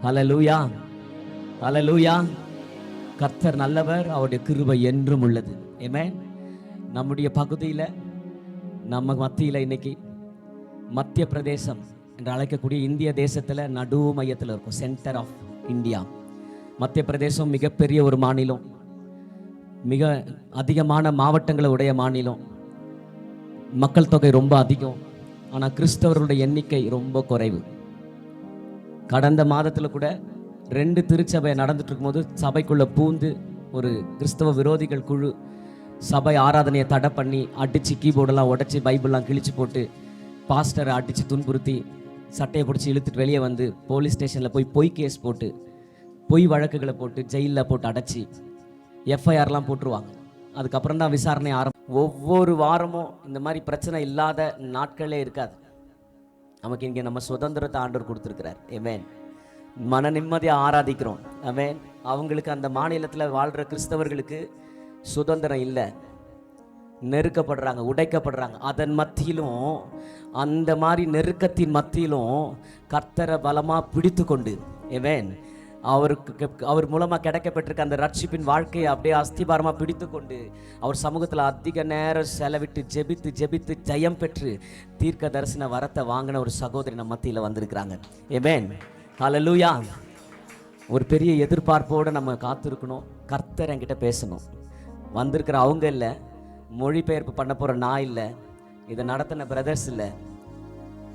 ஹல்லேலூயா, ஹல்லேலூயா. கர்த்தர் நல்லவர், அவருடைய கிருபை என்றும் உள்ளது. ஆமென். நம்முடைய பகுதியில், நம்ம மத்தியில் இன்னைக்கு மத்திய பிரதேசம் என்று அழைக்கக்கூடிய இந்திய தேசத்தில் நடு மையத்தில் இருக்கும், சென்டர் ஆஃப் இந்தியா. மத்திய பிரதேசம் மிகப்பெரிய ஒரு மாநிலம், மிக அதிகமான மாவட்டங்களை உடைய மாநிலம், மக்கள் தொகை ரொம்ப அதிகம். ஆனால் கிறிஸ்தவர்களுடைய எண்ணிக்கை ரொம்ப குறைவு. கடந்த மாதத்தில் கூட 2 திருச்சபை நடந்துட்டு இருக்கும்போது சபைக்குள்ளே பூந்து ஒரு கிறிஸ்தவ விரோதிகள் குழு சபை ஆராதனையை தடை பண்ணி அடித்து, கீபோர்டெல்லாம் உடச்சி, பைபிள்லாம் கிழிச்சு போட்டு, பாஸ்டரை அடித்து துன்புறுத்தி, சட்டையை பிடிச்சி இழுத்துட்டு வெளியே வந்து போலீஸ் ஸ்டேஷனில் போய் பொய் கேஸ் போட்டு, பொய் வழக்குகளை போட்டு, ஜெயிலில் போட்டு அடைச்சி எஃப்ஐஆர்லாம் போட்டுருவாங்க. அதுக்கப்புறம் தான் விசாரணை ஒவ்வொரு வாரமும் இந்த மாதிரி பிரச்சனை இல்லாத நாட்களே இருக்காது. நமக்கு இங்கே நம்ம சுதந்திரத்தை ஆண்டவர் கொடுத்துருக்கிறார். ஆமென். மன நிம்மதியாக ஆராதிக்கிறோம். ஆமென். அவங்களுக்கு, அந்த மாநிலத்தில் வாழ்கிற கிறிஸ்தவர்களுக்கு சுதந்திரம் இல்லை, நெருக்கப்படுறாங்க, உடைக்கப்படுறாங்க. அதன் மத்தியிலும், அந்த மாதிரி நெருக்கத்தின் மத்தியிலும் கர்த்தரை பலமாக பிடித்து கொண்டு, ஆமென், அவர் மூலமாக கிடைக்கப்பட்டிருக்க அந்த ரட்சிப்பின் வாழ்க்கையை அப்படியே அஸ்திபாரமாக பிடித்து கொண்டு அவர் சமூகத்தில் அதிக நேரம் செலவிட்டு ஜெபித்து ஜெபித்து ஜெயம் பெற்று தீர்க்க தரிசன வரத்தை வாங்கின ஒரு சகோதரி நம்ம மத்தியில் வந்திருக்கிறாங்க. ஆமென். ஹல்லேலூயா. ஒரு பெரிய எதிர்பார்ப்போடு நம்ம காத்திருக்கணும். கர்த்தர் என்கிட்ட பேசணும். வந்திருக்கிற அவங்க இல்லை, மொழிபெயர்ப்பு பண்ண போகிற நான் இல்லை, இதை நடத்தின பிரதர்ஸ் இல்லை,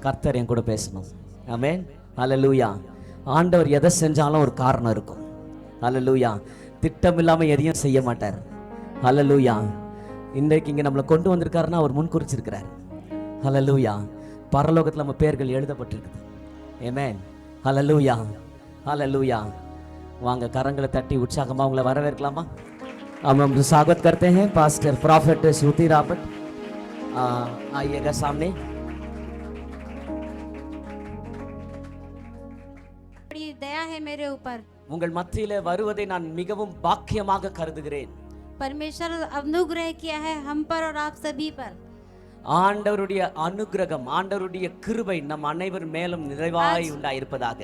கர்த்தர் என் கூட பேசணும். ஆமென். ஹல்லேலூயா. ஆண்டவர் எதை செஞ்சாலும் ஒரு காரணம் இருக்கும். ஹல்லேலூயா. திட்டம் இல்லாமல் எதையும் செய்ய மாட்டார். ஹல்லேலூயா. இன்றைக்கு இங்கே நம்மளை கொண்டு வந்திருக்காருன்னா அவர் முன்குறிச்சிருக்கிறார். ஹல்லேலூயா. பரலோகத்தில் நம்ம பேர்கள் எழுதப்பட்டிருக்குது. ஆமென். ஹல்லேலூயா, ஹல்லேலூயா. வாங்க, கரங்களை தட்டி உற்சாகமாக உங்களை வரவேற்கலாமா? हम स्वागत करते हैं पास्टर प्रॉफिट श्रुति रावत, आइएगा सामने. बड़ी दया है मेरे ऊपर. உங்கள் மத்தியிலே வருவதை நான் மிகவும் பாக்கியமாக கருதுகிறேன். परमेश्वर अनुग्रह किया है हम पर और आप सभी पर. ஆண்டவருடைய அனுக்கிரகம், ஆண்டவருடைய கிருபை நம் அனைவர் மேலும் நிறைவாய் உண்டாயிருப்பதாக.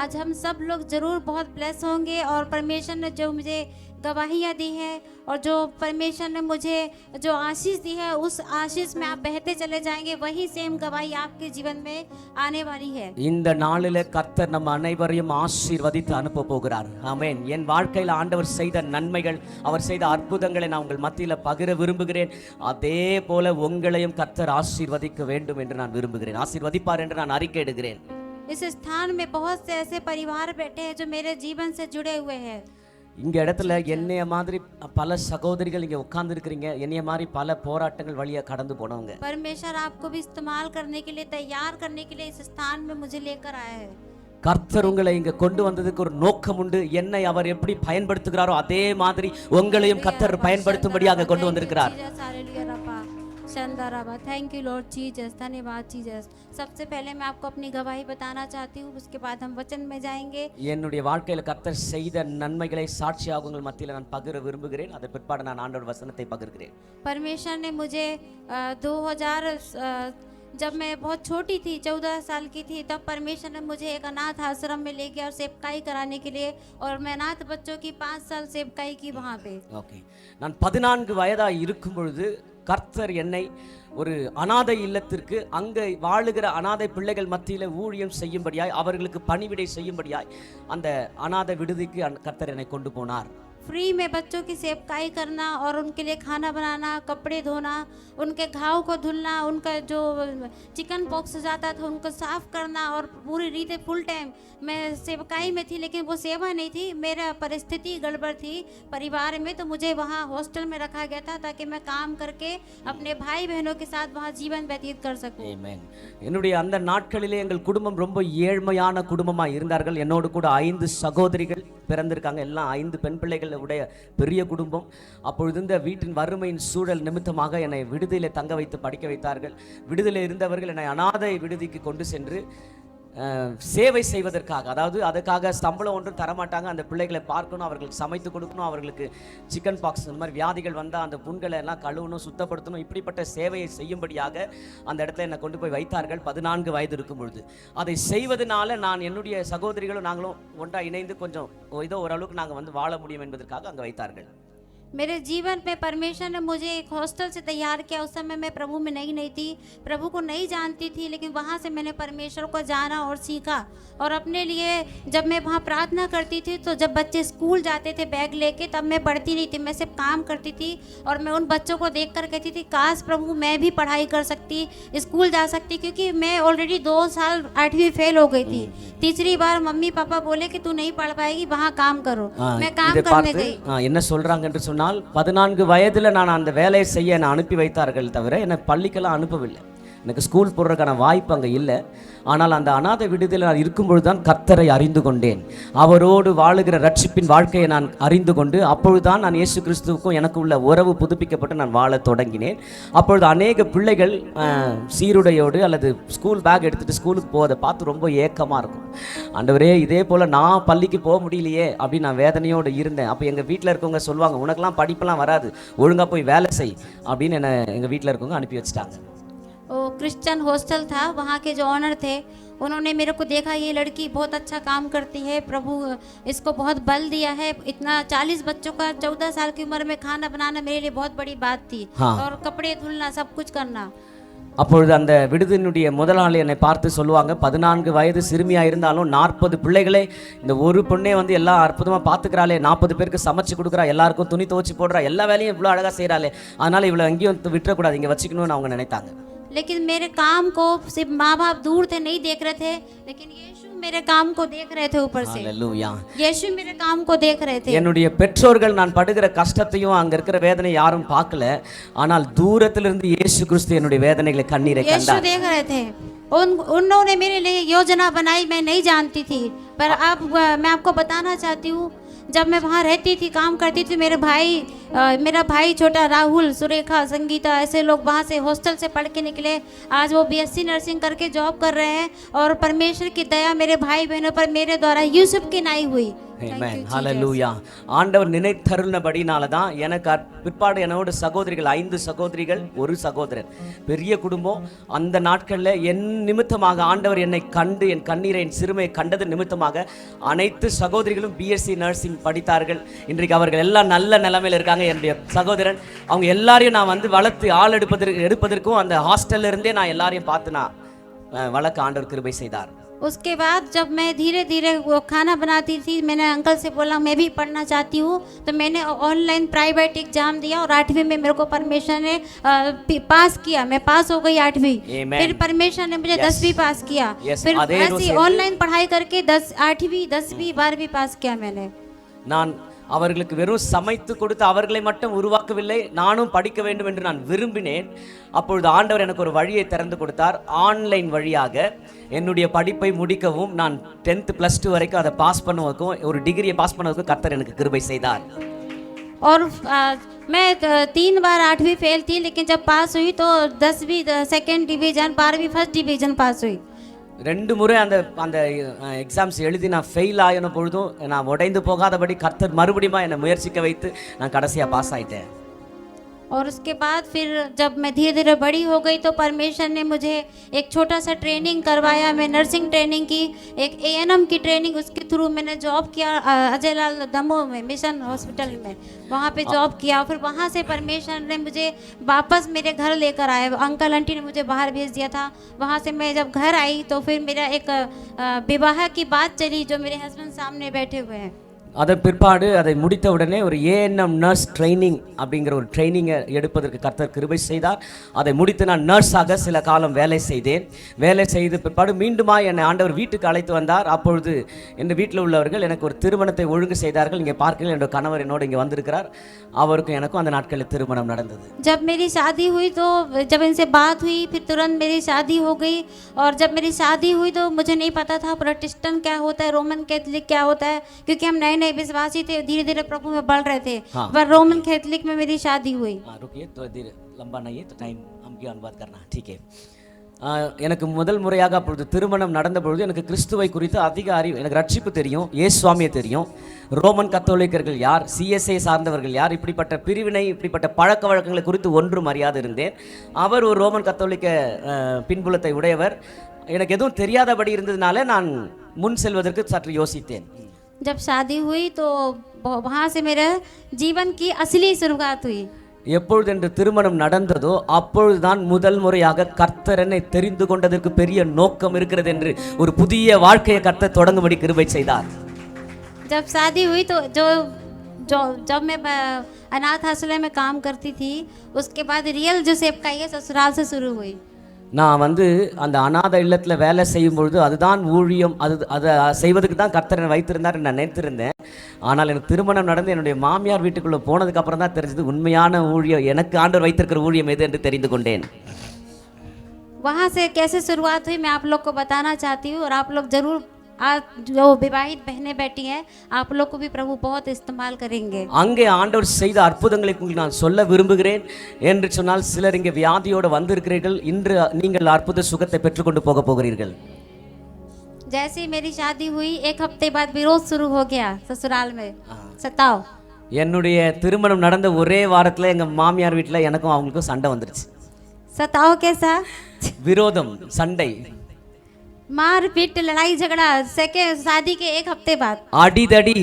आज हम सब लोग जरूर बहुत ब्लेस होंगे और परमेश्वर ने जो मुझे गवाहियाँ दी है और जो परमेश्वर ने मुझे जो आशीष दी है, उस आशीष में आप बहते चले जाएंगे. वही सेम गवाही आपके जीवन में आने वाली है. இந்த நாளிலே கர்த்தர் நம்ம அனைவரையும் ஆசீர்வதித்து அனுப்ப போகிறார். ஆமென். என் வாழ்க்கையில் ஆண்டவர் செய்த நன்மைகள், அவர் செய்த அற்புதங்களை நான் உங்கள் மத்தியில் பகிர விரும்புகிறேன். அதே போல உங்களையும் கர்த்தர் ஆசீர்வதிக்க வேண்டும் என்று நான் விரும்புகிறேன். ஆசீர்வதிப்பார் என்று நான் அறிக்கையிடுகிறேன். इस स्थान में बहुत से ऐसे परिवार बैठे हैं जो मेरे जीवन से जुड़े हुए हैं. இங்க இடத்துல என்னைய மாதிரி பல சகோதரிகள் இங்க உட்கார்ந்து இருக்கிறீங்க. என்னைய மாதிரி பல போராட்டங்கள் வழியா கடந்து போனவங்க. परमेश्वर आपको भी इस्तेमाल करने के लिए, तैयार करने के लिए इस स्थान में मुझे लेकर आया है. கர்த்தர் உங்களை இங்க கொண்டு வந்ததுக்கு ஒரு நோக்கம் உண்டு. என்னை அவர் எப்படி பயன்படுத்துகிறாரோ அதே மாதிரி உங்களையும் கர்த்தர் பயன்படுத்தும்படியாக கொண்டு வந்திருக்கிறார். Thank you Lord Jesus. धन्यवाद जीसस. सबसे पहले मैं आपको अपनी गवाही बताना चाहती हूँ, उसके बाद हम वचन में जाएंगे. என்னுடைய வாழ்க்கையில கர்த்தர் செய்த நன்மைகளை சாட்சியாக உங்கள் மத்தியில் நான் பகிர விரும்புகிறேன். அதன் பிற்பாடு நான் ஆண்டவர் வசனத்தை பகிர்கிறேன். परमेश्वर ने मुझे 2000 जब मैं बहुत छोटी थी, 14 साल की थी, तब परमेश्वर ने मुझे एक अनाथ आश्रम में ले गया और सेवकाई कराने के लिए, और मैं अनाथ बच्चों की 5 साल सेवकाई की वहाँ पे. ஓகே. நான் 14 வயதாக இருக்கும் பொழுது கர்த்தர் என்னை ஒரு அனாதை இல்லத்திற்கு, அங்கே வாழுகிற அனாதை பிள்ளைகள் மத்தியில் ஊழியம் செய்யும்படியாய், அவர்களுக்கு பணிவிடை செய்யும்படியாய் அந்த அனாதை விடுதிக்கு கர்த்தர் என்னை கொண்டு போனார். फ्री में बच्चों की सेवकाई करना और उनके लिए खाना बनाना, कपड़े धोना, उनके घाव को धुलना, उनका जो चिकन पॉक्स हो जाता था उनको साफ करना, और पूरी रीते फुल टाइम मैं सेवकाई में थी. लेकिन वो सेवा नहीं थी, मेरा परिस्थिति गड़बड़ थी परिवार में, तो मुझे वहाँ हॉस्टल में रखा गया था ताकि मैं काम करके अपने भाई बहनों के साथ वहाँ जीवन व्यतीत कर सकूं. ஆமென். என்னுடைய அந்த நாட்களிலே எங்கள் குடும்பம் ரொம்ப ஏழ்மையான குடும்பமாக இருந்தார்கள். என்னோடு கூட 5 சகோதரிகள் பிறந்திருக்காங்க. எல்லாம் 5 பெண் பிள்ளைகள் உடைய பெரிய குடும்பம். அப்பொழுது இந்த வீட்டின் வறுமையின் சூழல் நிமித்தமாக என்னை விடுதியிலே தங்க வைத்து படிக்க வைத்தார்கள். விடுதியில் இருந்தவர்கள் என்னை அனாதை விடுதிக்கு கொண்டு சென்று சேவை செய்வதற்காக, அதாவது அதுக்காக சம்பளம் ஒன்றும் தரமாட்டாங்க. அந்த பிள்ளைகளை பார்க்கணும், அவர்களுக்கு சமைத்து கொடுக்கணும், அவர்களுக்கு சிக்கன் பாக்ஸ் இந்த மாதிரி வியாதிகள் வந்தால் அந்த புண்களை எல்லாம் கழுவணும், சுத்தப்படுத்தணும், இப்படிப்பட்ட சேவையை செய்யும்படியாக அந்த இடத்துல என்னை கொண்டு போய் வைத்தார்கள் 14 வயது இருக்கும் பொழுது. அதை செய்வதனால நான் என்னுடைய சகோதரிகளும் நாங்களும் ஒன்றா இணைந்து கொஞ்சம் ஏதோ ஓரளவுக்கு நாங்கள் வந்து வாழ முடியும் என்பதற்காக அங்கே வைத்தார்கள். मेरे जीवन में परमेश्वर ने मुझे एक हॉस्टल से तैयार किया। उस समय मैं प्रभु में नहीं थी, प्रभु को नहीं जानती थी, लेकिन वहाँ से मैंने परमेश्वर को जाना और सीखा। और अपने लिए जब मैं वहाँ प्रार्थना करती थी तो जब बच्चे स्कूल जाते थे बैग लेके, तब मैं पढ़ती नहीं थी, मैं सिर्फ काम करती थी। और मैं उन बच्चों को देख कर कहती थी काश प्रभु मैं भी पढ़ाई कर सकती, स्कूल जा सकती, क्योंकि मैं ऑलरेडी 2 साल 8वीं फेल हो गई थी। तीसरी बार मम्मी पापा बोले कि तू नहीं पढ़ पाएगी, वहाँ काम करो। मैं काम करने गई। என்ன சொல்றாங்க என்று சொன்னால் 14 வயதில் நான் அந்த வேலையை செய்ய என்னை அனுப்பி வைத்தார்கள் தவிர என்னை பள்ளிக்கெல்லாம் அனுப்பவில்லை. எனக்கு ஸ்கூல் போடுறதுக்கான வாய்ப்பு அங்கே இல்லை. ஆனால் அந்த அநாத விடுதலை நான் இருக்கும்பொழுது தான் கர்த்தரை அறிந்து கொண்டேன். அவரோடு வாழுகிற ரட்சிப்பின் வாழ்க்கையை நான் அறிந்து கொண்டு அப்பொழுதுதான் நான் இயேசு கிறிஸ்துவுக்கும் எனக்கு உள்ள உறவு புதுப்பிக்கப்பட்டு நான் வாழ தொடங்கினேன். அப்பொழுது அநேக பிள்ளைகள் சீருடையோடு அல்லது ஸ்கூல் பேக் எடுத்துகிட்டு ஸ்கூலுக்கு போவதை பார்த்து ரொம்ப ஏக்கமாக இருக்கும். ஆண்டவரே, இதே போல் நான் பள்ளிக்கு போக முடியலையே அப்படின்னு நான் வேதனையோடு இருந்தேன். அப்போ எங்கள் வீட்டில் இருக்கவங்க சொல்லுவாங்க, உனக்கெல்லாம் படிப்பெல்லாம் வராது, ஒழுங்காக போய் வேலை செய் அப்படின்னு என்னை எங்கள் வீட்டில் இருக்கவங்க அனுப்பி வச்சுட்டாங்க. वो क्रिश्चियन हॉस्टल था, वहाँ के जो ऑनर थे उन्होंने मेरे को देखा ये लड़की बहुत अच्छा काम करती है, प्रभु इसको बहुत बल दिया है। इतना 40 बच्चों का 14 साल की उम्र में खाना बनाना मेरे लिए बहुत बड़ी बात थी। हाँ। और कपड़े धुलना सब कुछ करना। அப்பொழுது அந்த விடுதியினுடைய முதலாளி என்னை பார்த்து சொல்லுவாங்க, 14 வயது சிறுமியாக இருந்தாலும் 40 பிள்ளைகளே, இந்த ஒரு பொண்ணே வந்து எல்லாம் அற்புதமாக பார்த்துக்கிறாளே, 40 பேருக்கு சமைச்சு கொடுக்குறா, எல்லாருக்கும் துணி துவச்சி போடுறா, எல்லா வேலையும் இவ்வளோ அழகாக செய்கிறாளே, அதனால் இவ்வளோ எங்கேயும் விட்டுறக்கூடாது, இங்கே வச்சுக்கணும்னு அவங்க நினைத்தாங்க. लेकिन मेरे काम को सिर्फ माँ बाप दूर थे नहीं देख रहे थे, लेकिन यीशु मेरे काम को देख रहे थे ऊपर से। हालेलुया। यीशु मेरे काम को देख रहे थे। என்னுடைய பெற்றோர்கள் நான் படுகிற கஷ்டத்தையும் அங்க இருக்கிற வேதனை யாரும் பார்க்கல, ஆனால் தூரத்திலிருந்து இயேசு கிறிஸ்து என்னுடைய வேதனைகளை கண்ணீரை यीशु கண்டார். देख रहे थे। उन्होंने मेरे लिए योजना बनाई, मैं नहीं जानती थी, पर अब मैं आपको बताना चाहती हूँ, जब मैं वहाँ रहती थी काम करती थी, मेरा भाई छोटा राहुल, सुरेखा, संगीता, ऐसे लोग वहाँ से हॉस्टल से पढ़ के निकले। आज वो BSc नर्सिंग करके जॉब कर रहे हैं। और परमेश्वर की दया मेरे भाई बहनों पर मेरे द्वारा यूसुफ की नाई हुई। ஆமென். ஹalleluya. ஆண்டவர் நினைத்தருளினபடினால தான் எனக்கு பிற்பாடு என்னோட சகோதரிகள் 5 சகோதரிகள் 1 சகோதரன், பெரிய குடும்பம். அந்த நாட்களில் என் நிமித்தமாக ஆண்டவர் என்னை கண்டு என் கண்ணீரை என் சிறுமையை கண்டது நிமித்தமாக அனைத்து சகோதரிகளும் BSc நர்சிங் படித்தார்கள். இன்றைக்கு அவர்கள் எல்லாம் நல்ல நிலைமையில் இருக்காங்க. என்னுடைய சகோதரன் அவங்க எல்லாரையும் நான் வந்து வளர்த்து ஆள் எடுப்பதற்கும் அந்த ஹாஸ்டல்ல இருந்தே நான் எல்லாரையும் பார்த்து நான் வளர்க்க ஆண்டவர் கிருபை செய்தார். उसके बाद जब मैं धीरे धीरे वो खाना बनाती थी, मैंने अंकल से बोला मैं भी पढ़ना चाहती हूँ, तो मैंने ऑनलाइन प्राइवेट एग्जाम दिया और 8वीं में मेरे को परमेश्वर ने पास किया। मैं पास हो गई 8वीं। फिर परमेश्वर ने मुझे 10वीं पास किया। फिर ऐसी ऑनलाइन पढ़ाई करके 8वीं 10वीं 12वीं पास किया मैंने। நான் அவர்களுக்கு வெறும் சமைத்து கொடுத்து அவர்களை மட்டும் உருவாக்கவில்லை, நானும் படிக்க வேண்டும் என்று நான் விரும்பினேன். அப்பொழுது ஆண்டவர் எனக்கு ஒரு வழியை திறந்து கொடுத்தார். ஆன்லைன் வழியாக என்னுடைய படிப்பை முடிக்கவும், நான் 10th +2 வரைக்கும் அதை பாஸ் பண்ணுவதற்கும், ஒரு டிகிரியை பாஸ் பண்ணுவதற்கும் கர்த்தர் எனக்கு கிருபை செய்தார். और मैं 3 बार 8वीं फेल थी, लेकिन जब पास हुई तो 10वीं 2nd डिवीजन, 12वीं 1st डिवीजन पास हुई। 2 முறை அந்த எக்ஸாம்ஸ் எழுதி நான் ஃபெயில் ஆகின பொழுதும் நான் உடைந்து போகாதபடி கர்த்தர் மறுபடியும் என்னை முயற்சிக்க வைத்து நான் கடைசியாக பாஸ் ஆகிட்டேன். और उसके बाद फिर जब मैं धीरे धीरे बड़ी हो गई तो परमेश्वर ने मुझे एक छोटा सा ट्रेनिंग करवाया। मैं नर्सिंग ट्रेनिंग की, एक A&M की ट्रेनिंग, उसके थ्रू मैंने जॉब किया अजय लाल दमोह में मिशन हॉस्पिटल में, वहाँ पे जॉब किया। फिर वहाँ से परमेश्वर ने मुझे वापस मेरे घर लेकर आए। अंकल आंटी ने मुझे बाहर भेज दिया था। वहाँ से मैं जब घर आई तो फिर मेरा एक विवाह की बात चली, जो मेरे हस्बैंड सामने बैठे हुए हैं। அதன் பிற்பாடு அதை முடித்த உடனே ஒரு A&M நர்ஸ் ட்ரைனிங் அப்படிங்கிற ஒரு ட்ரைனிங்கை எடுப்பதற்கு கர்த்தர் கிருபை செய்தார். அதை முடித்து நான் நர்ஸாக சில காலம் வேலை செய்தேன். வேலை செய்த பிற்பாடு மீண்டுமா என்னை ஆண்டவர் வீட்டுக்கு அழைத்து வந்தார். அப்பொழுது என் வீட்டில் உள்ளவர்கள் எனக்கு ஒரு திருமணத்தை ஒழுங்கு செய்தார்கள். இங்கே பார்க்கிறீர்கள், என்னோட கணவர் என்னோடு இங்கே வந்திருக்கிறார். அவருக்கும் எனக்கும் அந்த நாட்களில் திருமணம் நடந்தது. जब मेरी शादी हुई तो जब इनसे बात हुई फिर तुरंत मेरी शादी हो गई। और जब मेरी शादी हुई तो मुझे नहीं पता था प्रोटेस्टेंट क्या होता है, रोमन कैथोलिक क्या होता है, क्योंकि हम नए नए विश्वासी थे, धीरे धीरे प्रभु में बढ़ रहे थे। हाँ। पर रोमन कैथोलिक में मेरी शादी हुई। रुकिए, तो देर लंबा नहीं है तो टाइम हम क्यों अनुवाद करना, ठीक है। எனக்கு முதல் முறையாக அப்பொழுது திருமணம் நடந்த பொழுது எனக்கு கிறிஸ்துவை குறித்து அதிக அறிவு, எனக்கு ரட்சிப்பு தெரியும், இயேசுவாமியை தெரியும், ரோமன் கத்தோலிக்கர்கள் யார், சிஎஸ்ஐ சார்ந்தவர்கள் யார், இப்படிப்பட்ட பிரிவினை இப்படிப்பட்ட பழக்க வழக்கங்களை குறித்து ஒன்றும் அறியாது இருந்தேன். அவர் ஒரு ரோமன் கத்தோலிக்க பின்புலத்தை உடையவர். எனக்கு எதுவும் தெரியாதபடி இருந்ததுனால நான் முன் செல்வதற்கு சற்று யோசித்தேன். जब शादी हुई तो वहाँ से मेरे जीवन की असली शुरुआत हुई. எப்பொழுது என்று திருமணம் நடந்ததோ அப்பொழுதுதான் முதல் முறையாக கர்த்தர் என்னை தெரிந்து கொண்டதற்கு பெரிய நோக்கம் இருக்கிறது என்று ஒரு புதிய வாழ்க்கையை கர்த்தர் தொடங்கும்படி கிருபை செய்தார். जब शादी हुई तो जब मैं अनाथ आश्रय में काम करती थी, उसके बाद रियल जो सेवकाई है ससुराल से शुरू हुई. நான் அந்த அநாத இல்லத்தில் வேலை செய்யும் பொழுது அதுதான் ஊழியம், அதை செய்வதுக்கு தான் கர்த்தரை வைத்திருந்தார் நான் நினைத்திருந்தேன். ஆனால் எனக்கு திருமணம் நடந்து என்னுடைய மாமியார் வீட்டுக்குள்ளே போனதுக்கு அப்புறம் தான் தெரிஞ்சது உண்மையான ஊழியம், எனக்கு ஆண்டவர் வைத்திருக்கிற ஊழியம் எது என்று தெரிந்து கொண்டேன். वहाँ से कैसे शुरुआत हुई मैं आप लोग को बताना चाहती हूँ, और आप लोग जरूर आज जो विवाहित बहनें बैठी हैं आप लोग को भी प्रभु बहुत इस्तेमाल करेंगे. அங்கே ஆண்டவர் செய்த அற்புதங்களை நான் சொல்ல விரும்புகிறேன். என்று சொன்னால் சிலர் இங்கே வியாதியோடு வந்திருக்கிறீர்கள், இன்று நீங்கள் அற்புத சுகத்தை பெற்றுக்கொண்டு போக போகிறீர்கள். जैसे मेरी शादी हुई एक हफ्ते बाद विरोध शुरू हो गया ससुराल में, सताओ. என்னுடைய திருமணம் நடந்த ஒரே வாரத்தில் எங்கள் மாமியார் வீட்டில் எனக்கும் அவங்களுக்கும் சண்டை வந்துருச்சு. सताओ कैसा? விரோதம், சண்டை, मार पीट लड़ाई झगड़ा सेकेंड शादी के एक हफ्ते बाद. அடிதடி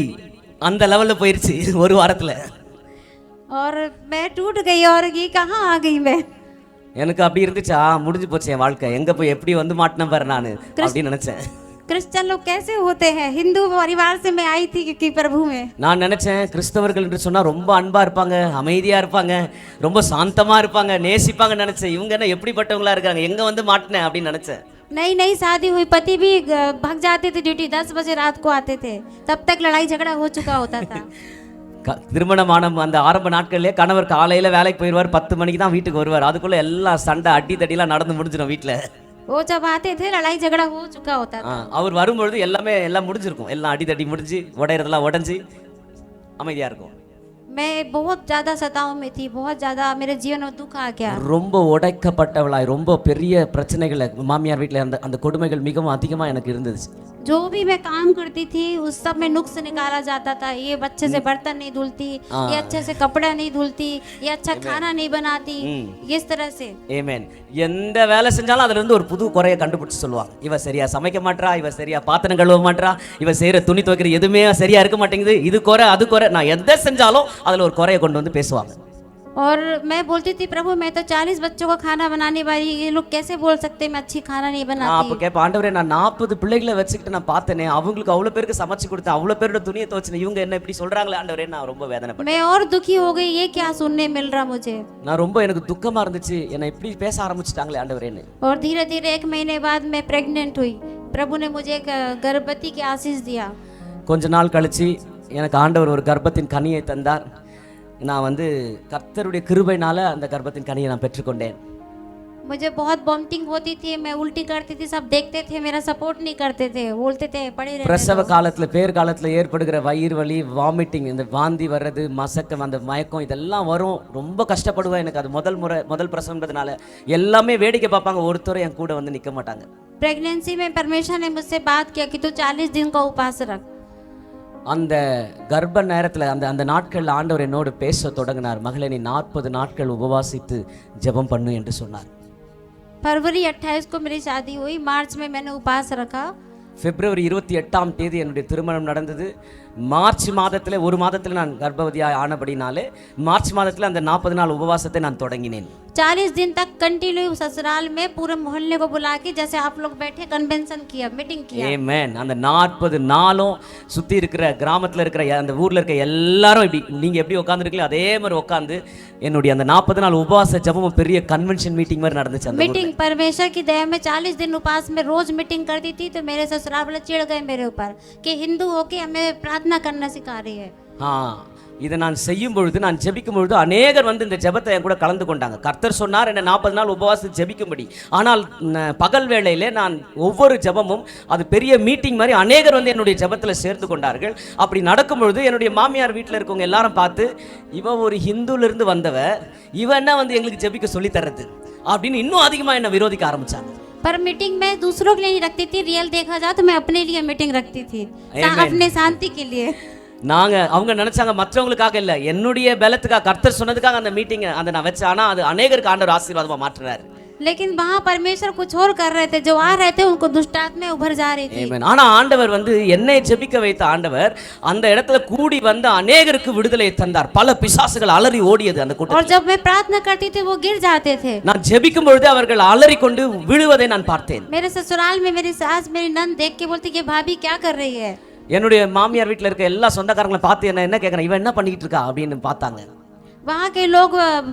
அந்த லெவலில் போயிருச்சு ஒரு வாரத்தில். और मैं टूट गई और ये कहाँ आ गई मैं. எனக்கு அப்படி இருந்துச்சா, முடிஞ்சு போச்சு என் வாழ்க்கை, எங்கே போய் எப்படி வந்து மாட்டினேன் பாரு நான் அப்படின்னு நினச்சேன். क्रिश्चियन लोग कैसे होते हैं, हिंदू परिवार से मैं आई थी क्योंकि प्रभु में. நான் நினைச்சேன் கிறிஸ்தவர்கள் என்று சொன்னா ரொம்ப அன்பா இருப்பாங்க, அமைதியா இருப்பாங்க, ரொம்ப சாந்தமா இருப்பாங்க, நேசிப்பாங்க நினைச்சேன். இவங்க என்ன எப்படிப்பட்டவங்களா இருக்காங்க, எங்க வந்து மாட்டினேன் அப்படின்னு நினைச்சேன். नई नई शादी हुई, पति भी भाग जाते थे ड्यूटी, 10 बजे रात को आते थे, तब तक लड़ाई झगड़ा हो चुका होता था. திருமணமான அந்த ஆரம்ப நாட்கள்லேயே கணவர் காலையில் வேலைக்கு போயிடுவார், 10 மணிக்கு தான் வீட்டுக்கு வருவார். அதுக்குள்ளே எல்லாம் சண்டை அடி தடிலாம் நடந்து முடிஞ்சிடும் வீட்டில். वो जब आते थे लड़ाई झगड़ा हो चुका होता था. அவர் வரும்பொழுது எல்லாம் முடிஞ்சிருக்கும், எல்லாம் அடி தடி முடிஞ்சு உடையறதெல்லாம் உடஞ்சி அமைதியாக இருக்கும். मैं बहुत ज़्यादा सताव में थी, बहुत ज़्यादा मेरे जीवन में दुख आ गया. ரொம்ப உடைக்கப்பட்டவளாய், ரொம்ப பெரிய பிரச்சனைகளை மாமியார் வீட்டில் அந்த கொடுமைகள் மிகவும் அதிகமாக எனக்கு இருந்துச்சு. जो भी मैं काम करती थी उस सब में नुक्स निकाला जाता था. ये अच्छे से बर्तन नहीं धुलती, ये अच्छे से कपड़ा नहीं धुलती, ये अच्छा खाना नहीं बनाती, इस तरह से. ஆமென். எந்த வேலை செஞ்சாலும் அதுல இருந்து ஒரு புது குறையை கண்டுபிடிச்சு சொல்லுவாங்க. இவ சரியா சமைக்க மாட்டா, இவ சரியா பாத்திரம் கழுவ மாட்டா, இவ செய்யற துணி துவைக்கிற எதுவுமே சரியா இருக்க மாட்டேங்குது, இது குறை அது குறை. நான் எதை செஞ்சாலும் அதுல ஒரு குறையை கொண்டு வந்து பேசுவாங்க. और मैं बोलती थी प्रभु मैं तो 40 बच्चों का खाना बनाने वाली, ये लोग कैसे बोल सकते मैं अच्छी खाना नहीं बनाती. அப்ப கேப்ப ஆண்டவரே நான் 40 பிள்ளைகளை வச்சுக்கிட்டு நான் பார்த்தனே, அவங்களுக்கு அவ்வளவு பேருக்கு சமைச்சு கொடுத்தேன், அவ்வளவு பேரோட துணியை துவைச்சேன், இவங்க என்ன இப்படி சொல்றாங்களே ஆண்டவரே, நான் ரொம்ப வேதனைப்பட்டேன். मैं और दुखी हो गई, ये क्या सुनने मिल रहा मुझे. நான் ரொம்ப எனக்கு துக்கமா இருந்துச்சு, என்ன இப்படி பேச ஆரம்பிச்சிட்டாங்களே ஆண்டவரேன்னு. और धीरे धीरे 1 महीने बाद मैं प्रेग्नेंट हुई. प्रभु ने मुझे एक गर्भवती की आशीष दिया. கொஞ்ச நாள் கழிச்சு எனக்கு ஆண்டவர் ஒரு கர்ப்பத்தின் கனியை தந்தார். நான் கர்த்தருடைய கிருபையினால அந்த கர்ப்பத்தின் கனியை நான் பெற்றுக்கொண்டேன். मुझे बहुत वॉमिटिंग होती थी, मैं उल्टी करती थी, सब देखते थे, मेरा सपोर्ट नहीं करते थे, बोलते थे पड़े रहने. பிரசவ காலத்துல பேர் காலத்துல ஏற்படுகிற வயிறு வலி, வாமிட்டிங், இந்த வாந்தி வர்றது, மசக்கம், அந்த மயக்கம் இதெல்லாம் வரும். ரொம்ப கஷ்டப்படுவேன். எனக்கு அது முதல் பிரசவம்ன்றதுனால எல்லாமே வேடிக்கை பார்ப்பாங்க, ஒருத்தரும் என் கூட வந்து நிற்க மாட்டாங்க. प्रेगनेंसी में परमेश्वर ने मुझसे बात किया कि तू 40 दिन का उपवास रख. அந்த கர்ப்ப நேரத்தில் அந்த நாட்கள் ஆண்டவர் என்னோடு பேச தொடங்கினார். மகளே நீ 40 நாட்கள் உபவாசித்து ஜெபம் பண்ணு என்று சொன்னார். फरवरी 28 को मेरी शादी हुई, मार्च में मैंने उपवास रखा. பிப்ரவரி 28ஆம் தேதி என்னுடைய திருமணம் நடந்தது. மார்ச் மாதத்தில், ஒரு மாதத்தில் நான் கர்ப்பவதியாக ஆனபடினாலே மார்ச் மாதத்தில் அந்த 40 நாள் உபவாசத்தை நான் தொடங்கினேன். 40 दिन तक कंटिन्यू ससुराल में पूरे मोहल्ले को बुला के जैसे आप लोग बैठे कन्वेंशन किया, मीटिंग किया. ஆமென். அந்த 40 நாளும் சுத்தி இருக்கிற கிராமத்தில் இருக்கிற அந்த ஊர்ல இருக்க எல்லாரும் இப்படி நீங்க எப்படி உட்கார்ந்துருக்கீங்களோ அதே மாதிரி உட்கார்ந்து என்னுடைய அந்த 40 நாள் உபவாச ஜெபம் பெரிய கன்வென்ஷன் மீட்டிங் மாதிரி நடந்துச்சு. அந்த मीटिंग परमेश्वर की दया में 40 दिन उपवास में रोज मीटिंग करती थी. तो मेरे ससुराल वाले चिढ़ गए मेरे ऊपर कि हिंदू होके हमें प्रार्थना करना सिखा रही है. இதை நான் செய்யும் பொழுது, நான் ஜெபிக்கும் பொழுது அநேகர் இந்த ஜெபத்தை என் கூட கலந்து கொண்டாங்க. கர்த்தர் சொன்னார் என்ன 40 நாள் உபவாசம் ஜெபிக்கும்படி. ஆனால் பகல் வேளையிலே நான் ஒவ்வொரு ஜெபமும் அது பெரிய மீட்டிங் மாதிரி அநேகர் என்னுடைய ஜெபத்தில் சேர்ந்து கொண்டார்கள். அப்படி நடக்கும் பொழுது என்னுடைய மாமியார் வீட்டில் இருக்கவங்க எல்லாரும் பார்த்து, இவ ஒரு ஹிந்துலேருந்து வந்தவ, இவ என்ன எங்களுக்கு ஜெபிக்க சொல்லி தர்றது அப்படின்னு இன்னும் அதிகமாக என்னை விரோதிக்க ஆரம்பிச்சாங்க. पर मीटिंग मैं दूसरों के लिए नहीं रखती थी, रियल देखा जाए तो मैं अपने लिए मीटिंग रखती थी, Amen. अपने शांति के लिए। அவங்க நினைச்சாங்க மற்றவங்களுக்காக இல்ல, என்னுடைய பலத்துக்காக, கர்த்தர் சொன்னதுக்காக அந்த மீட்டிங் அந்த நான் வச்சேன். ஆனா அது அநேகருக்கு ஆண்டவர் ஆசீர்வாதமா மாற்றினார். लेकिन वहाँ परमेश्वर कुछ और कर रहे थे, जो आ रहे थे उनको दुष्ट आत्माएं उभर जा रही थी। ஆமென். ஆனா ஆண்டவர் வந்து என்னை ஜெபிக்க வைத்த ஆண்டவர் அந்த இடத்துல கூடி வந்த அநேகருக்கு விடுதலை தந்தார். பல பிசாசுகள் அலறி ஓடியது அந்த और கூட்டத்தில். जब मैं प्रार्थना करती थी वो गिर जाते थे। நான் ஜெபிக்கும் பொழுது அவர்கள் அலறி கொண்டு விழுவதை நான் பார்த்தேன். मेरे ससुराल में मेरी सास मेरी नंद देख के बोलती कि भाभी क्या कर रही है। என்னுடைய மாமியார் வீட்டில் இருக்க எல்லா சொந்தக்காரங்களை பார்த்து என்ன கேட்குறேன், இவன் என்ன பண்ணிக்கிட்டு இருக்கா அப்படின்னு பார்த்தாங்க. वहाँ के लोग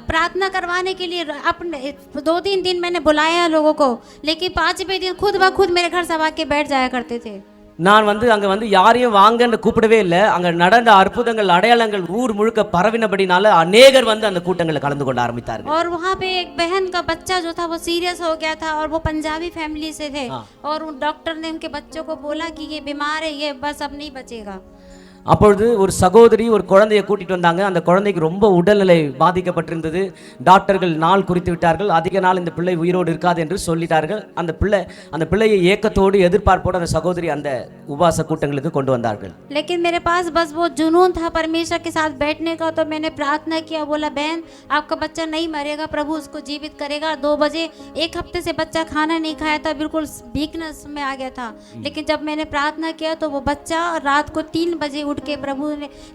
प्रार्थना करवाने के लिए अपने 2-3 दिन मैंने बुलाया लोगों को, लेकिन 5वें दिन खुद ब खुद मेरे घर सब आके बैठ जाया करते थे। நான் வந்து அங்கே வந்து யாரையும் வாங்கன்னு கூப்பிடவே இல்லை. அங்கே நடந்த அற்புதங்கள் அடையாளங்கள் ஊர் முழுக்க பரவினபடினால அநேகர் வந்து அந்த கூட்டங்களில் கலந்து கொள்ள ஆரம்பித்தார்கள். और वहाँ पे एक बहन का बच्चा जो था वो सीरियस हो गया था, और वो पंजाबी फैमिली से थे, और डॉक्टर ने उनके बच्चों को बोला कि ये बीमार है, ये बस अब नहीं बचेगा। அப்பொழுது ஒரு சகோதரி ஒரு குழந்தையை கூட்டிட்டு வந்தாங்க. அந்த குழந்தைக்கு ரொம்ப உடல்நிலை பாதிக்கப்பட்டிருந்தது. டாக்டர்கள் நாள் குறித்து விட்டார்கள், அதிக நாள் இந்த பிள்ளை உயிரோடு இருக்காது என்று சொல்லிட்டார்கள். அந்த பிள்ளையை ஏக்கத்தோடு எதிர்பார்ப்போடு அந்த சகோதரி அந்த உபவாச கூட்டங்களுக்கு கொண்டு வந்தார்கள். लेकिन मेरे पास बस वो जुनून था परमेश्वर के साथ बैठने का, तो मैंने प्रार्थना किया, बोला बहन आपका बच्चा नहीं मरेगा, प्रभु उसको जीवित करेगा। 2 बजे 1 हफ्ते से बच्चा खाना नहीं खाया था, बिल्कुल वीकनेस में आ गया था। लेकिन जब मैंने प्रार्थना किया तो वो बच्चा रात को 3 बजे उठ के प्रभु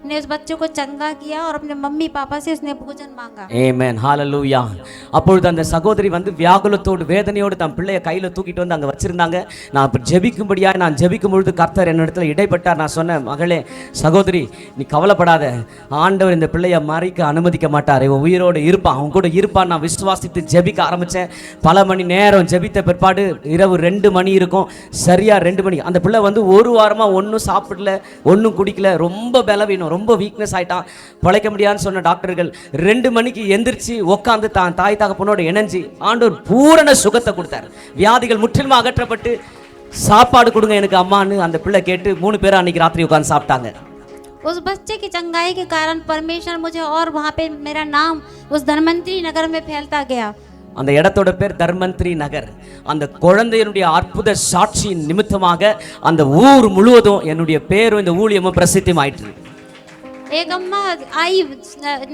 ने उस बच्चे को चंगा किया, और अपने मम्मी पापा से उसने भोजन मांगा। ஆமென், ஹalleluya. அப்பொழுது அந்த சகோதரி வந்து வியாகுலத்தோடு வேதனையோடு தன் பிள்ளையை கையில தூக்கிட்டு வந்து அங்க வச்சிருந்தாங்க. நான் இப்ப ஜெபிக்கும்படியா நான் ஜெபிக்கும் பொழுது கர்த்தர் என்னிடத்துல இடைப்பட்டார். நான் சொன்னேன், மகளே சகோதரி நீ கவலைப்படாத, ஆண்டவர் இந்த பிள்ளையை மறிக்க அனுமதிக்க மாட்டார், இவன் உயிரோடு இருப்பான், அவன் கூட இருப்பான். நான் விசுவாசித்து ஜெபிக்க ஆரம்பிச்சேன். பல மணி நேரம் ஜெபித்த பிற்பாடு இரவு 2 மணி இருக்கும், சரியா 2 மணி அந்த பிள்ளை வந்து 1 வாரமா ஒன்றும் சாப்பிடல, ஒன்றும் குடிக்கல, ரொம்ப பலவீனம், ரொம்ப வீக்னஸ் ஆயிட்டான், பிழைக்க முடியாதுன்னு சொன்ன டாக்டர்கள் 2 மணிக்கு எந்திரிச்சு உட்காந்து தான் தாய் தகப்பனோடு இணைஞ்சு ஆண்டவர் பூரண சுகத்தை கொடுத்தார். வியாதிகள் முற்றிலும் அகற்றப்பட்டு சாப்பாடு கொடுங்க எனக்கு அம்மான்னு அந்த பிள்ளை கேட்டு 3 பேரும் அன்னைக்கு ராத்திரி உட்காந்து சாப்பிட்டாங்க. उस बच्चे की चंगाई के कारण परमेश्वर मुझे, और वहाँ पे मेरा नाम उस धनवंतरी नगर में फैलता गया। அந்த இடத்தோட பேர் தர்மந்திரி நகர். அந்த குழந்தையினுடைய அற்புத சாட்சியின் நிமித்தமாக அந்த ஊர் முழுவதும் என்னுடைய பேரும் இந்த ஊழியமும் பிரசித்தமாயிற்று. एक अम्मा आई,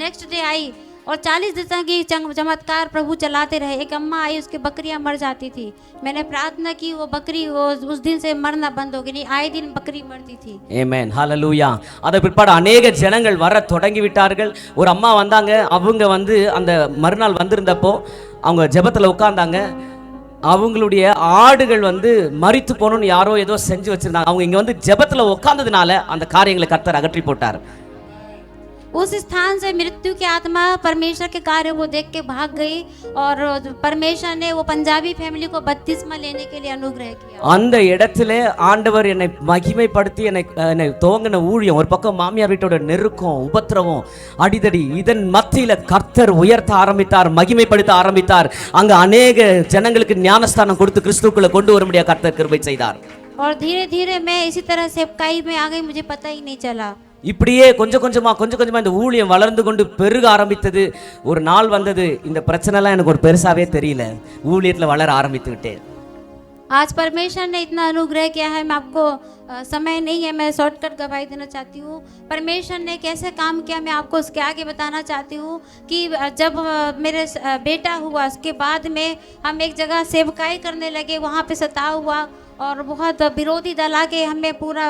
नेक्स्ट डे आई, और 40 दिन की चमत्कार प्रभु चलाते रहे। एक अम्मा आई, उसकी बकरियां मर जाती थी, मैंने प्रार्थना की, वो बकरी वो उस दिन से मरना बंद हो गई, आए दिन बकरी मरती थी। ஆமென், ஹalleluya. அதற்கு பிற்பாடு அநேக ஜனங்கள் வர தொடங்கி விட்டார்கள். ஒரு அம்மா வந்தாங்க, அவங்க வந்து அந்த மறுநாள் வந்திருந்தப்போ அவங்க ஜெபத்தில் உட்கார்ந்தாங்க. அவங்களுடைய ஆடுகள் வந்து மரித்து போகணும்னு யாரோ ஏதோ செஞ்சு வச்சிருந்தாங்க. அவங்க இங்க வந்து ஜெபத்தில் உட்கார்ந்ததுனால அந்த காரியங்களை கர்த்தர் அகற்றி போட்டார். उस स्थान से मृत्यु की आत्मा परमेश्वर के कार्य को देख के भाग गई, और परमेश्वर ने वो पंजाबी फैमिली को बपतिस्मा लेने के लिए अनुग्रह किया। அந்த இடத்திலே ஆண்டவர் என்னை மகிமைப்படுத்தி என்னை துவங்கின ஊழியம், ஒரு பக்கம் மாமியார் வீட்டோட நெருக்கம் உபத்திரவம் அடிதடி, இதன் மத்தியில கர்த்தர் உயர்த்த ஆரம்பித்தார், மகிமைப்படுத்த ஆரம்பித்தார். அங்க அநேக ஜனங்களுக்கு ஞானஸ்தானம் கொடுத்து கிறிஸ்துவுக்குள்ள கொண்டு வரும்படியா கர்த்தர் கிருபை செய்தார். और धीरे धीरे मैं इसी तरह सेवकाई में आ गई, मुझे पता ही नहीं चला। இப்படியே கொஞ்சம் கொஞ்சமா இந்த ஊழியம் வளர்ந்து கொண்டு பெருக ஆரம்பித்தது. ஒரு நாள் வந்தது, இந்த பிரச்சனைலாம் எனக்கு ஒரு பெருசாவே தெரியல, ஊழியத்தில் வளர ஆரம்பித்து விட்டேன். आज परमेश्वर ने इतना अनुग्रह किया है, मैं आपको समय नहीं है, मैं शॉर्टकट गवाही देना चाहती हूँ। परमेश्वर ने कैसे काम किया मैं आपको उसके आगे बताना चाहती हूँ कि जब मेरे बेटा हुआ उसके बाद में हम एक जगह सेवकाई करने लगे, वहाँ पे सताव हुआ, और बहुत विरोधी दल आके हमें पूरा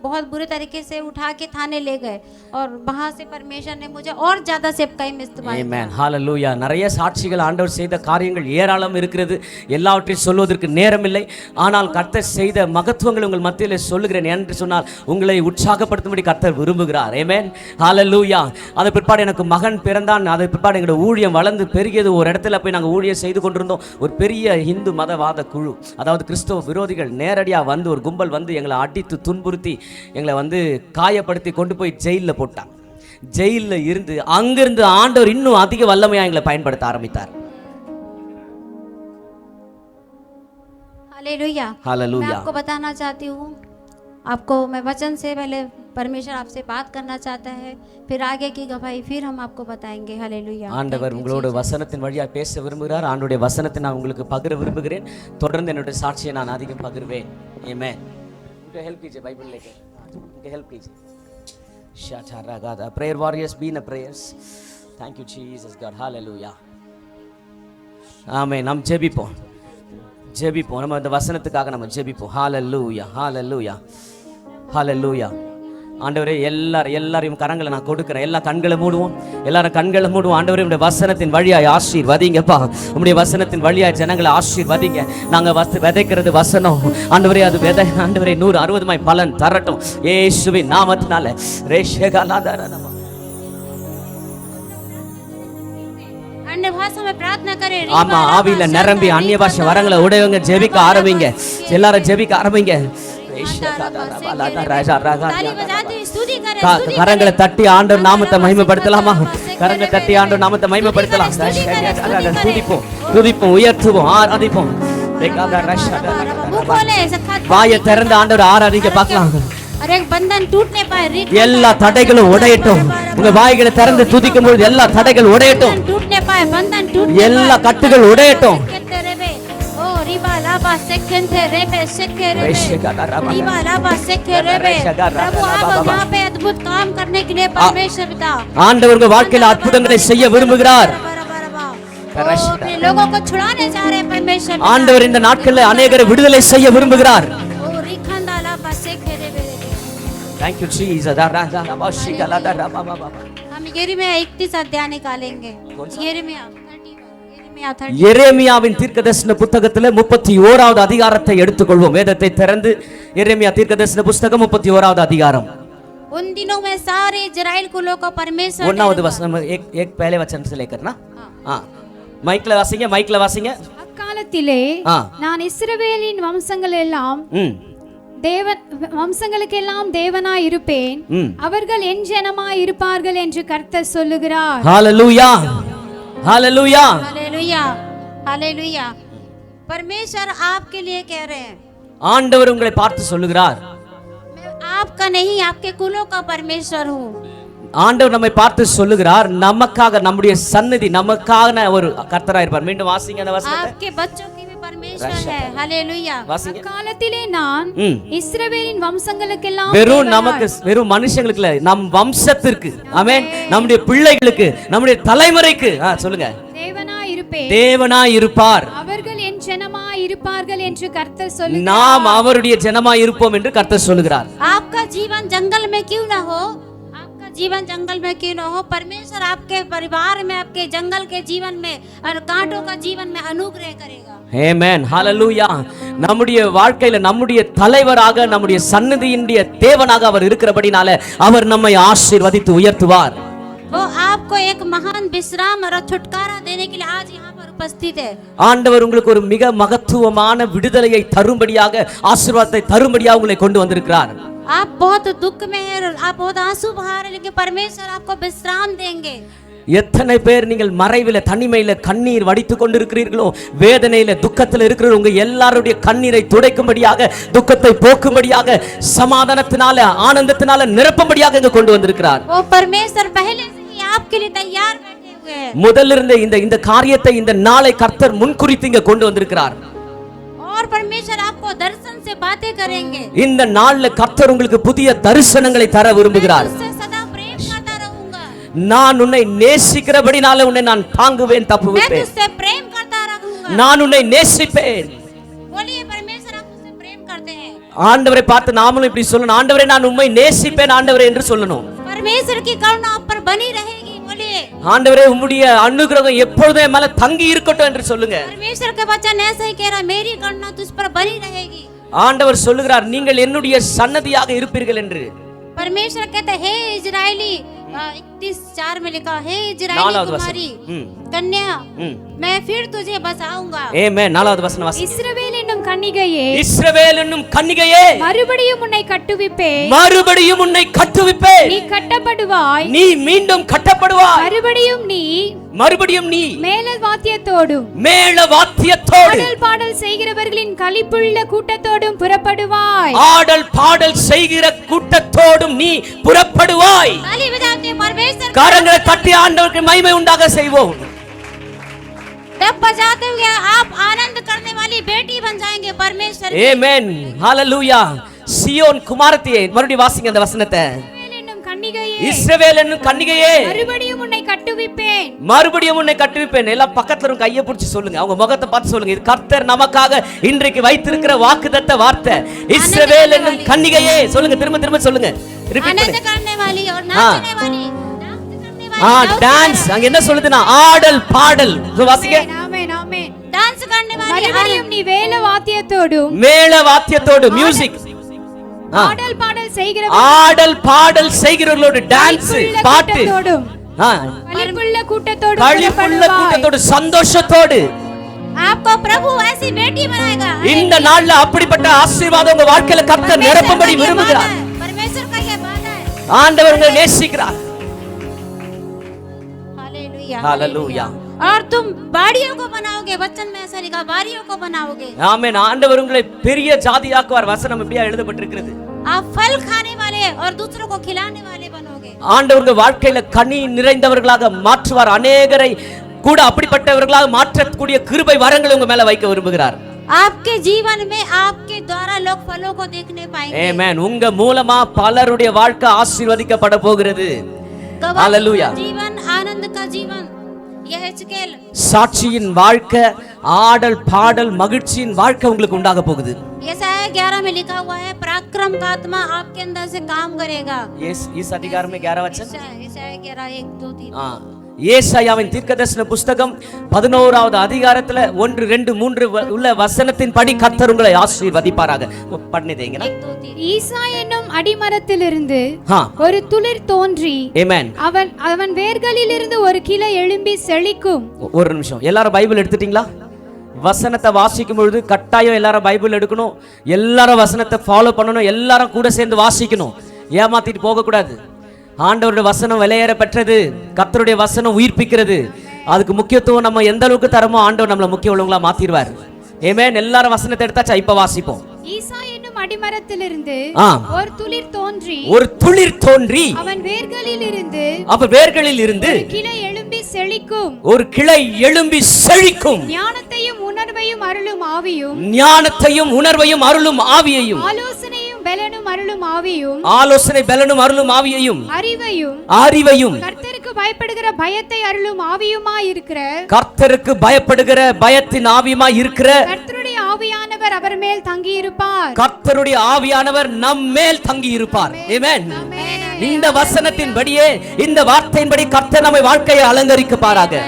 बहुत बुरे तरीके से उठा के थाने ले गए, और वहाँ से परमेश्वर ने मुझे और ज़्यादा सेवकाई में इस्तेमाल किया। ஆமென், ஹalleluya. நிறைய சாட்சிகள் ஆண்டவர் செய்த காரியங்கள் ஏராளம் இருக்கிறது, எல்லாவற்றையும் சொல்வதற்கு நேரம் இல்லை. ஆனால் கர்த்தர் செய்த மகத்துவங்களை உங்கள் மத்தியில் சொல்லுகிறேன். என்று சொன்னால் உங்களை உற்சாகப்படுத்தும்படி கர்த்தர் விரும்புகிறார். ஆமென், ஹalleluya. அது பிற்பாடு எனக்கு மகன் பிறந்தான். அது பிற்பாடு எங்களோட ஊழியம் வளர்ந்து பெருகியது. ஒரு இடத்துல போய் நாங்கள் ஊழியம் செய்து கொண்டிருந்தோம். ஒரு பெரிய இந்து மதவாத குழு, அதாவது கிறிஸ்தவ விரோதிகள் நேரடியாக வந்து ஒரு கும்பல் வந்து எங்களை அடித்து துன்புறுத்தி எங்களை வந்து காயப்படுத்தி கொண்டு போய் ஜெயிலில் போட்டாங்க. ஜெயிலில் இருந்து அங்கிருந்து ஆண்டவர் இன்னும் அதிக வல்லமையாக எங்களை பயன்படுத்த ஆரம்பித்தார். हालेलुया। हालेलुया। मैं आपको बताना चाहती हूँ, आपको मैं वचन से पहले परमेश्वर आपसे बात करना चाहता है। फिर आगे की गवाही फिर हम आपको बताएंगे। हालेलुया। ஆண்டவர் உங்களோட வசனத்தின் வழியா பேச விரும்புகிறார். ஆண்டவருடைய வசனத்தை நான் உங்களுக்கு பகிர விரும்புகிறேன். தொடர்ந்து என்னுடைய சாட்சியை நான் அதிகம் பகிர்வேன். ஆமென். उनका हेल्प कीजिए, बाइबल लेकर उनका हेल्प कीजिए. शाचारागादा prayer warriors be in a prayers. Thank you Jesus God. Hallelujah. ஆமென். நாம் ஜெபிப்போம். நம்ம இந்த வசனத்துக்காக நம்ம ஜெபிப்போம். ஹalleluya hallelujah hallelujah. ஆண்டவரே எல்லாரையும் கரங்களை நான் கொடுக்கிறேன். எல்லா கண்களை மூடுவோம். எல்லாரும் கண்களை மூடுவோம். ஆண்டவரே உம்முடைய வசனத்தின் வழியாய் ஆசீர்வதிங்கப்பா. உம்முடைய வசனத்தின் வழியாய் ஜனங்களை ஆசீர்வதிங்க. நாங்க விதைக்கிறது வசனம் ஆண்டவரே, அது விதை ஆண்டவரே 160 பலன் தரட்டும் இயேசுவின் நாமத்தினால. ரேஷகலாதரனமா अन्य भाषा में प्रार्थना करें. ஆமா, ஆவியில நிரம்பி அந்நிய பாஷை வரங்களை உடையவங்க ஜெபிக்க ஆரம்பிங்க. எல்லாரும் ஜெபிக்க ஆரம்பிங்க. கரங்களை தட்டி ஆண்டவர் நாமத்தை மகிமைப்படுத்தலாமா? கரங்களை தட்டி ஆண்டவர் நாமத்தை மகிமைப்படுத்தலாம். துதிப்போம், உயர்த்துவோம், ஆராதிப்போம். வாயை திறந்து ஆண்டவர் ஆராதிக்க பார்க்கலாம். எல்லா தடைகளும் உடையட்டும். உங்க வாய்களை திறந்து துதிக்கும் பொழுது எல்லா தடைகள் உடையட்டும். எல்லா கட்டுகள் உடையட்டும். ஆண்டவர் உங்க வாழ்க்கையில அற்புதங்களை செய்ய விரும்புகிறார். ஆண்டவர் இந்த நாட்களில் அநேகரை விடுதலை செய்ய விரும்புகிறார். Thank you Jesus. हम यिर्मयाह 31 अध्याय निकालेंगे. எரேமியாவின் தீர்க்கதரிசன புத்தகத்திலே 31வது அதிகாரத்தை எடுத்துக்கொள்வோம். வேதத்தை திறந்து எரேமியா தீர்க்கதரிசன புத்தகம் 31வது அதிகாரம். उन दिनों में सारे इस्राएल कुलों को परमेश्वर 1வது वचन एक पहले वचन से लेकर ना हां மைக்ல வாசிங்க. அக்காலத்திலே நான் இஸ்ரவேலின் வம்சங்கள் எல்லாம் வம்சங்களுக்கெல்லாம் தேவனாய் இருப்பேன், அவர்கள் என் ஜனமாய் இருப்பார்கள் என்று கர்த்தர் சொல்லுகிறார். ஹalleluya hallelujah hallelujah hallelujah. परमेश्वर आपके लिए कह रहे हैं. ஆண்டவர் உங்களை பார்த்து சொல்லுகிறார். मैं आपका नहीं आपके कुलों का परमेश्वर हूँ. ஆண்டவர் நம்மை பார்த்து சொல்லுகிறார். நமக்காக நம்முடைய சந்நிதி நமக்கான ஒரு கர்த்தராய் இருப்பார். மீண்டும் வாசிங்க அந்த வசனத்தை. आपके बच्चों की भी परमेश्वर है. हालेलुया. அக்காலத்திலே நான் இஸ்ரவேலின் வம்சங்களுக்கெல்லாம் வெறும் மனுஷங்களுக்கு இல்ல, நம் வம்சத்திற்கு, ஆமென், நம்முடைய பிள்ளைகளுக்கு, நம்முடைய தலைமுறைக்கு சொல்லுங்க, தேவனாய் இருப்பார். அவர்கள் என் ஜனமாய் இருப்பார்கள் என்று கர்த்தர் சொல்லுகிறார். நாம் அவருடைய ஜனமாய் இருப்போம் என்று கர்த்தர் சொல்லுகிறார். आपका जीवन जंगल में क्यों ना हो, जीवन जंगल में क्यों न हो, परमेश्वर आपके परिवार में, आपके जंगल के जीवन में और कांटों का जीवन में अनुग्रह करेगा. ஆமென் ஹalleluya. நம்முடைய வாழ்க்கையில நம்முடைய தலைவராக, நம்முடைய சந்நிதியினுடைய தேவனாக அவர் இருக்கிறபடினால அவர் நம்மை ஆசீர்வதித்து உயர்த்துவார். वो आपको एक महान विश्राम और छुटकारा देने के लिए आज यहाँ पर उपस्थित है. ஆண்டவர் உங்களுக்கு ஒரு மிக மகத்துவமான விடுதலையை தரும்படியாக, ஆசீர்வாதத்தை தரும்படியாக உங்களை கொண்டு வந்திருக்கிறார். आप बहुत दुख में हैं, आप बहुत आंसू बहा रहे हैं, लेकिन परमेश्वर आपको विश्राम देंगे. எத்தனை பேர் நீங்கள் மறைவில தனிமையில கண்ணீர் வடித்துக் கொண்டிருக்கிறீர்களோ, வேதனையில துக்கத்தில் இருக்கிற உங்க எல்லாருடைய கண்ணீரை துடைக்கும்படியாக, துக்கத்தை போக்கும்படியாக, சமாதானத்தினால ஆனந்தத்தினால நிரப்பும்படியாக இங்க கொண்டு வந்திருக்கிறார். वो परमेश्वर पहले से ही आपके लिए तैयार बैठे हुए हैं. முதல்லிருந்தே இந்த காரியத்தை, இந்த நாளை கர்த்தர் முன்குறித்து இங்க கொண்டு வந்திருக்கிறார். और परमेश्वर आपको दर्शन से बातें करेंगे. இந்த நாள்ல கர்த்தர் உங்களுக்கு புதிய தரிசனங்களை தர விரும்புகிறார். நான் உன்னை நேசிக்கிறபடினால உன்னை நான் தாங்குவேன், தப்புவிப்பேன். நான் உன்னை நேசிப்பேன். ஆண்டவரை பார்த்து நாமளும் இப்படி சொல்லணும், ஆண்டவரே நான் உம்மை நேசிப்பேன் ஆண்டவரே என்று சொல்லணும். ஆண்டவரே உம்முடைய அனுகிரகம் எப்பொழுதும் என் மேல தங்கி இருக்கட்டும் என்று சொல்லுங்க. ஆண்டவர் சொல்லுகிறார், நீங்கள் என்னுடைய சன்னதியாக இருப்பீர்கள் என்று. परमेश्वर कहता है, हे इजरायली, 31:4 में लिखा, हे इजरायली कुमारी कन्या, मैं फिर तुझे बसाऊंगा. आमेन. 4வது வசனம் வாசி. இஸ்ரவேல் என்னும் கன்னிகையே, இஸ்ரவேல் என்னும் கன்னிகையே, மறுபடியும் உன்னை கட்டுவிப்பேன், மறுபடியும் உன்னை கட்டுவிப்பேன். நீ கட்டப்படுவாய், நீ மீண்டும் கட்டப்படுவாய். மறுபடியும் நீ மறுபடியும் நீ மேல வாத்தியத்தோடும் மேல வாத்தியத்தோடு ஆடல் பாடல் செய்கிறவர்களின் களிப்புள்ள கூட்டத்தோடும் புறப்படுவாய். ஆடல் பாடல் செய்கிற கூட்டத்தோடும் நீ புறப்படுவாய். ताली बजाते हुए परमेश्वर கரங்களை தட்டி ஆண்டவருக்கு மகிமை உண்டாக செய்வோம். तब बजाते हुए आप आनंद करने वाली बेटी बन जाएंगे परमेश्वर की। ஆமென். ஹalleluya. சியோன் குமாரத்தியே, மறுபடியும் வாசிங்க அந்த வசனத்தை. இஸ்ரவேல் என்னும் கன்னிகையே, இஸ்ரவேல் என்னும் கன்னிகையே, மறுபடியும் உன்னை கட்டுவிப்பேன். மறுபடியும் உன்னை கட்டுவிப்பேன். எல்லாம் பக்கத்துல இருக்க கையை பிடிச்சு சொல்லுங்க, அவங்க முகத்தை பார்த்து சொல்லுங்க. இது கர்த்தர் நமக்காக இன்றைக்கு வைத்திருக்கிற வாக்குத்தத்த வார்த்தை. இஸ்ரவேல் என்னும் கன்னிகையே, சொல்லுங்க, திரும்ப திரும்ப சொல்லுங்க. ரிப்பீட் आनंद பண்ணுங்க. करने वाली और नाचने वाली, डांस करने वाली, டான்ஸ். அங்க என்ன சொல்லுதுன்னா ஆடல் பாடல். வாசிங்க. ஆமென், ஆமென். डांस करने वाली, மறுபடியும் நீ வேல வாத்தியத்தோடும் மேள வாத்தியத்தோடு மியூசிக், ஆடல் பாடல் செய்கிற ஆடல் பாடல் செய்கிறவர்களோடு டான்ஸ் பாட்டு, களிப்புள்ள கூட்டத்தோடு களிப்புள்ள புறப்படுவாய். கூட்டத்தோடு சந்தோஷத்தோடு आपको प्रभु ऐसी बेटी बनाएगा। இந்த நாள்ல அப்படிப்பட்ட ஆசீர்வாதம் உங்க வாழ்க்கையில கர்த்தர் நிரப்பும்படி விரும்புகிறார். परमेश्वर का ये वादा है। ஆண்டவர் உங்களை நேசிக்கிறார். हालेलुया, ஹalleluya. और तुम बाड़ियों को बनाओगे, वचन में ऐसा लिखा, बाड़ियों को बनाओगे। ஆமென். ஆண்டவர் உங்களை பெரிய ஜாதியாக்குவார். வசனம் இப்படியா எழுதப்பட்டிருக்கிறது. आप फल खाने वाले और दूसरों को खिलाने वाले बनोगे। ஆண்டவர் உங்க வாழ்க்கையில கனி நிறைந்தவர்களாக மாற்றுவார். அநேகரை கூட அப்படிப்பட்டவர்களாக மாற்றக்கூடிய கிருபை வரங்களை உங்க மேல வைக்க விரும்புகிறார். आपके जीवन में आपके द्वारा लोग फलों को देखने पाएंगे। ஆமென். உங்க மூலமா பலருடைய வாழ்க்கை ஆசீர்வதிக்கப்பட போகிறது. ஹalleluya. जीवन आनंद का जीवन, यह हिजकेल சாட்சியின் வாழ்க்கை, ஆடல் பாடல் மகிழ்ச்சியின் வாழ்க்கை உங்களுக்கு உண்டாக போகுது. यशायाह 11 में लिखा हुआ है, पराक्रम का आत्मा आपके अंदर से काम करेगा। इस अधिकार में 11 वचन, यशायाह 11 1 2 3। ஏசாயாவின் தீர்க்கதரிசன புஸ்தகம் 11வது அதிகாரத்துல 1 2 3 உள்ள வசனத்தின் படி கர்த்தர் உங்களை ஆசீர்வதிப்பாராக. படினீங்களா? 1 2 3। ஈசா என்னும் அடிமரத்திலிருந்து ஒரு துளிர் தோன்றி, ஆமென், அவன் வேர்களிலிருந்து ஒரு கிளை எழும்பி செழிக்கும். ஒரு நிமிஷம், எல்லாரும் பைபிள் எடுத்துட்டீங்களா? வசனத்தை வாசிக்கும் பொழுது கட்டாயம் எல்லாரும் பைபிள் எடுக்கணும், எல்லாரும் வசனத்தை ஃபாலோ பண்ணணும், எல்லாரும் கூட சேர்ந்து வாசிக்கணும், ஏமாத்திட்டு போக கூடாது. ஆண்டவருடைய வசனம் விலையேற பெற்றது. கர்த்தருடைய வசனம் உயிர்ப்பிக்கிறது. அதுக்கு முக்கியத்துவம் நம்ம எந்த அளவுக்கு தரமோ ஆண்டவர் நம்மள முக்கிய உள்ளவங்களா மாத்திடுவார். ஆமென். எல்லாரும் வசனத்தை எடுத்தாச்சா? இப்ப வாசிப்போம். ஈசா என்னும் அடிமரத்திலிருந்து ஒரு துளிர் தோன்றி அவன் வேர்களில் இருந்து கிளை எழும்பி செழிக்கும். ஒரு கிளை எழும்பி செழிக்கும். ஞானத்தையும் உணர்வையும் அருளும் ஆவியும், ஞானத்தையும் உணர்வையும் அருளும் ஆவியையும், ஆலோசனை பெலனும் அருளும் ஆவியும், ஆலோசனை பெலனும் அருளும் ஆவியையும், அறிவையும், கர்த்தருக்கு பயப்படுகிற பயத்தை அருளும் ஆவியுமாய் இருக்கிற, கர்த்தருக்கு பயப்படுகிற பயத்தின் ஆவியுமாய் இருக்கிற கர்த்தருடைய ஆவியானவர் அவர் மேல் தங்கி இருப்பார். கர்த்தருடைய ஆவியானவர் நம் மேல் தங்கி இருப்பார். ஆமென். இந்த வசனத்தின்படியே, இந்த வார்த்தையின்படி கர்த்தர் நம்மை வாழ்க்கையை அலங்கரிக்கப்பாராக.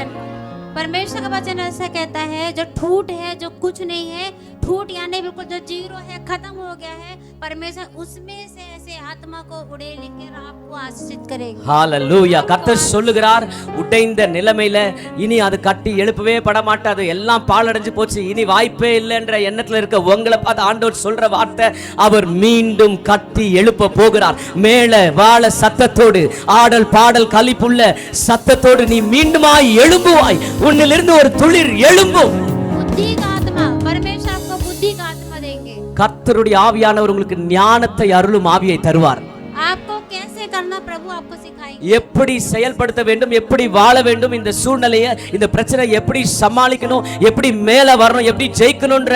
परमेश्वर का वचन ऐसा कहता है, जो ठूठ है, जो कुछ नहीं है, ठूठ यानी बिल्कुल जो जीरो है, खत्म हो गया है, परमेश्वर उसमें से ऐसे आत्मा को उड़े लेकर आपको आशीषित करेगा। ஹalleluya. கர்த்தர் சொல்லுகிறார், உடைந்த நிலைமையில இனி அது கட்டி எழுப்பவே பட மாட்டாது, எல்லாம் பாழடைஞ்சு போச்சு, இனி வாய்ப்பே இல்லைன்ற எண்ணத்துல இருக்க உங்களை பார்த்து ஆண்டவர் சொல்ற வார்த்தை, அவர் மீண்டும் கட்டி எழுப்ப போகிறார். மேல வாழ சத்தத்தோடு, ஆடல் பாடல் களிப்புள்ள சத்தத்தோடு நீ மீண்டுமாய் எழும்புவாய். உன்னிலிருந்து ஒரு துளிர் எழும்பும். बुद्धि का आत्मा, परमेश्वर आपको बुद्धि का आत्मा देंगे। கர்த்தருடைய ஆவியானவர் உங்களுக்கு ஞானத்தை அருளும் ஆவியை தருவார். आपको कैसे करना प्रभु आपको सिखाएंगे। எப்படி செயல்படுத்த வேண்டும், எப்படி வாழ வேண்டும், இந்த சூழ்நிலையை, இந்த பிரச்சனை எப்படி சமாளிக்கணும், எப்படி மேல வரணும், எப்படி ஜெயிக்கணும்ன்ற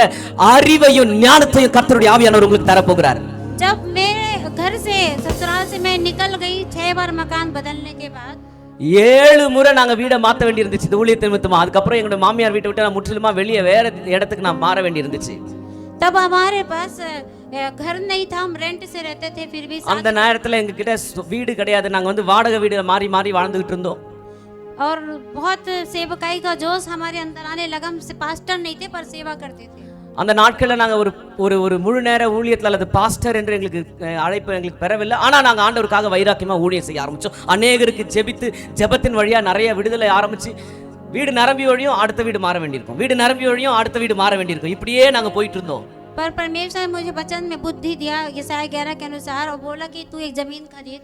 அறிவையும் ஞானத்தையும் கர்த்தருடைய ஆவியானவர் உங்களுக்கு தர போகிறார். जब मेरे घर से ससुराल से मैं निकल गई 6 बार मकान बदलने के बाद, 7 முறை நாங்க வீடை மாத்த வேண்டி இருந்துச்சு இந்த ஊழியத்தை நிமித்தமா. அதுக்கப்புறம் எங்களுடைய மாமியார் வீட்டை விட்டு நான் முற்றிலுமா வெளியே வேற இடத்துக்கு நான் மாற வேண்டி இருந்துச்சு. तब हमारे पास घर नहीं था, हम रेंट से रहते थे, फिर भी அந்த நேரத்துல எங்க கிட்ட வீடு கிடையாது, நாங்க வந்து வாடகை வீடு மாறி மாறி வாழ்ந்துகிட்டு இருந்தோம். और बहुत सेवकाई का जोश हमारे अंदर आने लगा। हम पास्टर नहीं थे पर सेवा करते थे। அந்த நாட்களில் நாங்கள் ஒரு முழு நேர ஊழியத்தில் அல்லது பாஸ்டர் என்று எங்களுக்கு அழைப்பு எங்களுக்கு பெறவில்லை. ஆனால் நாங்கள் ஆண்டவருக்காக வைராக்கியமாக ஊழியம் செய்ய ஆரம்பித்தோம். அநேகருக்கு ஜெபித்து ஜெபத்தின் வழியாக நிறைய விடுதலை ஆரம்பித்து, வீடு நிரம்பி வழியும் அடுத்த வீடு மாற வேண்டியிருக்கும், வீடு நிரம்பி வழியும் அடுத்த வீடு மாற வேண்டியிருக்கும். இப்படியே நாங்கள் போயிட்டு இருந்தோம். पर परमेश्वर ने मुझे वचन में बुद्धि दिया, यशायाह 11 के अनुसार, और बोला कि तू एक जमीन खरीद।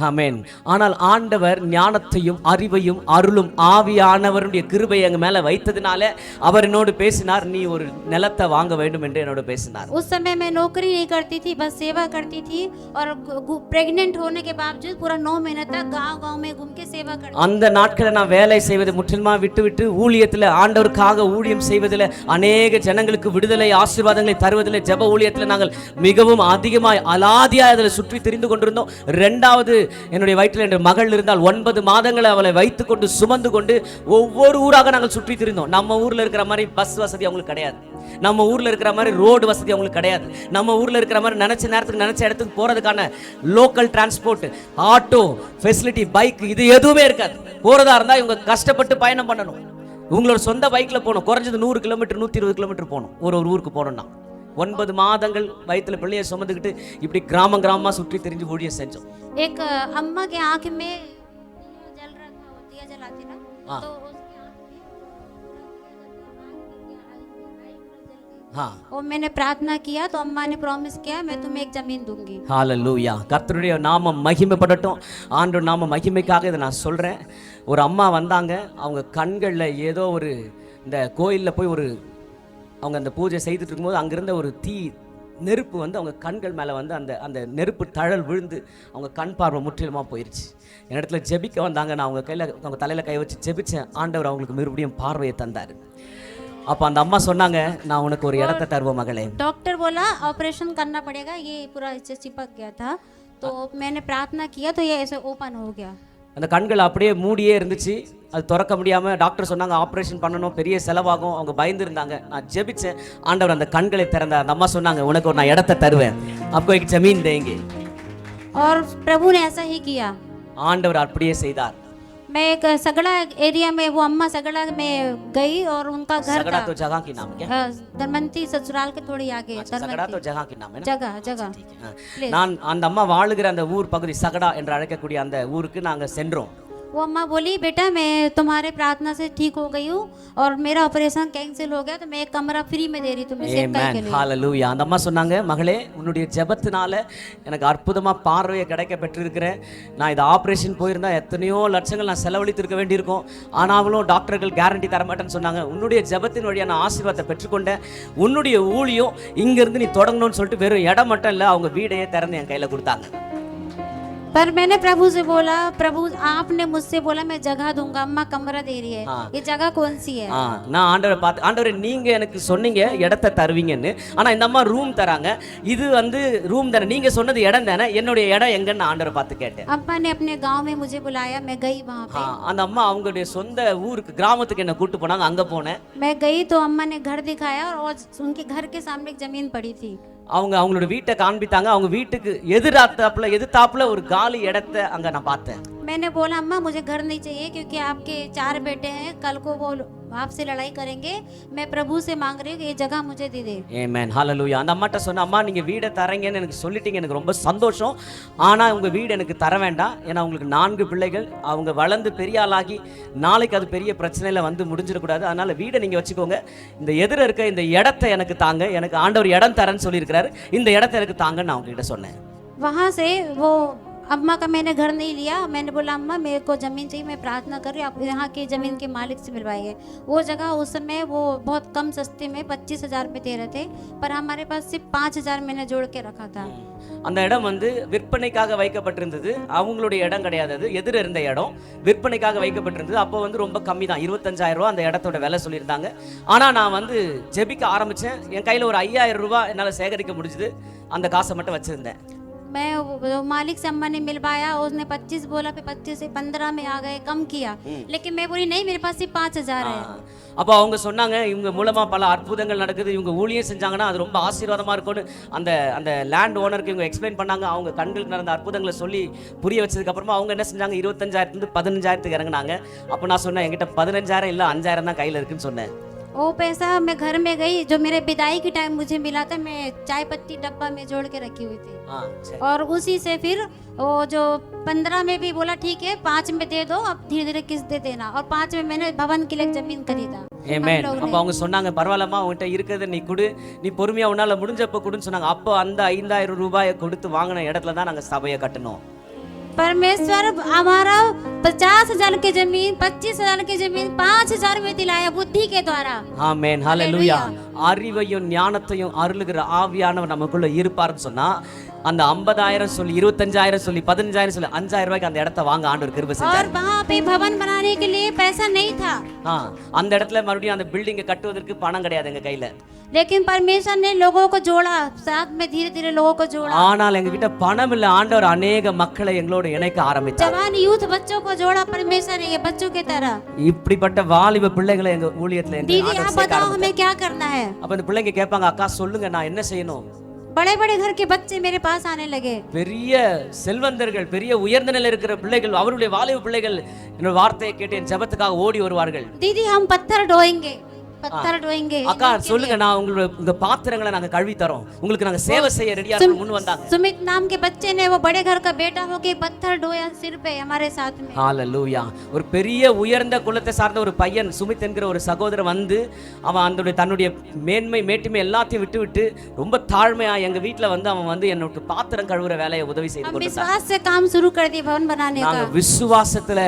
ஆமென். ஆனால் ஆண்டவர் ஞானத்தையும் அறிவையும் அருளும் ஆவியானவருடைய கிருபை எங்க மேல வைத்ததினால அவர் என்னோடு பேசினார், நீ ஒரு நிலத்தை வாங்க வேண்டும் என்று என்னோடு பேசினார். उस समय मैं नौकरी नहीं करती थी, बस सेवा करती थी और प्रेग्नेंट होने के बावजूद पूरा 9 महीने तक गांव-गांव में घूम के सेवा करती। அந்த நாட்களில் நான் வேலை செய்வதை முற்றிலுமா விட்டு ஊழியத்தில் ஆண்டவருக்காக ஊழியம் செய்வதில் அநேக ஜனங்களுக்கு விடுதலை ஆசீர்வாதங்களை தருவதில் ஜெப ஊழியத்தில் நாங்கள் மிகவும் அதிகமாய் அலாதியாய் அதில் சுற்றி திரிந்து கொண்டிருந்தோம். ரெண்டாவது என்னுடைய வயிற்றில் என் மகள் இருந்தால் 9 மாதங்களை அவளை வைத்துக்கொண்டு சுமந்து கொண்டு ஒவ்வொரு ஊராக நாங்கள் சுற்றி திரிந்தோம். நம்ம ஊர்ல இருக்கிற மாதிரி பஸ் வசதி அவங்களுக்கு கிடையாது, நம்ம ஊர்ல இருக்கிற மாதிரி ரோடு வசதி அவங்களுக்கு கிடையாது, நம்ம ஊர்ல இருக்கிற மாதிரி நினைச்ச நேரத்துக்கு நினைச்ச இடத்துக்கு போறதுக்கான local transport, auto facility, bike இது எதுவுமே இருக்காது. போறதா இருந்தா இவங்க கஷ்டப்பட்டு பயணம் பண்ணணும். உங்களோட சொந்த பைக்ல போகணும், குறைஞ்சது 100 கிலோமீட்டர் 120 கிலோமீட்டர் போகணும் ஒரு ஊருக்கு போகணும்னா. 9 மாதங்கள் வயிற்றுல பிள்ளையை சுமந்துக்கிட்டு இப்படி கிராமமா சுற்றி திரிஞ்சு ஊழியம் செஞ்சோம். एक अम्मा के आंख में जल रहा था, वो दिया जलाती ना, तो उसके आंख में हाँ, और मैंने प्रार्थना किया तो अम्मा ने प्रॉमिस किया मैं तुम्हें एक जमीन दूंगी. ஹalleluya. கர்த்தருடைய நாமம் மகிமைப்படட்டும். ஆண்டவர் நாம மகிமைக்காக இதை நான் சொல்றேன். ஒரு அம்மா வந்தாங்க, அவங்க கண்களில் ஏதோ ஒரு இந்த கோயிலில் போய் அவங்க அந்த பூஜை செய்துட்டு இருக்கும்போது அங்கிருந்த ஒரு நெருப்பு வந்து அவங்க கண்கள் மேலே வந்து அந்த நெருப்பு தழல் விழுந்து அவங்க கண் பார்வை முற்றிலுமாக போயிடுச்சு. என் இடத்துல ஜெபிக்க வந்தாங்க, நான் அவங்க தலையில் கை வச்சு ஜெபிச்சேன். ஆண்டவர் அவங்களுக்கு மறுபடியும் பார்வையை தந்தார். அப்போ அந்த அம்மா சொன்னாங்க, நான் உனக்கு ஒரு இடத்தை தருவோம் மகளே. डॉक्टर बोला ऑपरेशन करना पड़ेगा, ये पूरा इससे चिपक गया था, तो मैंने प्रार्थना किया तो ये ऐसे ओपन हो गया. அந்த கண்கள் அப்படியே மூடியே இருந்துச்சு, அது திறக்க முடியாமல் டாக்டர் சொன்னாங்க ஆப்ரேஷன் பண்ணணும், பெரிய செலவாகும். அவங்க பயந்துருந்தாங்க. நான் ஜெபிச்சேன், ஆண்டவர் அந்த கண்களை திறந்தார். அந்த அம்மா சொன்னாங்க, உனக்கு ஒரு நான் இடத்தை தருவேன், அப்போ एक जमीन देंगे. और प्रभु ने ऐसा ही किया. ஆண்டவர் அப்படியே செய்தார். मैं एक सगड़ा एरिया में, वो अम्मा सगड़ा में गई और उनका घर सगड़ा था तो जगह की नाम क्या? धनवंती ससुराल के थोड़ी आगे. சகடா तो जगह की नाम है ना? जगह நான் அந்த அம்மா வாழுகிற அந்த ஊர் பகுதி சகடா என்று அழைக்கக்கூடிய அந்த ஊருக்கு நாங்க சென்றோம். वो अम्मा बोली, बेटा मैं तुम्हारे प्रार्थना से ठीक हो गई हूँ और मेरा ऑपरेशन कैंसिल हो गया, तो मैं एक कमरा फ्री में दे रही तुम्हें सेवकाई के लिए. ஹalleluya. அந்த அம்மா சொன்னாங்க, மகளே உன்னுடைய ஜெபத்தினால எனக்கு அற்புதமா பார்வையை கிடைக்க பெற்றிருக்கிறேன். நான் இது ஆப்ரேஷன் போயிருந்தா எத்தனையோ லட்சங்கள் நான் செலவழித்திருக்க வேண்டியிருக்கும். ஆனாலும் டாக்டர்கள் கேரண்டி தரமாட்டேன்னு சொன்னாங்க. உன்னுடைய ஜெபத்தின் வழியாக நான் ஆசீர்வாதத்தை பெற்றுக்கொண்டேன். உன்னுடைய ஊழியம் இங்கிருந்து நீ தொடங்கணும்னு சொல்லிட்டு வெறும் இடம் மட்டும் இல்லை, அவங்க வீடையே திறந்து என் கையில் கொடுத்தாங்க. पर मैंने प्रभु से बोला, प्रभु आपने मुझसे बोला मैं जगह दूंगा, अम्मा कमरा दे रही है, ये जगह कौन सी है? நான் ஆண்டவரை பார்த்து, ஆண்டவரே நீங்க எனக்கு சொன்னீங்க இடத்தை தருவீங்கன்னு, ஆனா இந்த அம்மா ரூம் தராங்க, இது வந்து ரூம் தானே, நீங்க சொன்னது இடம் தானே, என்னுடைய இடம் எங்கன்னு ஆண்டவரை பார்த்து கேட்டேன். अम्मा ने अपने गांव में मुझे बुलाया, मैं गई वहां पे. அந்த அம்மா அவங்களுடைய சொந்த ஊருக்கு கிராமத்துக்கு என்ன கூட்டு போனாங்க, அங்க போனேன். मैं गई तो अम्मा ने घर दिखाया और उनके घर के सामने एक जमीन पड़ी थी. அவங்களோட வீட்டை காண்பித்தாங்க. அவங்க வீட்டுக்கு எதிர்த்தாப்புல ஒரு காலி இடத்தை அங்க நான் பார்த்தேன். मैंने बोला, अम्मा मुझे घर नहीं चाहिए क्योंकि आपके 4 बेटे हैं, कल को वो आपसे लड़ाई करेंगे, मैं प्रभु से मांग रही हूँ कि ये जगह मुझे दे दे. ஆமென், ஹalleluya. அந்த அம்மாட்ட சொன்ன, அம்மா நீங்க வீடை தரீங்கன்னு எனக்கு சொல்லிட்டீங்க, எனக்கு ரொம்ப சந்தோஷம். ஆனா உங்க வீடு எனக்கு தர வேண்டாம், ஏன்னா உங்களுக்கு 4 பிள்ளைகள், அவங்க வளர்ந்து பெரிய ஆளாகி நாளைக்கு அது பெரிய பிரச்சனையில வந்து முடிஞ்சிடக்கூடாது. அதனால வீடை நீங்க வச்சுக்கோங்க, இந்த எதிர இருக்க இந்த இடத்தை எனக்கு தாங்க, எனக்கு ஆண்டவர் இடம் தரேன்னு சொல்லியிருக்கிறாரு, இந்த இடத்தை எனக்கு தாங்கன்னு நான் உங்ககிட்ட சொன்னேன். वहाँ से वो अम्मा का मैंने घर नहीं लिया. मैंने बोला, अम्मा मेरे को ज़मीन चाहिए, मैं प्रार्थना कर रही हूँ, आप यहाँ की ज़मीन के मालिक से मिलवाइए. वो जगह उस समय वो बहुत कम सस्ते में 25,000 रुपये दे रहे थे, पर हमारे पास सिर्फ 5,000 मैंने जोड़ के रखा था. அந்த இடம் வந்து விற்பனைக்காக வைக்கப்பட்டிருந்தது, அவங்களுடைய இடம் கிடையாது, அது எதிர இருந்த இடம் விற்பனைக்காக வைக்கப்பட்டிருந்தது. அப்போ வந்து ரொம்ப கம்மி தான், 25,000 ரூபா அந்த இடத்தோட விலை சொல்லியிருந்தாங்க. ஆனால் நான் வந்து ஜெபிக்க ஆரம்பித்தேன், என் கையில் ஒரு 5,000 ரூபா என்னால் சேகரிக்க முடிஞ்சுது, அந்த காசை மட்டும் வச்சுருந்தேன். मैं मालिक से अम्मा ने मिलवाया, उसने 25 बोला, फिर 25 से 15 में आ गए, कम किया. लेकिन मैं बोली नहीं, मेरे पास सिर्फ 5,000 है. அப்போ அவங்க சொன்னாங்க, இவங்க மூலமா பல அற்புதங்கள் நடக்குது, இவங்க ஊழியம் செஞ்சாங்கன்னா அது ரொம்ப ஆசீர்வாதமா இருக்கும்னு அந்த லேண்ட் ஓனருக்கு இவங்க எக்ஸ்பிளைன் பண்ணாங்க. அவங்க கண்களுக்கு நடந்த அற்புதங்களை சொல்லி புரிய வச்சதுக்கு அப்புறமா அவங்க என்ன செஞ்சாங்க, 25,000 15,000 இறங்கினாங்க. அப்போ நான் சொன்னேன், என்கிட்ட 15,000 இல்லை 5,000 தான் கையில் இருக்குன்னு சொன்னேன். वो पैसा मैं घर में गई, जो मेरे विदाई के टाइम मुझे मिला था, मैं चाय पत्ती डब्बा में जोड़ के रखी हुई थी. और उसी से फिर वो जो 15 में भी बोला ठीक है 5 में दे दो, अब धीरे धीरे किस्त दे देना, और 5 में मैंने भवन के लिए जमीन खरीदा. ஆமென். அப்போ அவங்க சொன்னாங்க, பரவாயில்லம்மா உன்கிட்ட இருக்கிறத நீ கொடு, நீ பொறுமையா உன்னால முடிஞ்சப்போ கொடுன்னு சொன்னாங்க. அப்போ அந்த 5,000 ரூபாயை கொடுத்து வாங்கின இடத்துல தான் நாங்கள் சபையை கட்டணும். परमेश्वर हमारा 50,000 की जमीन, 25,000 की जमीन 5,000 में दिलाया बुद्धि के द्वारा। ஆமென் ஹalleluya. அறிவையும் ஞானத்தையும் அருளுகிற ஆவியானவர் நமக்குள்ள இருப்பார்னு சொன்னா அந்த 50,000 சொல்லி 25,000 சொல்லி 15,000 சொல்லி 5,000 ரூபாய்க்கு அந்த இடத்தை வாங்க ஆண்டவர் கிருபை செஞ்சார். और वहाँ पे भवन बनाने के लिए पैसा नहीं था, அந்த இடத்துல மறுபடியும் அந்த பில்டிங்கை கட்டுவதற்கு பணம் கிடையாது எங்க கையில. लेकिन परमेश्वर ने लोगों को जोड़ा, साथ में धीरे धीरे लोगों को जोड़ा। ஆனால் எங்க கிட்ட பணம் இல்ல, ஆண்டவர் அநேக மக்களை எங்களோட இணைக்க ஆரம்பிச்சார். जवान यूथ बच्चों को जोड़ा परमेश्वर ने, ये बच्चों की तरह। இப்படிப்பட்ட வாலிப பிள்ளைகளை எங்க ஊழியத்துல எங்க दीदी ஆண்டவர் आप சேர்க்க बताओ ஆரம்பிச்சார். हमें क्या करना है? அப்ப இந்த பிள்ளைங்க கேட்பாங்க, அக்கா சொல்லுங்க நான் என்ன செய்யணும்? बड़े बड़े घर के बच्चे मेरे पास आने लगे। பெரிய செல்வந்தர்கள், பெரிய உயர்ந்த நிலையில் இருக்கிற பிள்ளைகள், அவருடைய வாலிப பிள்ளைகள் என்னோட வார்த்தையை கேட்டு என் ஜெபத்துக்காக ஓடி வருவார்கள். दीदी हम पत्थर ढोएंगे, पत्थर ढोएंगे। அக்கா சொல்லுங்க, நான் உங்க பாத்திரங்களை நாங்க கழுவி தரோம், உங்களுக்கு நாங்க சேவை செய்ய ரெடியா இருக்கோம் முன் வந்தாங்க. सुमित नाम के बच्चे ने, वो बड़े घर का बेटा होके पत्थर ढोया सिर पे हमारे साथ में। ஹalleluya. ஒரு பெரிய உயர்ந்த குலத்தை சார்ந்த ஒரு பையன் சுமித் என்கிற ஒரு சகோதரன் வந்து அவன் தன்னுடைய மேன்மை மேட்டுமை எல்லாத்தையும் விட்டு ரொம்ப தாழ்மையா எங்க வீட்ல வந்து அவன் வந்து என்னோட பாத்திரம் கழுவுற வேலையை உதவி செய்து हम கொடுத்தான். विश्वास से काम शुरू कर दिए भवन बनाने का। நாங்க விசுவாசத்துல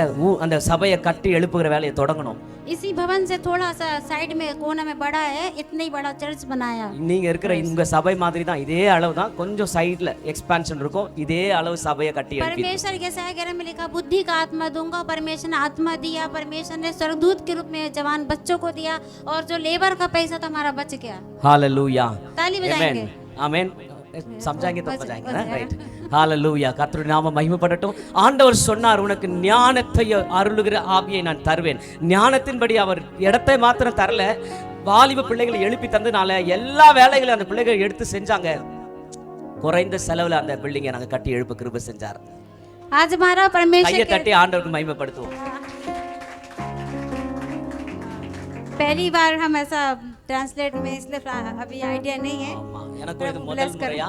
அந்த சபையை கட்டி எழுப்புகிற வேலையை தொடங்கணும். इसी भवन से थोड़ा सा साइड में कोना में बड़ा है, इतना ही बड़ा चर्च बनाया। நீங்க இருக்கிற உங்க சபை மாதிரி தான், இதே அளவு தான், கொஞ்சம் சைடுல எக்ஸ்பான்ஷன் இருக்கும், இதே அளவு சபையை கட்டி எழுப்பி. परमेश्वर के 11 में लिखा बुद्धि का आत्मा दूंगा, परमेश्वर ने आत्मा दिया, परमेश्वर ने स्वर्गदूत के रूप में जवान बच्चों को दिया, और जो लेबर का पैसा तो हमारा बच गया। ஹalleluya. ताली बजाएंगे। ஆமென். समझाएंगे तो बजाएंगे ना, राइट. ஹalleluya. கர்த்தருடைய நாமம் மகிமைப்படட்டும். ஆண்டவர் சொன்னார், உனக்கு ஞானத்தை அருளுகிற ஆவியை நான் தருவேன். ஞானத்தின்படி அவர் இடத்தை மாத்திரம் தரல, வாலிப பிள்ளைகளை எழுப்பி தந்தனால எல்லா வேலைகளையும் அந்த பிள்ளைகள் எடுத்து செஞ்சாங்க. குறைந்த செலவுல அந்த பில்டிங்கை நாங்க கட்டி எழுப்ப கிருபை செஞ்சார். आज हमारा परमेश्वर கையை தட்டி ஆண்டவருக்கு மகிமைப்படுத்துவோம். पहली बार हम ऐसा ट्रांसलेट में, इसलिए अभी आइडिया नहीं है। ஆமா, எனக்கு இது முதல் முறையா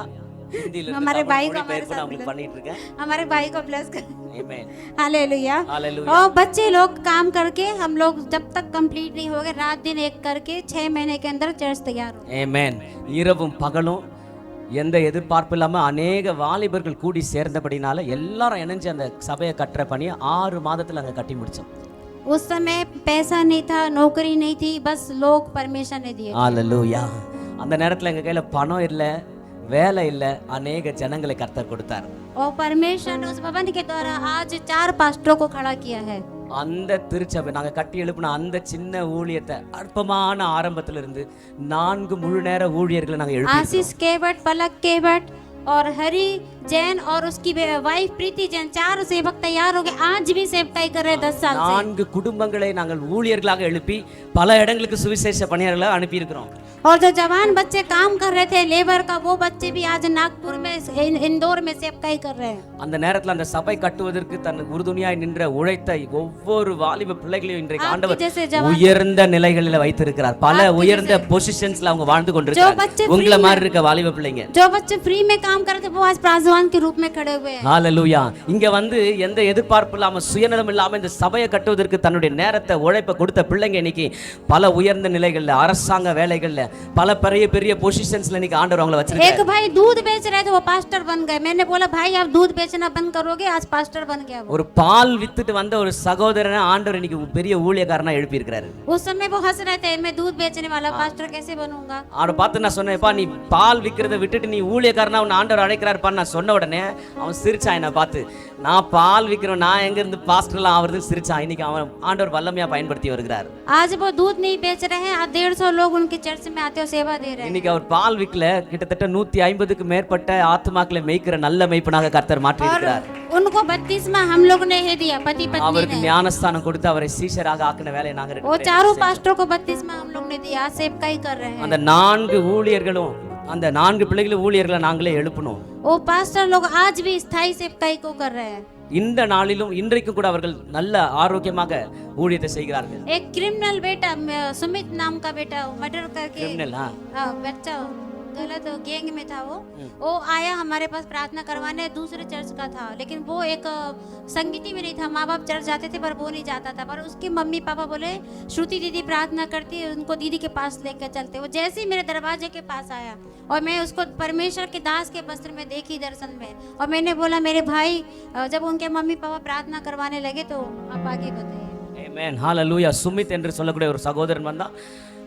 ஹிந்தில हमारे भाई को பேர் கூட உங்களுக்கு பண்ணிட்டு இருக்கேன். हमारे भाई को ब्लेस कर। ஆமென். हालेलुया। हालेलुया. और बच्चे लोग काम करके, हम लोग जब तक कंप्लीट नहीं हो गए, रात दिन एक करके 6 महीने के अंदर चर्च तैयार हो। ஆமென். இரவும் பகலும் எந்த எதிர்பார்ப்பு இல்லாம அநேக வாலிபர்கள் கூடி சேர்ந்தபடினால எல்லாரும் இணைஞ்சு அந்த சபையை கட்டுற பணியை 6 மாதத்துல அங்க கட்டி முடிச்சோம். उस समय पैसा नहीं था, नौकरी नहीं थी, बस लोग परमेश्वर ने दिए। ஹalleluya. அந்த நேரத்துல எங்க கையில பணம் இல்ல, வேலை இல்ல, அநேக ஜனங்களை கர்த்தர் கொடுத்தார். और परमेश्वर ने उस भवन के द्वारा आज 4 पास्टरों को खड़ा किया है। அந்த திருச்சபை நாங்க கட்டி எழுப்பின அந்த சின்ன ஊழியத்தை அற்பமான ஆரம்பத்துல இருந்து 4 முழு நேர ஊழியர்களை நாங்க எழுப்பி आशीष केवट, पलक केवट और हरी जैन और उसकी वाइफ प्रीति जैन, 4 सेवक तैयार हो गए, आज भी सेवकाई कर रहे 10 साल से। 4 குடும்பங்களை நாங்கள் ஊழியர்களாக எழுப்பி பல இடங்களுக்கு சுவிசேஷ பணியாளர்களை அனுப்பி இருக்கிறோம். और जो जवान बच्चे काम कर रहे थे लेबर का, वो बच्चे भी आज नागपुर में, इंदौर में सेवकाई कर रहे हैं। அந்த நேரத்துல அந்த சபை கட்டுவதற்கு தன் உறுதுணையாய் நின்ற உழைத்த ஒவ்வொரு வாலிப பிள்ளைகளையும் இன்றைக்கு ஆண்டவர் உயர்ந்த நிலைகளில் வைத்திருக்கிறார். பல உயர்ந்த பொசிஷன்ஸ்ல அவங்க வாழ்ந்து கொண்டிருக்கிறாங்க. உங்களை மாதிரி இருக்க வாலிப பிள்ளைங்க, जो बच्चे फ्री में काम करते वो आज प्राजवान के रूप में खड़े हुए हैं। ஹalleluya. இங்க வந்து எந்த எதிர்பார்ப்பு இல்லாம சுயநலம் இல்லாம இந்த சபையை கட்டுவதற்கு தன்னுடைய நேரத்தை உழைப்பை கொடுத்த பிள்ளைங்க இன்னைக்கு பல உயர்ந்த நிலைகள்ல, அரசாங்க வேலைகள்ல, பல பெரிய பெரிய பொசிஷன்ஸ்ல இன்னைக்கு ஆண்டவர் அவங்களை வச்சிருக்காரு. एक भाई दूध बेच रहे थे, वो पास्टर बन गए। मैंने बोला भाई आप दूध बेचना बंद करोगे, आज पास्टर बन गया वो। ஒரு பால் வித்துட்டு வந்த ஒரு சகோதரனை ஆண்டவர் இன்னைக்கு பெரிய ஊழியக்காரனா எழுப்பி இருக்கிறாரு. उस समय वो हंस रहे थे, मैं दूध बेचने वाला पास्टर कैसे बनूंगा। அவரை பார்த்து நான் சொன்னேன்ப்பா, நீ பால் விக்கிறத விட்டுட்டு நீ ஊழியக்காரனா உன்னை ஆண்டவர் அழைக்கிறாருப்பா நான் சொன்ன உடனே அவன் சிரிச்சான். என்னை பார்த்து, நான் பால் விக்கிறோம், நான் எங்க இருந்து பாஸ்டர்லாம் ஆவறது சிரிச்சான். இன்னைக்கு அவன் ஆண்டவர் வல்லமையா பயன்படுத்தி வருகிறார். आज वो दूध नहीं बेच रहे हैं, आज 150 लोग उनके चर्च में आते हो सेवा दे रहे हैं। இன்னைக்கு அவர் பால் விக்கல, கிட்டத்தட்ட 150க்கு மேற்பட்ட ஆத்துமாக்களை மேய்க்கிற நல்ல மேய்ப்பனாக கர்த்தர் மாற்றி இருக்கிறார். उनको बपतिस्मा हम लोग ने ही दिया, पति पत्नी அவருக்கு ने। ஞானஸ்தானம் கொடுத்து அவரை சீஷராக ஆக்கின வேலையை நாங்க वो चारों पास्टरों को बपतिस्मा हम लोग ने दिया, आज सेवकाई कर रहे हैं। அந்த 4 ஊழியர்களும், அந்த 4 பிள்ளைகளும் ஊழியர்களை நாங்களே எழுப்பணும். वो पास्टर लोग आज भी स्थायी सेवकाई को कर रहे हैं। இந்த நாளிலும் இன்றைக்கும் கூட அவர்கள் நல்ல ஆரோக்கியமாக ஊழியத்தை செய்கிறார்கள். एक क्रिमिनल बेटा, सुमित नाम का बेटा, मर्डर करके கிரிமினல் बच्चा गलत गैंग में था वो आया हमारे पास प्रार्थना करवाने, दूसरे चर्च का था, लेकिन वो एक संगीति में नहीं था। माँ बाप चर्च जाते थे पर वो नहीं जाता था, पर उसके मम्मी पापा बोले श्रुति दीदी प्रार्थना करती है, उनको दीदी के पास लेकर चलते। वो जैसे ही मेरे दरवाजे के पास आया और मैं उसको परमेश्वर के दास के वस्त्र में देखी दर्शन में, और मैंने बोला मेरे भाई, जब उनके मम्मी पापा प्रार्थना करवाने लगे तो आप आगे बताइए। ஆமென், ஹalleluya. சுமித் என்று சொல்லக்கூடிய ஒரு சகோதரன் வந்தான்.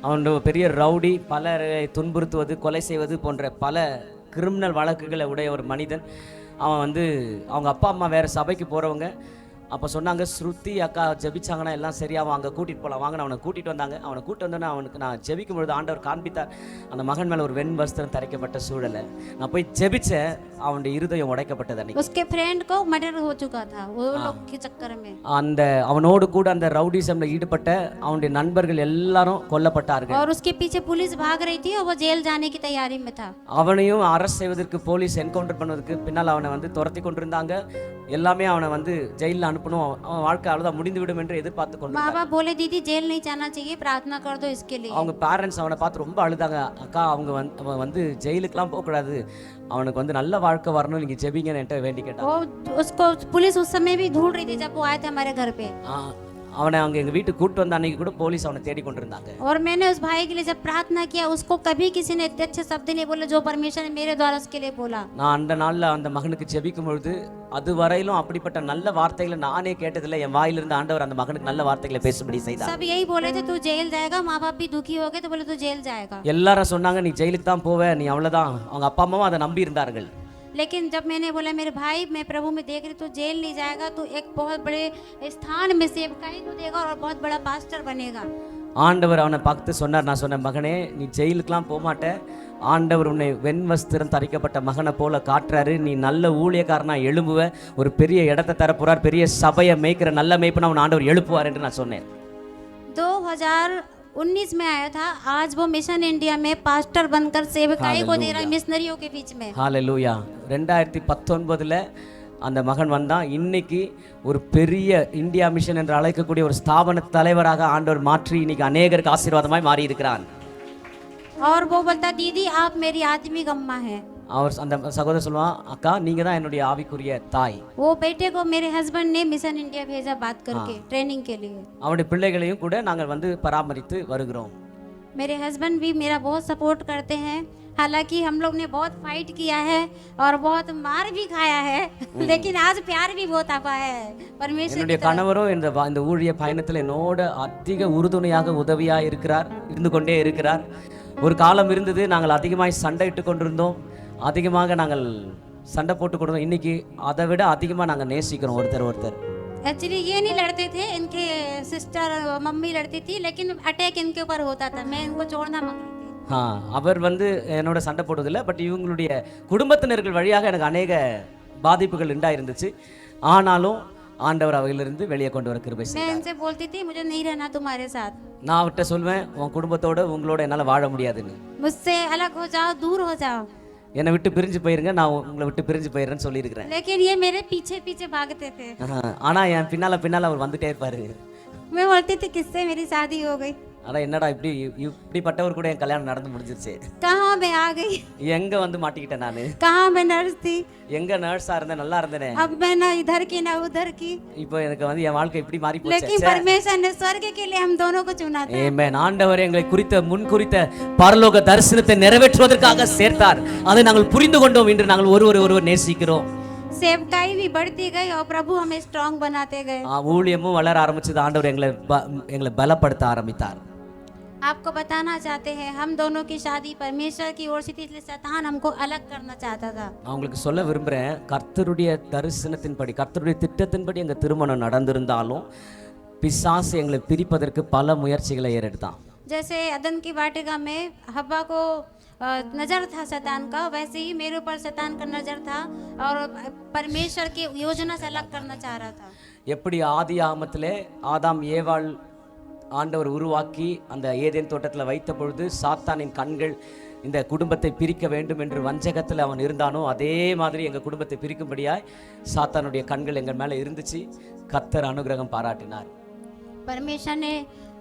அவன் பெரிய ரவுடி, பலரை துன்புறுத்துவது, கொலை செய்வது போன்ற பல கிரிமினல் வழக்குகளை உடைய ஒரு மனிதன். அவன் அவங்க அப்பா அம்மா வேறு சபைக்கு போகிறவங்க. அப்போ சொன்னாங்க, ஸ்ருதி அக்கா ஜெபிச்சாங்கன்னா எல்லாம் சரியாகும், அங்கே கூட்டிகிட்டு போகலாம் வாங்க. அவனை கூட்டிகிட்டு வந்தாங்க. அவனை கூட்டிட்டு வந்தோன்னே அவனுக்கு நான் ஜெபிக்கும் பொழுது ஆண்டவர் காண்பித்தார் அந்த மகன் மேலே ஒரு வெண் வஸ்திரம் தரைக்கப்பட்ட சூழலை. நான் போய் ஜெபிச்சேன், அவனுடைய இருதயம் உடைக்கப்பட்டது. அன்னைக்கு उसके फ्रेंड को मर्डर हो चुका था वो लोग के चक्कर में। அந்த அவனோடு கூட அந்த ரவுடிசம்ல ஈடுபட்ட அவனுடைய நண்பர்கள் எல்லாரும் கொல்லப்பட்டார்கள். और उसके पीछे पुलिस भाग रही थी और वो जेल जाने की तैयारी में था। அவனையும் அரெஸ்ட் செய்வதற்கு போலீஸ் என்கவுண்டர் பண்ணுவதற்கு பின்னால் அவனை துரத்தி கொண்டிருந்தாங்க. எல்லாமே அவனை ஜெயிலில் அனுப்பணும், அவன் வாழ்க்கை அவ்வளோதான் முடிந்து விடும் என்று எதிர்பார்த்து கொண்டு. माँ बाप बोले दीदी जेल नहीं जाना चाहिए, प्रार्थना कर दो इसके लिए। அவங்க பேரண்ட்ஸ் அவனை பார்த்து ரொம்ப அழுதாங்க. அக்கா அவன் ஜெயிலுக்குலாம் போகக்கூடாது, அவனுக்கு நல்ல வாழ்க்கை வரணும், நீங்கள் ஜெபிங்கன்னு என்கிட்ட வேண்டி கேட்டாங்க. वो उसको पुलिस उस समय भी ढूंढ रही थी जब वो आए थे हमारे घर पे। அவனை அவங்க எங்கள் வீட்டுக்கு கூப்பிட்டு வந்த அன்னைக்கு கூட போலீஸ் அவனை தேடி கொண்டிருந்தாங்க. और मैंने उस भाई के लिए जब प्रार्थना किया, उसको कभी किसी ने इतने अच्छे शब्द नहीं बोले जो परमेश्वर ने मेरे द्वारा उसके लिए बोला। நான் அந்த நாளில் அந்த மகனுக்கு ஜெபிக்கும் பொழுது அதுவரையிலும் அப்படிப்பட்ட நல்ல வார்த்தைகளை நானே கேட்டதில்லை. என் வாயிலிருந்து ஆண்டவர் அந்த மகனுக்கு நல்ல வார்த்தைகளை பேசும்படி செய்தார். सब यही बोले थे तू जेल जाएगा, माँ बाप भी दुखी हो गए तो बोले तू जेल जाएगा। எல்லாரும் சொன்னாங்க நீ ஜெயிலுக்கு தான் போவ, நீ அவ்வளோதான். அவங்க அப்பா அம்மாவும் அதை நம்பி இருந்தார்கள். लेकिन जब मैंने बोला मेरे भाई मैं प्रभु में देख रही तू जेल नहीं जाएगा, तू एक बहुत बड़े स्थान में सेवकाई तू देगा और बहुत बड़ा पास्टर बनेगा। ஆண்டவர் அவனை பார்த்து சொன்னார், நான் சொன்னேன் மகனே நீ ஜெயிலுக்கெலாம் போக மாட்டேன், ஆண்டவர் உன்னை வெண் வஸ்திரம் தரிக்கப்பட்ட மகனை போல காட்டுறாரு, நீ நல்ல ஊழியக்காரனா எழும்புவ, ஒரு பெரிய இடத்தை தரப்போறார், பெரிய சபையை மேய்க்கிற நல்ல மேய்ப்பனை அவன் ஆண்டவர் எழுப்புவார் என்று நான் சொன்னேன். 2019 में आया था, आज वो मिशन इंडिया में पास्टर बनकर सेवकाई को दे रहा है मिशनरियों के बीच में। ஹalleluya. 2019 அந்த மகன் வந்தான். இன்னைக்கு ஒரு பெரிய இந்தியா மிஷன் என்று அழைக்கக்கூடிய ஒரு ஸ்தாபன தலைவராக ஆண்டவர் மாற்றி இன்னைக்கு அநேகருக்கு ஆசீர்வாதமாய் மாறி இருக்கிறான். और वो बोलता दीदी आप मेरी आत्मिक अम्मा है। அவர் அந்த சகோதரர் சொல்லுவான், அக்கா நீங்க தான் என்னுடைய ஆவிக்குரிய தாய். वो बेटे को मेरे हस्बैंड ने मिशन इंडिया भेजा बात करके ट्रेनिंग के लिए। அவனுடைய பிள்ளைகளையும் கூட நாங்கள் பராமரித்து வருகிறோம். मेरे हस्बैंड भी मेरा बहुत सपोर्ट करते हैं, हालांकि हम लोग ने बहुत फाइट किया है और बहुत मार भी खाया है, लेकिन आज प्यार भी बहुत आता है परमेश्वर। என்னுடைய கணவரும் இந்த ஊழிய பயணத்தில் என்னோட அதிக உறுதுணையாக உதவியாக இருந்து கொண்டே இருக்கிறார். ஒரு காலம் இருந்தது நாங்கள் அதிகமாக சண்டையிட்டு கொண்டிருந்தோம், அதிகமாக நாங்கள் சண்டை போட்டு கொண்டிருந்தோம். இன்னைக்கு அதை விட அதிகமாக நாங்கள் நேசிக்கிறோம் ஒருத்தர். एक्चुअली ये नहीं लड़ते थे, इनके सिस्टर मम्मी लड़ती थी, लेकिन अटैक इनके ऊपर होता था, मैं इनको छोड़ना मांग रही थी। அவர் என்னோட சண்டை போடுவதில்லை, பட் இவங்களுடைய குடும்பத்தினர்கள் வழியாக எனக்கு அநேக பாதிப்புகள் உண்டாயிருந்துச்சு. ஆனாலும் ஆண்டவர் அவையிலிருந்து வெளியே கொண்டு வர கிருபை செய்தார். मैं इनसे बोलती थी मुझे नहीं रहना तुम्हारे साथ। நான் அவர்கிட்ட சொல்வேன், உன் குடும்பத்தோட உங்களோட என்னால் வாழ முடியாதுன்னு. मुझसे अलग हो जाओ, दूर हो जाओ, என்னை விட்டு பிரிஞ்சு போயிருங்க, நான் உங்களை விட்டு பிரிஞ்சு போயிடுறேன்னு சொல்லியிருக்கிறேன். लेकिन ये मेरे पीछे पीछे भागते थे। ஆனா என் பின்னால அவர் வந்துட்டே இருப்பாரு. मैं बोलती थी किससे मेरी शादी हो गई। ஆனா என்னடா இப்படிப்பட்டவர் கூட என் கல்யாணம் நடந்து முடிஞ்சிருச்சு, कहाँ मैं आ गई, எங்க மாட்டிக்கிட்டேன் நானு, कहाँ मैं नर्स थी, எங்க நர்ஸா இருந்தேன் நல்லா இருந்தேனே, अब मैं ना इधर की ना उधर की। இப்போ எனக்கு என் வாழ்க்கை இப்படி மாறி போச்சு. लेकिन परमेश्वर ने स्वर्ग के लिए हम दोनों को चुना था। ஆமென். ஆண்டவர் எங்களை முன்குறித்த பரலோக தரிசனத்தை நிறைவேற்றுவதற்காக சேர்த்தார். அதை நாங்கள் புரிந்து கொண்டோம். இன்று நாங்கள் ஒருவர் நேசிக்கிறோம். सेवकाई भी बढ़ती गई और प्रभु हमें स्ट्रांग बनाते गए। ஊழியமும் வளர ஆரம்பிச்சது. ஆண்டவர் எங்களை பலப்படுத்த ஆரம்பித்தார். आपको बताना चाहते हैं हम दोनों की शादी परमेश्वर की ओर से थी, इसलिए शैतान हमको अलग करना चाहता था। நான் உங்களுக்கு சொல்ல விரும்புகிறேன், கர்த்தருடைய தரிசனத்தின்படி கர்த்தருடைய திட்டத்தின்படி எங்கள் திருமணம் நடந்திருந்தாலும் பிசாசு எங்களை பிரிப்பதற்கு பல முயற்சிகளை ஏறெடுத்தான். जैसे अदन की वाटिका में हव्वा को नजर था शैतान का, वैसे ही मेरे ऊपर शैतान का नजर था और परमेश्वर की योजना से अलग करना चाह रहा था। எப்படி ஆதி ஆகமத்திலே ஆதாம் ஏவாள் ஆண்டவர் உருவாக்கி அந்த ஏதேன் தோட்டத்தில் வைத்த பொழுது சாத்தானின் கண்கள் இந்த குடும்பத்தை பிரிக்க வேண்டும் என்று வஞ்சகத்தில் அவன் இருந்தானோ, அதே மாதிரி எங்கள் குடும்பத்தை பிரிக்கும்படியாய் சாத்தானுடைய கண்கள் எங்கள் மேலே இருந்துச்சு. கர்த்தர் அனுகிரகம் பாராட்டினார். परमेश्वर ने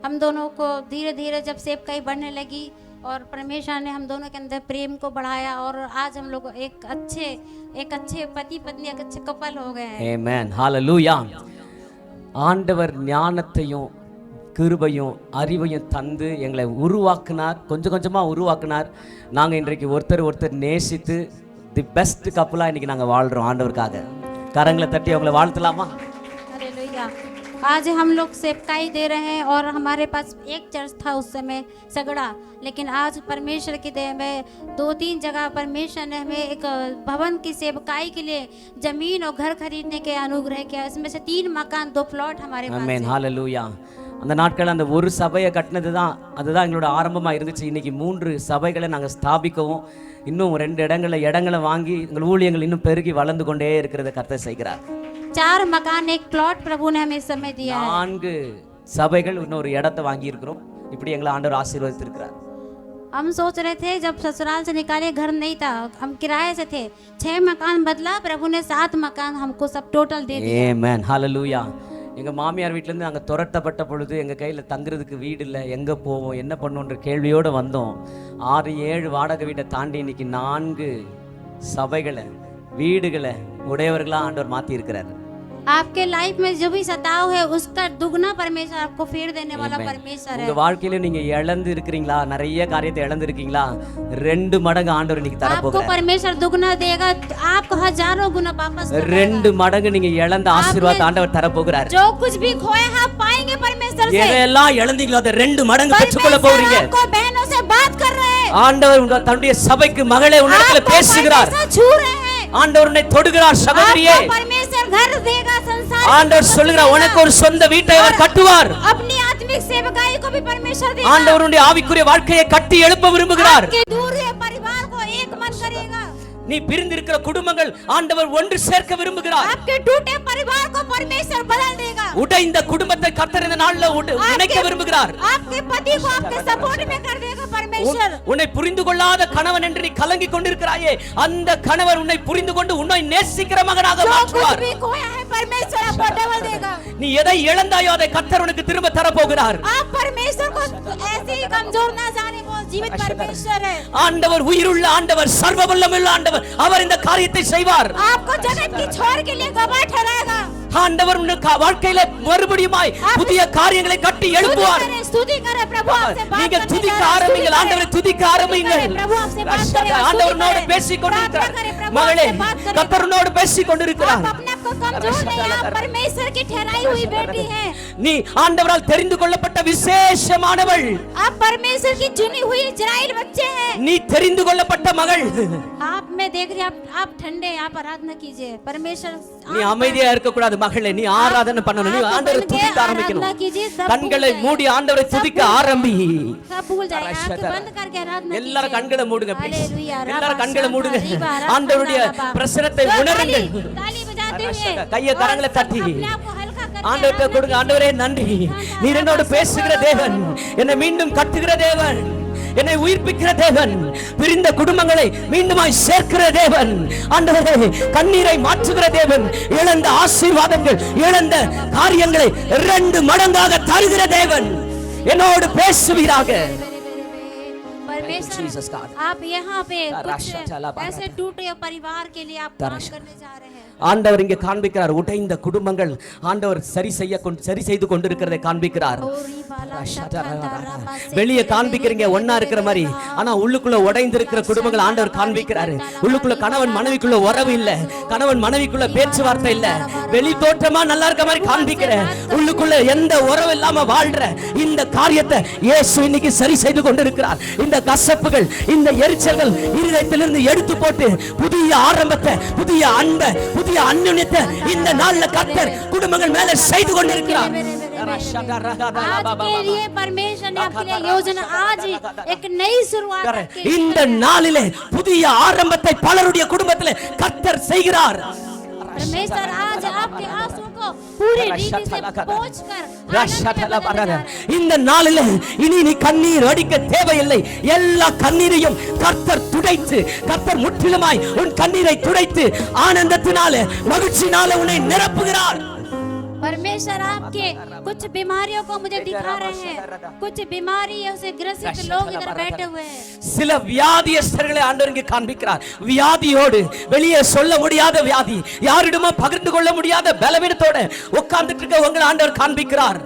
हम दोनों को धीरे धीरे जब सेवकाई बढ़ने लगी, और परमेश्वर ने हम दोनों के अंदर प्रेम को बढ़ाया और आज हम लोग एक अच्छे पति पत्नी एक अच्छे कपल हो गए हैं। ஆமென் ஹalleluya. ஆண்டவர் ஞானத்தையும் கிருபையும் அறிவையும் தந்து எங்களை உருவாக்குனார், கொஞ்சம் கொஞ்சமாக உருவாக்குனார். நாங்கள் இன்றைக்கு ஒருத்தர் நேசித்து தி பெஸ்ட் கப்பலாக இன்றைக்கி நாங்கள் வாழ்கிறோம் ஆண்டவருக்காக. கரங்களை தட்டி அவங்கள வாழ்த்தலாமா? हालेलुया। आज हम लोग सेवकाई दे रहे हैं और हमारे पास एक चर्च था उस समय सगड़ा, लेकिन आज परमेश्वर की दया में 2-3 जगह परमेश्वर ने हमें एक भवन की सेवकाई के लिए जमीन और घर खरीदने के अनुग्रह किया। इसमें से 3 मकान 2 प्लॉट हमारे पास ஆமென் है। ஹalleluya. அந்த நாட்கள் அந்த ஒரு சபையை கட்டினது தான், அதுதான் எங்களோட ஆரம்பமாக இருந்துச்சு. இன்னைக்கு 3 சபைகளை நாங்கள் ஸ்தாபிக்கவும் இன்னும் 2 இடங்களை வாங்கி எங்கள் ஊழியங்கள் இன்னும் பெருகி வளர்ந்து கொண்டே இருக்கிறத கர்த்தர் செய்கிறார். 4 मकान 1 प्लॉट प्रभु ने हमें इस समय दिया है। 4 சபைகள் இன்னொரு இடத்தை வாங்கி இருக்கிறோம். இப்படி எங்களை ஆண்டவர் ஆசீர்வதித்திருக்கிறார். हम सोच रहे थे जब ससुराल से निकाले घर नहीं था, हम किराए से थे, 6 मकान बदला, प्रभु ने 7 मकान हमको सब टोटल दे दिया। ஆமென் ஹalleluya. எங்கள் மாமியார் வீட்டிலேருந்து நாங்கள் துரத்தப்பட்ட பொழுது எங்கள் கையில் தங்குறதுக்கு வீடு இல்லை, எங்கே போவோம் என்ன பண்ணுவோன்ற கேள்வியோடு வந்தோம். 6-7 வாடகை வீட்டை தாண்டி இன்னைக்கு 4 சபைகளை வீடுகளை உடையவர்களாக ஆண்டவர் மாற்றி இருக்கிறார். आपके लाइफ में जो भी सताव है उसका दुगना परमेश्वर आपको फेर देने वाला परमेश्वर है। உங்க வாழ்க்கையில நீங்க இழந்து இருக்கீங்களா, நிறைய காரியத்தை இழந்து இருக்கீங்களா, 2 மடங்கு ஆண்டவர் இன்னைக்கு தர आपको போகிறார். परमेश्वर दुगना देगा, आपको हजारों गुना वापस करेगा। 2 மடங்கு நீங்க இழந்த ஆசீர்வாதத்தை ஆண்டவர் தர போகிறார். जो कुछ भी खोया है आप पाएंगे परमेश्वर से। எதெல்லாம் இழந்தீங்களோ அதை 2 மடங்கு பெற்றுக்கொள்ள போறீங்க. आपको बहनों से बात कर रहे हैं, ஆண்டவர் உங்க தன்னுடைய சபைக்கு மகளே உன்னிடத்துல பேசுகிறார். छू रहे हैं, ஆண்டவர் உன்னை தொடுகிறார் சகோதரியே. परमेश्वर घर देगा, संसार ஆண்டவர் சொல்லுகிறார் உனக்கு ஒரு சொந்த வீட்டை அவர் கட்டுவார். अपनी आत्मिक सेवकाई को भी परमेश्वर देगा। ஆண்டவர் உன்னுடைய ஆவிக்குரிய வாழ்க்கையை கட்டி எழுப்ப விரும்புகிறார். आपके दूर परिवार को एक मन करेगा। நீ பிரிந்திருக்கிற குடும்பங்கள் ஆண்டவர் ஒன்று சேர்க்க விரும்புகிறார். आपके टूटे परिवार को परमेश्वर बदल देगा। உடைந்த குடும்பத்தை கர்த்தர் இந்த நாள்ல இணைக்க விரும்புகிறார். आपके पति को आपके सपोर्ट में कर देगा परमेश्वर। உன்னை புரிந்து கொள்ளாத கணவன் என்று நீ கலங்கி கொண்டிருக்கிறாயே, அந்த கணவர் உன்னை புரிந்து கொண்டு உன்னை நேசிக்கிற மகனாக மாற்றுவார். भी खोया है परमेश्वर आपको डबल देगा। நீ எதை இழந்தாயோ அதை கர்த்தர் உனக்கு திரும்ப தர போகிறார். आप परमेश्वर को ऐसे ही कमजोर ना जाने को जीवित परमेश्वर है। ஆண்டவர் உயிருள்ள ஆண்டவர், சர்வ வல்லமையுள்ள ஆண்டவர், அவர் இந்த காரியத்தை செய்வார். आपको जगत की छोर के लिए गवाह ठहराएगा। ஆண்டவர் உன் வாழ்க்கையில மறுபடியுமாய் புதிய காரியங்களை கட்டி எழுப்புவார். स्तुति करें, प्रभु आपसे बात நீங்க करने துதிக்க जा रहे हैं। ஆரம்பிங்கள், ஆண்டவரை துதிக்க ஆரம்பிங்கள். प्रभु आपसे बात करें, ஆண்டவர் உன்னோடு பேசிக் கொண்டிருக்கிறார். மகளே, கர்த்தர் உன்னோடு பேசிக் கொண்டிருக்கிறார். आप अपने आप को कमजोर नहीं, आप परमेश्वर की ठहराई हुई बेटी हैं। நீ ஆண்டவரால் தெரிந்து கொள்ளப்பட்ட விசேஷமானவள். आप परमेश्वर की चुनी हुई इस्राएल बच्चे हैं। நீ தெரிந்து கொள்ளப்பட்ட மகள். आप मैं देख रही आप ठंडे, आप आराधना कीजिए परमेश्वर। நீ அமைதியா இருக்க கூடாது மகளே, நீ ஆராதனை பண்ணணும், நீ ஆண்டவரை துதிக்க ஆரம்பிக்கணும். கண்களை மூடி ஆண்டவரை துதிக்க ஆரம்பி. सब भूल जाएगा, आंखें बंद करके आराधना कीजिए। எல்லாரும் கண்களை மூடுங்க please. हालेलुया। எல்லாரும் கண்களை மூடுங்க. ஆண்டவருடைய பிரசன்னத்தை உணருங்கள். ताली बजाते हुए கையை கரங்களை தட்டி अपने आप को हल्का करके ஆண்டவர்ட்ட கொடுங்க. ஆண்டவரே நன்றி, நீர் என்னோடு பேசுகிற தேவன், என்னை மீண்டும் கட்டுகிற தேவன், என்னை உயிர்ப்பிக்கிற தேவன், பிரிந்த குடும்பங்களை மீண்டுமாய் சேர்க்கிற தேவன், ஆண்டவரே கண்ணீரை மாற்றுகிற தேவன், இழந்த ஆசீர்வாதங்கள் இழந்த காரியங்களை 2 மடங்காக தருகிற தேவன், என்னோடு பேசுவீராக. परमेश्वर आप यहाँ पे कुछ ऐसे टूटे परिवार के लिए आप काम करने जा रहे हैं। ஆண்டவர் இங்கே காண்பிக்கிறார், உடைந்த குடும்பங்கள் ஆண்டவர் சரி செய்து கொண்டிருக்கிறதை காண்பிக்கிறார். வெளியே காண்பிக்கிறீங்க ஒன்னா இருக்கிற மாதிரி, ஆனா உள்ளுக்குள்ள உடைந்து இருக்கிற குடும்பங்கள் ஆண்டவர் காண்பிக்கிறாரு. உள்ளுக்குள்ள கணவன் மனைவிக்குள்ள உறவு இல்ல, கணவன் மனைவிக்குள்ள பேச்சுவார்த்தை இல்ல, வெளி தோற்றமா நல்லா இருக்க மாதிரி காண்பிக்கிற, உள்ளுக்குள்ள எந்த உறவு இல்லாம வாழ்ற இந்த காரியத்தை இயேசு இன்னைக்கு சரி செய்து கொண்டிருக்கிறார். இந்த கசப்புகள், இந்த எரிச்சல்கள் இருதயத்திலிருந்து எடுத்து போட்டு புதிய ஆரம்பத்தை, புதிய அன்பை, புதிய அன்யோன்யத்தை இந்த நாள்ல கர்த்தர் குடும்பங்கள் மேல செய்து கொண்டிருக்கிறார். आज के लिए परमेश्वर ने आपके लिए योजना, आज एक नई शुरुआत இந்த நாளிலே புதிய ஆரம்பத்தை பலருடைய குடும்பத்திலே கர்த்தர் செய்கிறார். परमेश्वर आज आपके आंसुओं को पूरी रीति से पोंछकर இந்த நாளிலே இனி நீ கண்ணீர் அடிக்க தேவையில்லை. எல்லா கண்ணீரையும் கர்த்தர் துடைத்து, கர்த்தர் முற்றிலுமாய் உன் கண்ணீரை துடைத்து ஆனந்தத்தினாலே மகிழ்ச்சினாலே உன்னை நிரப்புகிறார். परमेश्वर आपके कुछ बीमारियों को मुझे दिखा रहे हैं। कुछ बीमारियों से ग्रसित लोग इधर बैठे हुए हैं। சில வியாதியஸ்தர்களை ஆண்டவர் இங்கே காண்பிக்கிறார். வியாதியோடு வெளியே சொல்ல முடியாத வியாதி, யாரிடமோ பகிர்ந்து கொள்ள முடியாத பலவீனத்தோட உட்கார்ந்துட்டு இருக்க உங்களை ஆண்டவர் காண்பிக்கிறார்.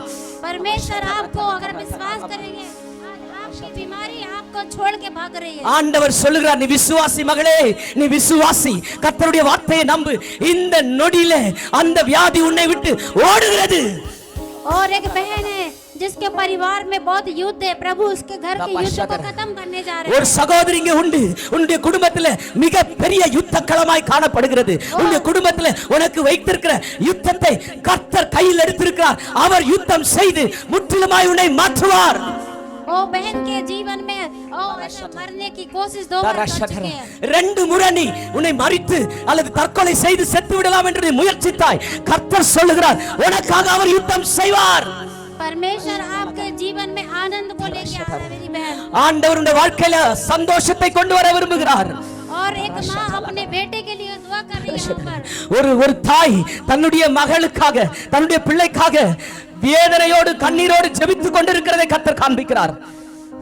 परमेश्वर आपको अगर विश्वास करेंगे आपकी बीमारी आपको छोड़ के भाग रही है। ஆண்டவர் சொல்லுகிறார், நீ விசுவாசி மகளே, நீ விசுவாசி, கர்த்தருடைய வார்த்தையை நம்பு. இந்த நொடியில அந்த வியாதி உன்னை விட்டு ஓடுகிறது. और एक बहन है जिसके परिवार में बहुत युद्ध है, प्रभु उसके घर के युद्ध को खत्म करने जा रहे ஒரு हैं। சகோதரி இங்கே உண்டு, உன்னுடைய குடும்பத்துல மிக பெரிய யுத்த களமாய் காணப்படுகிறது. உன்னுடைய குடும்பத்துல உனக்கு வைத்திருக்கிற யுத்தத்தை கர்த்தர் கையில் எடுத்திருக்கிறார். அவர் யுத்தம் செய்து முற்றிலுமாய் உன்னை மாற்றுவார். ओ बहन के जीवन में ऐसा मरने की कोशिश 2 बार कर चुके हैं। 2 முறை நீ உன்னை மரித்து அல்லது தற்கொலை செய்து செத்து விடலாம் என்று நீ முயற்சித்தாய். கர்த்தர் சொல்லுகிறார், உனக்காக அவர் யுத்தம் செய்வார். परमेश्वर आपके जीवन में आनंद को लेके आ रहा है मेरी बहन। ஆண்டவர் உன்னுடைய வாழ்க்கையில சந்தோஷத்தை கொண்டு வர விரும்புகிறார். और एक माँ अपने बेटे के लिए दुआ कर रही है यहाँ पर। ஒரு தாய் தன்னுடைய மகளுக்காக தன்னுடைய பிள்ளைக்காக வேதனையோடு கண்ணீரோடு ஜெபித்துக் கொண்டிருக்கிறதை கர்த்தர் காண்பிக்கிறார்.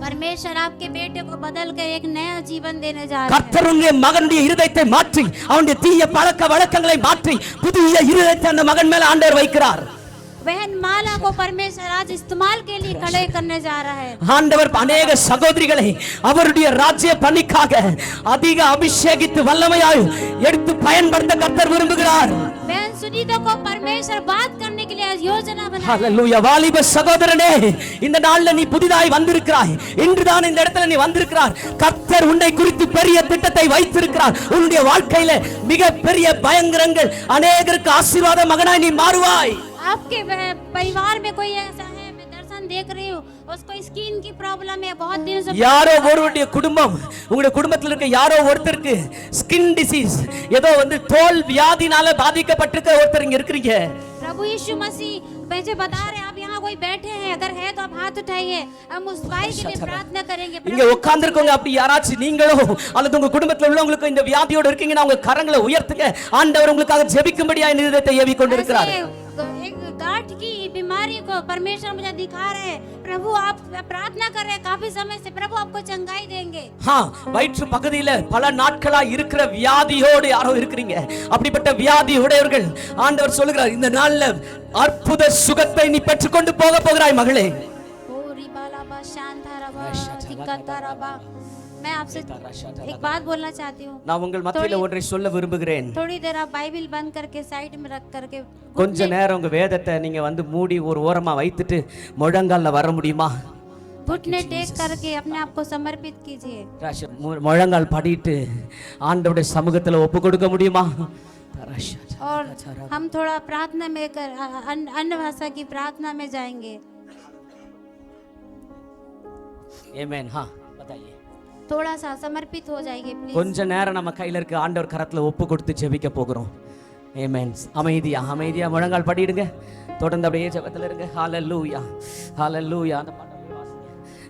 परमेश्वर आपके बेटे को बदल के एक नया जीवन देने जा रहा है। கர்த்தர் உன்னுடைய மகனுடைய இருதயத்தை மாற்றி அவனுடைய தீய பழக்க வழக்கங்களை மாற்றி புதிய இருதயத்தை அந்த மகன் மேல ஆண்டவர் வைக்கிறார். बहन माला को परमेश्वर आज इस्तेमाल के लिए खड़े करने जा रहा है। ஆண்டவர் अनेक சகோதரிகளை அவருடைய ராஜ்ய பணிக்காக அதிக அபிஷேகித்து வல்லமையாய் எடுத்து பயன்படுத்த கர்த்தர் விரும்புகிறார். बहन सुनीता को परमेश्वर बात करने के लिए आज योजना बना है। ஹalleluya. வாலிப சகோதரனே, இந்த நாள்ல நீ புதிதாய் வந்திருக்கிறாய். இன்றுதான் இந்த இடத்துல நீ வந்திருக்கிறாய். கர்த்தர் உன்னை குறித்து பெரிய திட்டத்தை வைத்திருக்கிறார். உன்னுடைய வாழ்க்கையில மிக பெரிய பயங்கரங்கள் அநேகருக்கு ஆசீர்வாத மகனாய் நீ மாறுவாய். आपके परिवार में कोई ऐसा है, मैं दर्शन देख रही हूँ, उसको स्किन की प्रॉब्लम है बहुत दिन से। யாரோ ஒருவருடைய குடும்பம், உங்களுடைய குடும்பத்தில் இருக்க யாரோ ஒருத்தருக்கு ஸ்கின் டிசீஸ், ஏதோ தோல் வியாதினால பாதிக்கப்பட்டிருக்க ஒருத்தர் இங்க இருக்கீங்க. प्रभु यीशु मसीह मुझे बता रहे हैं, आप यहाँ कोई बैठे हैं, अगर है तो आप हाथ उठाइए, हम उस भाई के लिए प्रार्थना करेंगे। இங்க உட்கார்ந்திருக்கவங்க அப்படி யாராச்சும் நீங்களோ அல்லது உங்க குடும்பத்தில் உள்ளவங்களுக்கு இந்த வியாதியோட இருக்கீங்கன்னா உங்க கரங்களை உயர்த்துங்க. ஆண்டவர் உங்களுக்காக ஜெபிக்கும்படியா இந்த இதயத்தை ஏவி கொண்டிருக்கிறார். एक गांठ की बीमारी को परमेश्वर मुझे दिखा रहे हैं। प्रभु आप प्रार्थना कर रहे हैं काफी समय से, प्रभु आपको चंगाई देंगे। வயிற்று பகுதியில பல நாட்களா இருக்கிற வியாதியோடு யாரோ இருக்கிறீங்க. அப்படிப்பட்ட வியாதி உடையவர்கள் ஆண்டவர் சொல்லுகிறார், இந்த நாள்ல அற்புத சுகத்தை நீ பெற்றுக்கொண்டு போக போகிறாய் மகளே. मैं आपसे एक बात बोलना चाहती हूँ। நான் உங்கள் மத்தியில ஒன்றை சொல்ல விரும்புகிறேன். थोड़ी देर आप बाइबिल बंद करके साइड में रख करके கொஞ்ச நேரம் உங்க வேதத்தை நீங்க மூடி ஒரு ஓரமா வைத்துட்டு முழங்கால்ல வர முடியுமா? घुटने टेक करके अपने आप को समर्पित कीजिए। முழங்கால் படிட்டு ஆண்டவருடைய சமூகத்துல ஒப்பு கொடுக்க முடியுமா? और हम थोड़ा प्रार्थना में अन्य भाषा की प्रार्थना में जाएंगे। आमेन। हाँ बताइए। थोड़ा सा समर्पित हो जाएंगे प्लीज। கொஞ்ச நேரம் நம்ம கையில இருக்க ஆண்டவர் கரத்துல ஒப்பு கொடுத்து ஜெபிக்க போகிறோம். ஆமென். அமைதியா அமைதியா முழங்கால் படிடுங்க. தொடர்ந்து அப்படியே ஜெபத்துல இருங்க. ஹalleluya ஹalleluya. அந்த பாட்டை வாசிங்க.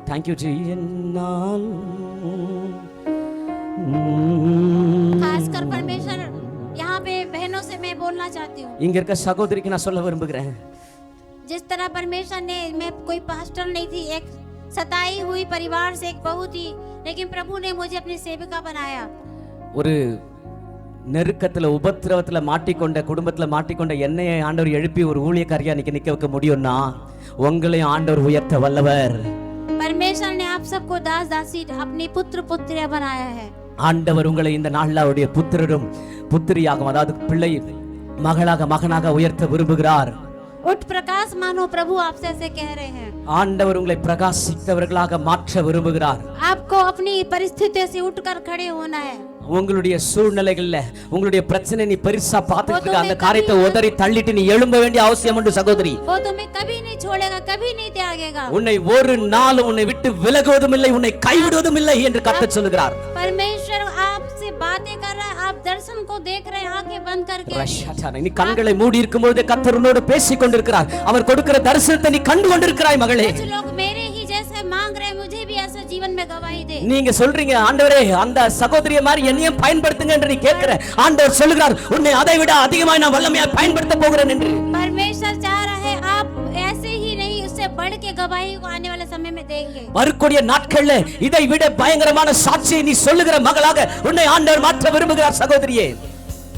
Thank you Jesus. खासकर परमेश्वर यहाँ पे बहनों से मैं बोलना चाहती हूँ। இங்க இருக்க சகோதரிக்கு நான் சொல்ல விரும்புகிறேன். जिस तरह परमेश्वर ने, मैं कोई पास्टर नहीं थी, एक सताई हुई परिवार से एक बहू थी, लेकिन प्रभु ने मुझे अपनी सेविका बनाया। ஒரு நெருக்கத்துல உபத்திரவத்துல மாட்டிக்கொண்ட குடும்பத்துல மாட்டிக்கொண்ட என்னைய ஆண்டவர் எழுப்பி ஒரு ஊழியக்காரியா நிக்க வைக்க முடியும்னா உங்களையும் ஆண்டவர் உயர்த்த வல்லவர். परमेश्वर ने आप सबको दास दासी अपने पुत्र पुत्रिया बनाया है। ஆண்டவர் உங்களை இந்த நாள்ல அவருடைய புத்திரரும் புத்திரியாகவும், அதாவது பிள்ளை மகளாக மகனாக உயர்த்த விரும்புகிறார். उठ प्रकाश मानो, प्रभु आपसे ऐसे कह रहे हैं। ஆண்டவர் உங்களை பிரகாசித்தவர்களாக மாற்ற விரும்புகிறார். आपको अपनी परिस्थितियों से उठकर खड़े होना है। உங்களுடைய சூழ்நிலைகள்ல உங்களுடைய பிரச்சனை நீ பெருசா பார்த்துட்டு அந்த காரியத்தை உதறி தள்ளிட்டு நீ எழும்ப வேண்டிய அவசியம் உண்டு சகோதரி. वो तुम्हें कभी नहीं छोड़ेगा, कभी नहीं त्यागेगा। உன்னை ஒரு நாள் உன்னை விட்டு விலகுவதும் இல்லை, உன்னை கைவிடுவதும் இல்லை என்று கர்த்தர் சொல்கிறார். परमेश्वर आपसे बातें कर रहा है, आप दर्शन को देख रहे हैं आंखें बंद करके। நீ கண்களை மூடி இருக்கும்போது கர்த்தர் உன்னோடு பேசிக் கொண்டிருக்கிறார். அவர் கொடுக்கிற தரிசனத்தை நீ கண்டு கொண்டிருக்கிறாய் மகளே. कुछ लोग मेरे ही जैसे मांग रहे हैं, मुझे भी ऐसा जीवन में गवाही दे। நீங்க சொல்றீங்க ஆண்டவரே அந்த சகோதரியை மாதிரி என்னையும் பயன்படுத்துங்க என்று நீ கேட்கிற, ஆண்டவர் சொல்லுகிறார் உன்னை அதை விட அதிகமாய் நான் வல்லமையாய் பயன்படுத்த போகிறேன் என்று. परमेश्वर चाह रहा है आप ऐसे ही नहीं, उससे बढ़ के गवाही को आने वाले समय में देंगे। வரக்கூடிய நாட்கள்ல இதை விட பயங்கரமான சாட்சியை நீ சொல்லுகிற மகளாக உன்னை ஆண்டவர் மாற்ற விரும்புகிறார் சகோதரியே.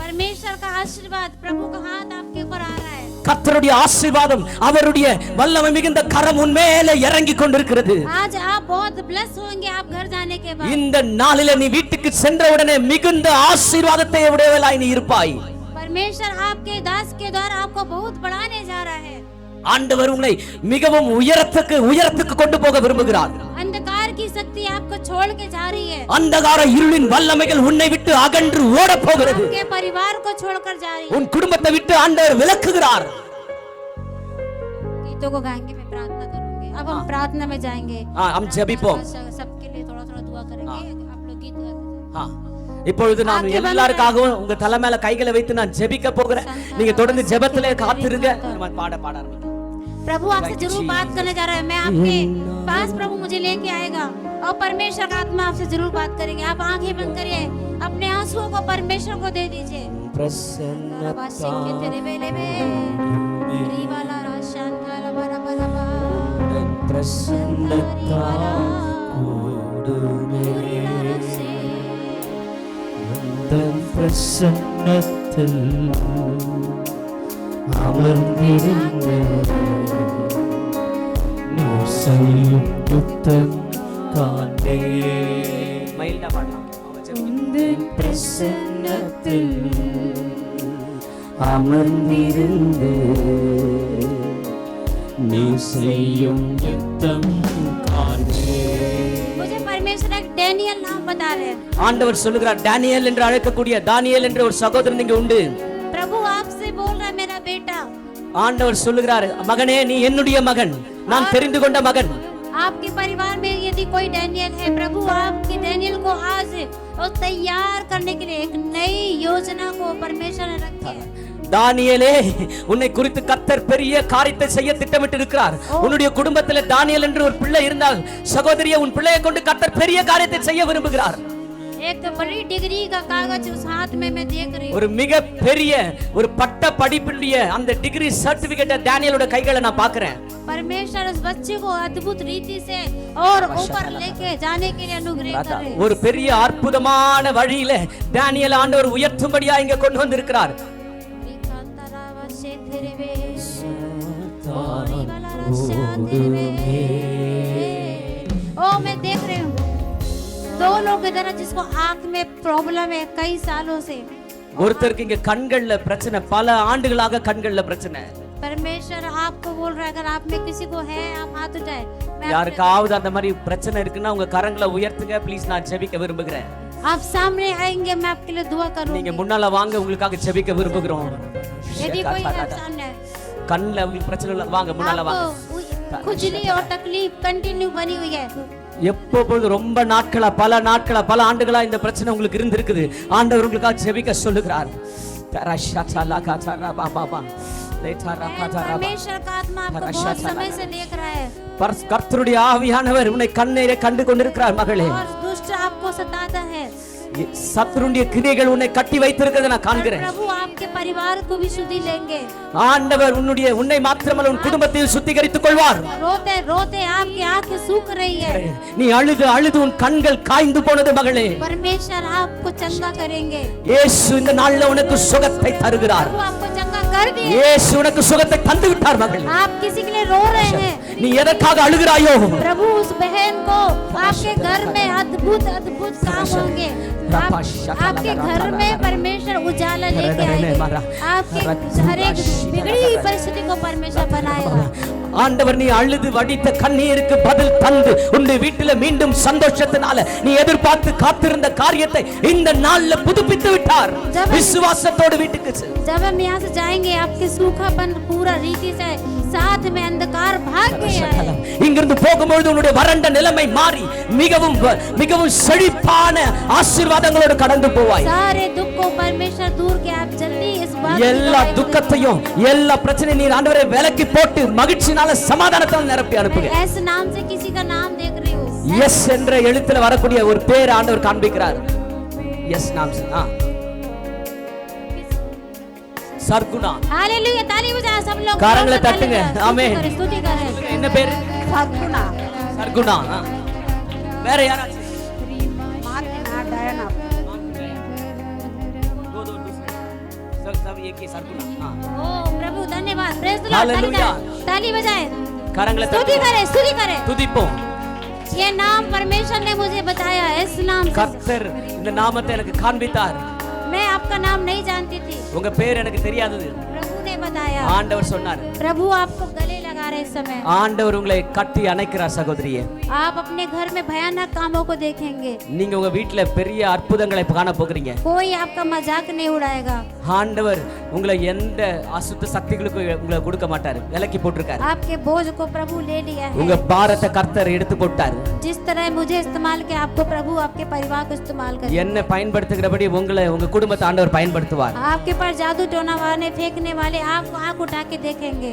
परमेश्वर का आशीर्वाद, प्रभु का हाथ आपके ऊपर आ रहा है। கர்த்தருடைய ஆசீர்வாதம் அவருடைய வல்லமை மிகுந்த கரம் உன் மேலே இறங்கி கொண்டிருக்கிறது. आज आप बहुत ब्लेस होंगे आप घर जाने के बाद। இந்த நாளிலே நீ வீட்டுக்கு சென்றவுடனே மிகுந்த ஆசீர்வாதத்தை உடையவளாய் நீ இருப்பாய். परमेश्वर आपके दास के द्वारा आपको बहुत बढ़ाने जा रहा है। ஆண்டவர் உங்களை மிகவும் உயரத்துக்கு கொண்டு போக விரும்புகிறார். अंधकार की शक्ति आपको छोड़ के जा रही है। अंधकार இருளின் வல்லமைகள் உன்னை விட்டு அகன்று ஓட போகிறது. आपके परिवार को छोड़कर जा रही है। உன் குடும்பத்தை விட்டு ஆண்டவர் விலக்குகிறார். गीतों को गाएंगे, मैं प्रार्थना करूंगी। अब हम प्रार्थना में जाएंगे। हम ஜெபிப்போம். सबके लिए थोड़ा दुआ करेंगे। आप लोग गीत गाते இப்பொழுது நான் எல்லாருக்காகவும் உங்க தலை மேல கைகளை வைத்து நான் ஜெபிக்க போகிறேன். நீங்க தொடர்ந்து ஜெபத்திலே காத்திருங்க. நம்ம பாட ஆரம்பிக்கலாம். प्रभु आपसे जरूर बात करने जा रहा है। मैं आपके पास प्रभु मुझे लेके आएगा और परमेश्वर का आत्मा आपसे जरूर बात करेंगे। आप आंखें बंद करिए, अपने आंसुओं को परमेश्वर को दे दीजिए। பிரசன்னத்தில் அமர்ந்திருந்து நீ செய்யும் யுத்தம் காண்பே. உந்தன் பிரசன்னத்தில் அமர்ந்திருந்து நீ செய்யும் யுத்தம் காண்பே. मुझे परमेश्वर एक डैनियल नाम बता रहे हैं। ஆண்டவர் சொல்லுகிறார் டேனியல் என்று அழைக்கக்கூடிய தானியேல் என்ற ஒரு சகோதரன் இங்க உண்டு. प्रभु आपसे बोल रहा है मेरा बेटा। ஆண்டவர் சொல்லுகிறார் மகனே நீ என்னுடைய மகன், நான் தெரிந்து கொண்ட மகன். आपके परिवार में यदि कोई डैनियल है, प्रभु आपके डैनियल को आज और तैयार करने के लिए एक नई योजना को परमेश्वर ने रखी है। தானியேலே உன்னை குறித்து கர்த்தர் பெரிய காரியத்தை செய்ய திட்டமிட்டு இருக்கிறார். உன்னுடைய குடும்பத்தில் தானியேல் என்று ஒரு பிள்ளை இருந்தால் சகோதரியே உன் பிள்ளையை கொண்டு கர்த்தர் பெரிய காரியத்தை செய்ய விரும்புகிறார். एक बड़ी डिग्री का कागज उस हाथ में मैं देख रही हूं। ஒரு மிக பெரிய ஒரு பட்ட படிப்புடைய அந்த டிகிரி சர்டிபிகேட் தானியேலோட கைகளை நான் பார்க்கிறேன். परमेश्वर उस बच्चे को अद्भुत रीति से और ऊपर लेके जाने के लिए अनुग्रह कर रहे हैं। ஒரு பெரிய அற்புதமான வழியில தானியேல் ஆண்டவர் உயர்த்தும்படியா இங்க கொண்டு வந்திருக்கிறார். ओ मैं देख रही हूँ दो लोग इधर जिसको आंख में प्रॉब्लम है कई सालों से। ஒருத்தருக்கு இங்க கண்கள்ல பிரச்சனை, பல ஆண்டுகளாக கண்கள்ல பிரச்சனை. परमेश्वर आपको बोल रहा है अगर आप में किसी को है आप हाथ उठाए। யாருக்காவது அந்த மாதிரி பிரச்சனை இருக்குன்னா உங்க கரங்களை உயர்த்துங்க ப்ளீஸ், நான் ஜெபிக்க விரும்புகிறேன். आप सामने आएंगे मैं आपके लिए दुआ करूंगी। நீங்க முன்னால வாங்க, உங்களுக்காக ஜெபிக்க விரும்புகிறோம். यदि कोई है सामने கண்ணுல உங்களுக்கு பிரச்சனை இல்ல வாங்க முன்னால வாங்க. खुजली और तकलीफ कंटिन्यू बनी हुई है। எப்போது ரொம்ப நாட்களா பல ஆண்டுகளா இந்த பிரச்சனை உங்களுக்கு இருந்திருக்குது. ஆண்டவர் உங்களுக்காக ஜெபிக்க சொல்லுகிறார். परमेश्वर का आत्मा आपको बहुत समय से देख रहा है। கர்த்தருடைய ஆவியானவர் உன்னை கண்ணீரை கண்டு கொண்டிருக்கிறார் மகளே. और दुष्ट आपको सताता है। சத்துருடைய கிரியைகள் உன்னை கட்டி வைத்திருக்கிறதை நான் காண்கிறேன். प्रभु आपके परिवार को भी शुद्धि लेंगे। ஆண்டவர் உன்னை மாத்திரமல்ல உன் குடும்பத்தையும் சுத்திகரித்துக் கொள்வார். रोते रोते आपकी आंखें सूख रही है। நீ அழுது உன் கண்கள் காய்ந்து போனது மகளே. परमेश्वर आपको चंगा करेंगे। இயேசு இந்த நாள்ல உனக்கு சுகத்தை தருகிறார். प्रभु आपको चंगा कर दिए। இயேசு உனக்கு சுகத்தை தந்து விட்டார் மகளே. आप किसी के लिए रो रहे हैं, நீ எதற்காக அழுகிறாயோ प्रभु उस बहन को आपके घर में अद्भुत काम होंगे। आपके घर में परमेश्वर उजाला लेके आएंगे। आपके हर एक बिगड़ी हुई परिस्थिति को परमेश्वर बनाएगा। ஆண்டவர் நீ அழுது வடித்த கண்ணீருக்கு பதில் தந்து உன்னுடைய வீட்டில மீண்டும் சந்தோஷத்தினால நீ எதிர்பார்த்து காத்திருந்த காரியத்தை இந்த நாள்ல புதுப்பித்து விட்டார். விசுவாசத்தோடு வீட்டுக்கு जब हम यहाँ से जाएंगे आपके सूखापन पूरा रीति से साथ में अंधकार भाग गया है। இங்கிருந்து போகும்போது உன்னுடைய வறண்ட நிலைமை மாறி மிகவும் செழிப்பான ஆசீர்வாதங்களோடு கடந்து போவாய். सारे दुख को परमेश्वर दूर के आप जल्दी इस बात எல்லா துக்கத்தையும் எல்லா பிரச்சனையும் நீ ஆண்டவரே விலக்கி போட்டு மகிழ்ச்சினால சமாதானத்தால் நிரப்பி அனுப்புங்க. ऐसे नाम से किसी का नाम देख रही हूँ எஸ் என்ற எழுத்துல வரக்கூடிய ஒரு பேர் ஆண்டவர் காண்பிக்கிறார். எஸ் நாம் சர்குணா. हालेलुया, ताली बजाएं सब लोग. கரங்களை தட்டுங்க. ஆமென். स्तुति करें. என்ன பேரு? सद्गुणा. சர்குணா. வேற யாராச்சும்? सब एक ही सरगुना. ओ प्रभु धन्यवाद. Praise the Lord. ताली बजाएं. கரங்களை स्तुति करें, स्तुति करें. துதிப்போம். ये नाम परमेश्वर ने मुझे बताया. इस नाम से கர்த்தர் இந்த நாமத்தை எனக்கு காண்பித்தார். मैं आपका नाम नहीं जानती थी. உங்க பேர் எனக்கு தெரியாதது. प्रभु ने बताया. ஆண்டவர் சொன்னார். प्रभु आपको गले लगा रहे इस समय. ஆண்டவர் உங்களை கட்டி அணைக்கிறார் சகோதரியே. आप अपने घर में भयानक कामों को देखेंगे. நீங்க உங்க வீட்ல பெரிய அற்புதங்களை காண போகிறீங்க. कोई आपका मजाक नहीं उड़ाएगा. ஆண்டவர் உங்களை எந்த அசுத்த சக்திகளுக்கு உங்களை கொடுக்க மாட்டார். விலக்கி போட்டுருக்கார். आपके बोझ को प्रभु ले लिया है. உங்க பாரத்தை கர்த்தர் எடுத்து போட்டார். जिस तरह मुझे इस्तेमाल किया आपको प्रभु आपके परिवार को इस्तेमाल करे. என்ன பயன்படுத்துகிறபடி உங்களை உங்க குடும்பத்தை ஆண்டவர் பயன்படுத்துவார். आपके पास जादू टोना वाले फेंकने वाले आपको आंख उठा के देखेंगे.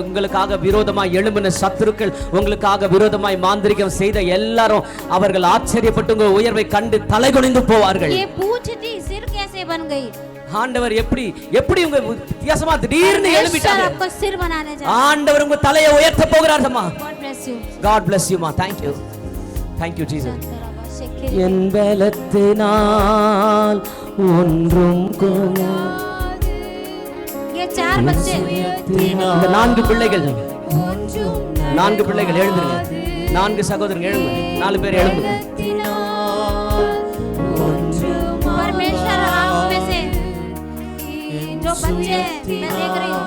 உங்களுக்காக விரோதமாய் எழும்பின சத்துருக்கள், உங்களுக்காக விரோதமாய் மாந்திரிகம் செய்த எல்லாரும் அவர்கள் ஆச்சரியப்பட்டு உங்க உயர்வை கண்டு தலைகுனிந்து போவார்கள். ये पूछ थी सिर कैसे बन गई. ஆண்டவர் எப்படி உங்க வித்தியாசமா திடீர்னு எழும்பிட்டாங்க. आपको सिर बनाने जा. ஆண்டவர் உங்க தலையை உயர்த்த போகிறார். அம்மா God bless you. God bless you ma. Thank you. Thank you Jesus. என் பலத்தினால் ஒன்றும் கொள்ளாது. ये 4 बच्चे. இந்த 4 பிள்ளைகள் எழுந்துருங்க. 4 சகோதரர்கள் எழுங்க. 4 பேர் எழுங்க. परमेश्वर आप में से जो बच्चे मैं देख रही हूँ.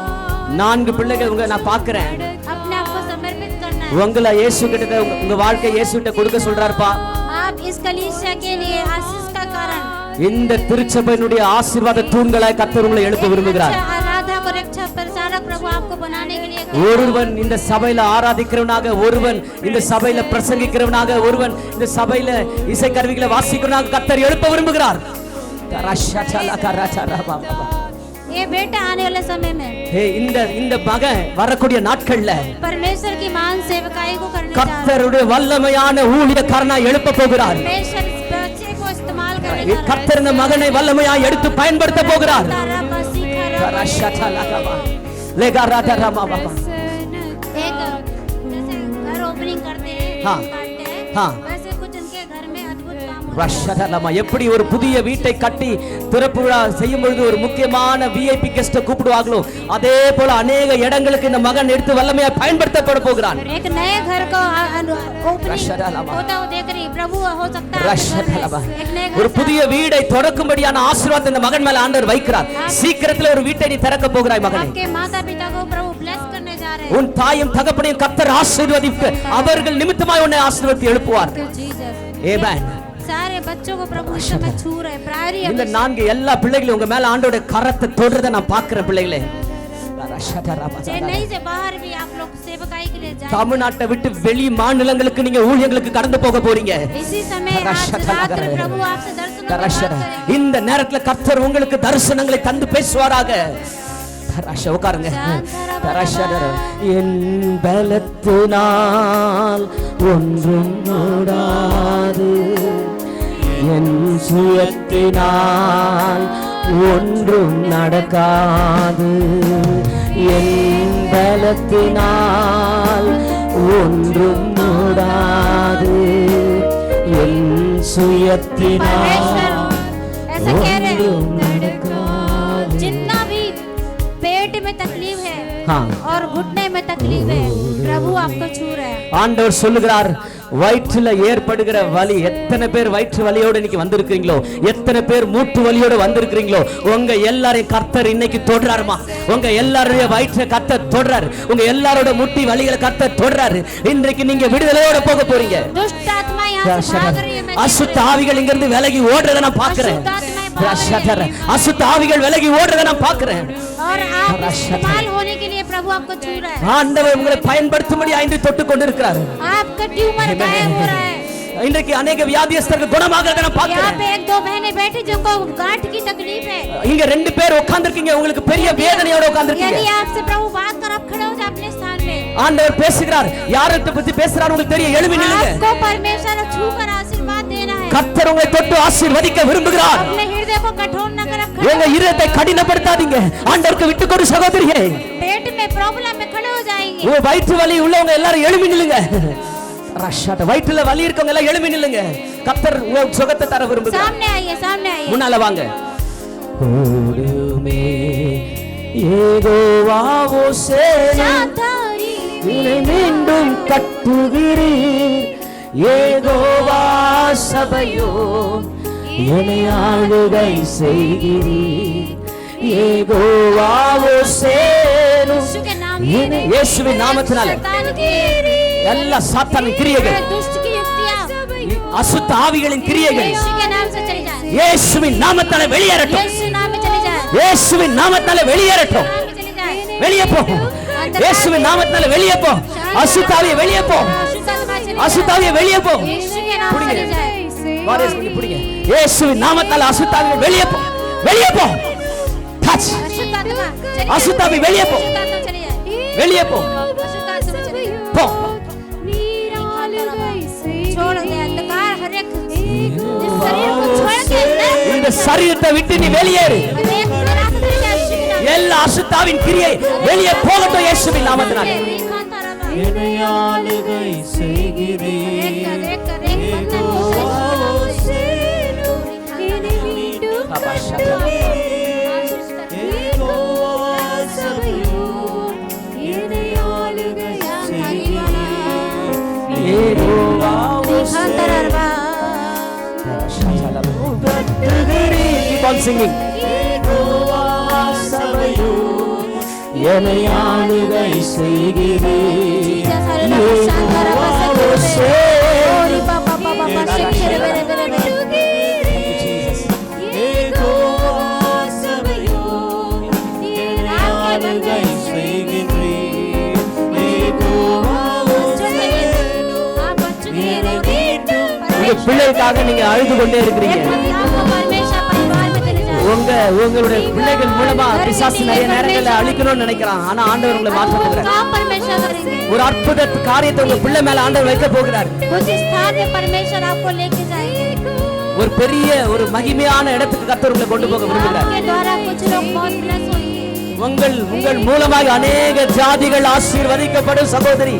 4 பிள்ளைகள் உங்க நான் பார்க்கிறேன். अपने आप को समर्पित करना है. உங்களை இயேசு கிட்ட உங்க வாழ்க்கை இயேசு கிட்ட கொடுக்க சொல்றாருப்பா. आप इस कलीसिया के लिए आशीष का कारण. இந்த திருச்சபையினுடைய ஆசீர்வாத தூண்களாய் கர்த்தர் உங்களை எழுப்ப விரும்புகிறார். आराधक और रक्षा प्रचारक प्रभु आपको बनाने के लिए. ஒருவன் இந்த சபையில ஆராதிக்கிறவனாக, ஒருவன் இந்த சபையில பிரசங்கிக்கிறவனாக, ஒருவன் இந்த சபையில இசை கருவிகளை வாசிக்கிறவனாக கர்த்தர் எழுப்ப விரும்புகிறார். ये बेटा आने वाले समय में இந்த மகன் வரக்கூடிய நாட்கள்ல परमेश्वर की महान सेवकाई को करने जा रहा है. கர்த்தருடைய வல்லமையான ஊழியக்காரனாய் எழுப்ப போகிறார். परमेश्वर इस बच्चे को इस्तेमाल करने जा रहा है. கர்த்தர் இந்த மகனை வல்லமையாய் எடுத்து பயன்படுத்த போகிறார். एक जैसे घर ओपनिंग करते हैं, हाँ, काटते हैं, हाँ. वैसे कुछ उनके घर में अद्भुत काम होता है. ரஷதலமா எப்படி ஒரு புதிய வீட்டை கட்டி திறப்பு விழா செய்யும் பொழுது ஒரு முக்கியமான விஐபி கெஸ்ட கூப்பிடுவாங்களோ அதே போல अनेक இடங்களுக்கு இந்த மகன் எடுத்து வல்லமையாய் பயன்படுத்தப்பட போகிறான். एक नए घर को ओपनिंग होता हो देख रही प्रभु हो सकता है. एक नए ஒரு घर புதிய வீடை தொடக்கும்படியான ஆசீர்வாதத்தை இந்த மகன் மேல ஆண்டவர் வைக்கிறார். சீக்கிரத்துல ஒரு வீட்டை நீ திறக்க போகிறாய் மகனே. आपके माता पिता को प्रभु ब्लेस करने जा रहे हैं. உன் தாயும் தகப்பனையும் கர்த்தர் ஆசீர்வதித்து அவர்கள் நிமித்தமாய் உன்னை ஆசீர்வதித்து எழுப்புவார். ஆமென். सारे बच्चों को प्रभु इस समय छू रहे हैं. प्रायरी இந்த 4 எல்லா பிள்ளைகளும் உங்க மேல ஆண்டவருடைய கரத்தை தொடுறதை நான் பார்க்கிறேன் பிள்ளைகளே. चेन्नई से बाहर भी आप लोग सेवकाई के लिए जाएं. தமிழ்நாட்டை விட்டு வெளி மாநிலங்களுக்கு நீங்க ஊழியங்களுக்கு கடந்து போக போறீங்க. इसी समय आज रात्रि प्रभु आपसे दर्शन करेंगे. இந்த நேரத்துல கர்த்தர் உங்களுக்கு தரிசனங்களை தந்து பேசுவாராக. உட்காருங்க. என் பலத்தினால் ஒன்றும் கூடாது, என் சுயத்தினால் ஒன்றும் நடக்காது. என் பலத்தினால் ஒன்றும் கூடாது, என் சுயத்தினால் ऐसा कह रहे ஒன்றும் हैं. நடக்காது. जितना भी पेट में तकलीफ है हाँ. और घुटने में तकलीफ है प्रभु आपको छू रहे हैं. ஆண்டவர் சொல்லுகிறார், வயிற்றுல ஏற்படுகிற வலி, எத்தனை பேர் வயிற்று வலியோட இன்னைக்கு வந்திருக்கீங்களோ, எத்தனை பேர் மூட்டு வலியோட வந்திருக்கீங்களோ, உங்க எல்லாரையும் கர்த்தர் இன்னைக்கு தொடுறாருமா. உங்க எல்லாருடைய வயிற்றை கர்த்தர் தொடுறாரு. உங்க எல்லாரோட முட்டி வலிகளை கர்த்தர் தொடுறாரு. இன்றைக்கு நீங்க விடுதலையோட போக போறீங்க. दुष्ट आत्मा यहाँ से भाग रही है. मैं அசுத்த ஆவிகள் இங்க இருந்து விலகி ஓடுறத நான் பார்க்கிறேன். அசுத்த ஆவிகள் விலகி ஓடுறத நான் பார்க்கிறேன். और आप इस्तेमाल होने के लिए प्रभु आपको छू रहा है. ஆண்டவர் உங்களை பயன்படுத்தும்படி ஐந்து தொட்டு கொண்டிருக்கிறார். आपका ट्यूमर गायब हो रहा है. இன்றைக்கு अनेक வியாதியஸ்தர்கள் குணமாகிறத நான் यहाँ பார்க்கிறேன். पे 1-2 बहनें बैठी जिनको गांठ की तकलीफ है. இங்க 2 பேர் உட்கார்ந்திருக்கீங்க, உங்களுக்கு பெரிய வேதனையோட உட்கார்ந்திருக்கீங்க. यदि आपसे प्रभु बात कर आप खड़े हो जाए अपने स्थान पे. ஆண்டவர் பேசுகிறார். யார்கிட்ட பத்தி பேசுறார் உங்களுக்கு தெரியும். எழும்பி நில்லுங்க. आपको परमेश्वर छूकर आशीर्वाद देना है. கர்த்தர் உங்களை தொட்டு ஆசீர்வதிக்க விரும்புகிறார். अपने हृदय को कठोर न कर रखो. உங்க இதயத்தை கடினப்படுத்தாதீங்க. ஆண்டவருக்கு விட்டு கொடு சகோதரியே. पेट में प्रॉब्लम में खड़े हो जाएंगे. உங்க வயிற்று வலி உள்ளவங்க எல்லாரும் எழும்பி நில்லுங்க. ரஷாட்ட வயிற்றுல வலி இருக்கவங்க எல்லாம் எழும்பி நில்லுங்க. கர்த்தர் உங்க சுகத்தை தர விரும்புகிறார். सामने आइए, सामने आइए. முன்னால வாங்க. ஓடுமே யெகோவாவோ சேனை உன்னை மீண்டும் கட்டுகிறீர். யெகோவா சபையோ என்னை ஆளுகை செய்கிறீர். யெகோவாவோ சேனை இயேசுவின் நாமத்தினால எல்லா சாத்தானின் கிரியைகள், दुष्ट की युक्तियां அசுத்த ஆவிகளின் கிரியைகள் यीशु के नाम से चली जाए. இயேசுவின் நாமத்தால வெளியேறட்டும். यीशु नाम में चली जाए. இயேசுவின் நாமத்தால வெளியேறட்டும். नाम में चली जाए. வெளியே போ. இயேசுவின் நாமத்தால வெளியே போ. அசுத்த ஆவியே வெளியே போ. அசுத்த ஆவியே வெளியே போ. यीशु के नाम से चली जाए. வாரேஸ் பண்ணி புடிங்க. இயேசுவின் நாமத்தால அசுத்த ஆவியே வெளியே போ. வெளியே போ. டச். अशुद्ध आत्मा चली जाए. அசுத்த ஆவி வெளியே போ. अशुद्ध आत्मा चली जाए. வெளியே போ. अशुद्ध आत्मा चली जाए. போ. छोड़ दे अंधकार हर एक इस शरीर को छोड़ के இந்த சரீரத்தை விட்டு நீ வெளியேறு. எல்லா அசுத்தாவின் கிரியை வெளியே போகட்டும் இயேசுவின் நாமத்தினால. என்னை ஆளுகை செய்கிறீர். Keep on singing. என்னை ஆளுகை செய்கிறீர். உங்க பிள்ளைக்காக நீங்க அழுது கொண்டே இருக்கிறீங்க. உங்களுடைய பிள்ளைகள் மூலமா பிசாசு நிறைய நேரங்கள்ல அழிக்கணும்னு நினைக்கிறான். ஆனா ஆண்டவர் உங்களை மாற்ற போகிறார். ஒரு அற்புத காரியத்தை உங்க பிள்ளை மேல ஆண்டவர் வைக்க போகிறார். ஒரு பெரிய ஒரு மகிமையான இடத்துக்கு கர்த்தர் உங்களை கொண்டு போக விரும்புகிறார். உங்கள் மூலமாக अनेक ஜாதிகள் ஆசீர்வதிக்கப்படும் சகோதரி.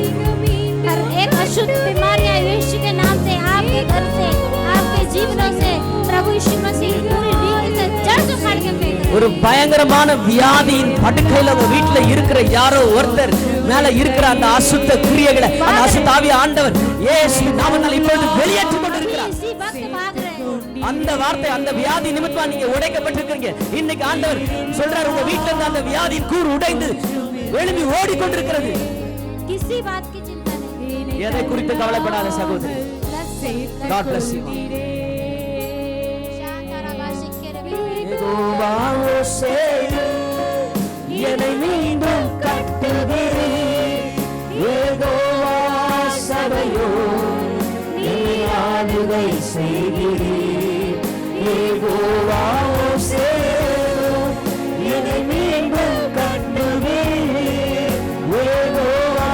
एक अशुद्ध बीमारियां यीशु के नाम से आपके घर से, आपके जीवनों से प्रभु यीशु मसीह पूरी रीति से जड़ से उखाड़ के फेंक. ஒரு பயங்கரமான வியாதியின் படுக்கையில உங்க வீட்டுல இருக்கிற யாரோ ஒருத்தர் மேல இருக்கிற அந்த அசுத்த கிரியைகளை, அந்த அசுத்த ஆவியை ஆண்டவர் இயேசுவின் நாமத்தால் இப்பொழுது வெளியேற்றிக் கொண்டிருக்கிறார். इसी वक्त भाग रहे हैं. அந்த வார்த்தை, அந்த வியாதி நிமித்தமா நீங்க உடைக்கப்பட்டிருக்கீங்க. இன்னைக்கு ஆண்டவர் சொல்றாரு, உங்க வீட்டுல இருந்து அந்த வியாதியின் கூர் உடைந்து எழும்பி ஓடிக்கொண்டிருக்கிறது. किसी बात की चिंता नहीं. எதை குறித்து கவலைப்படாத சகோதரி. God bless you. யெகோவாவோ சேனை என்னை மீண்டும் கட்டுகிறீர். யெகோவா சபையோ என்னை ஆளுகை செய்கிறீர். யெகோவாவோ சேனை என்னை மீண்டும் கட்டுகிறீர். யெகோவா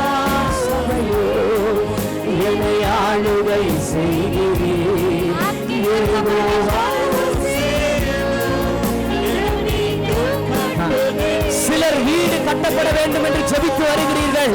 சபையோ என்னை ஆளுகை செய்கிறீர். யெகோவா சிலர் வீடு கட்டப்பட வேண்டும் என்று ஜெபித்து வருகிறீர்கள்.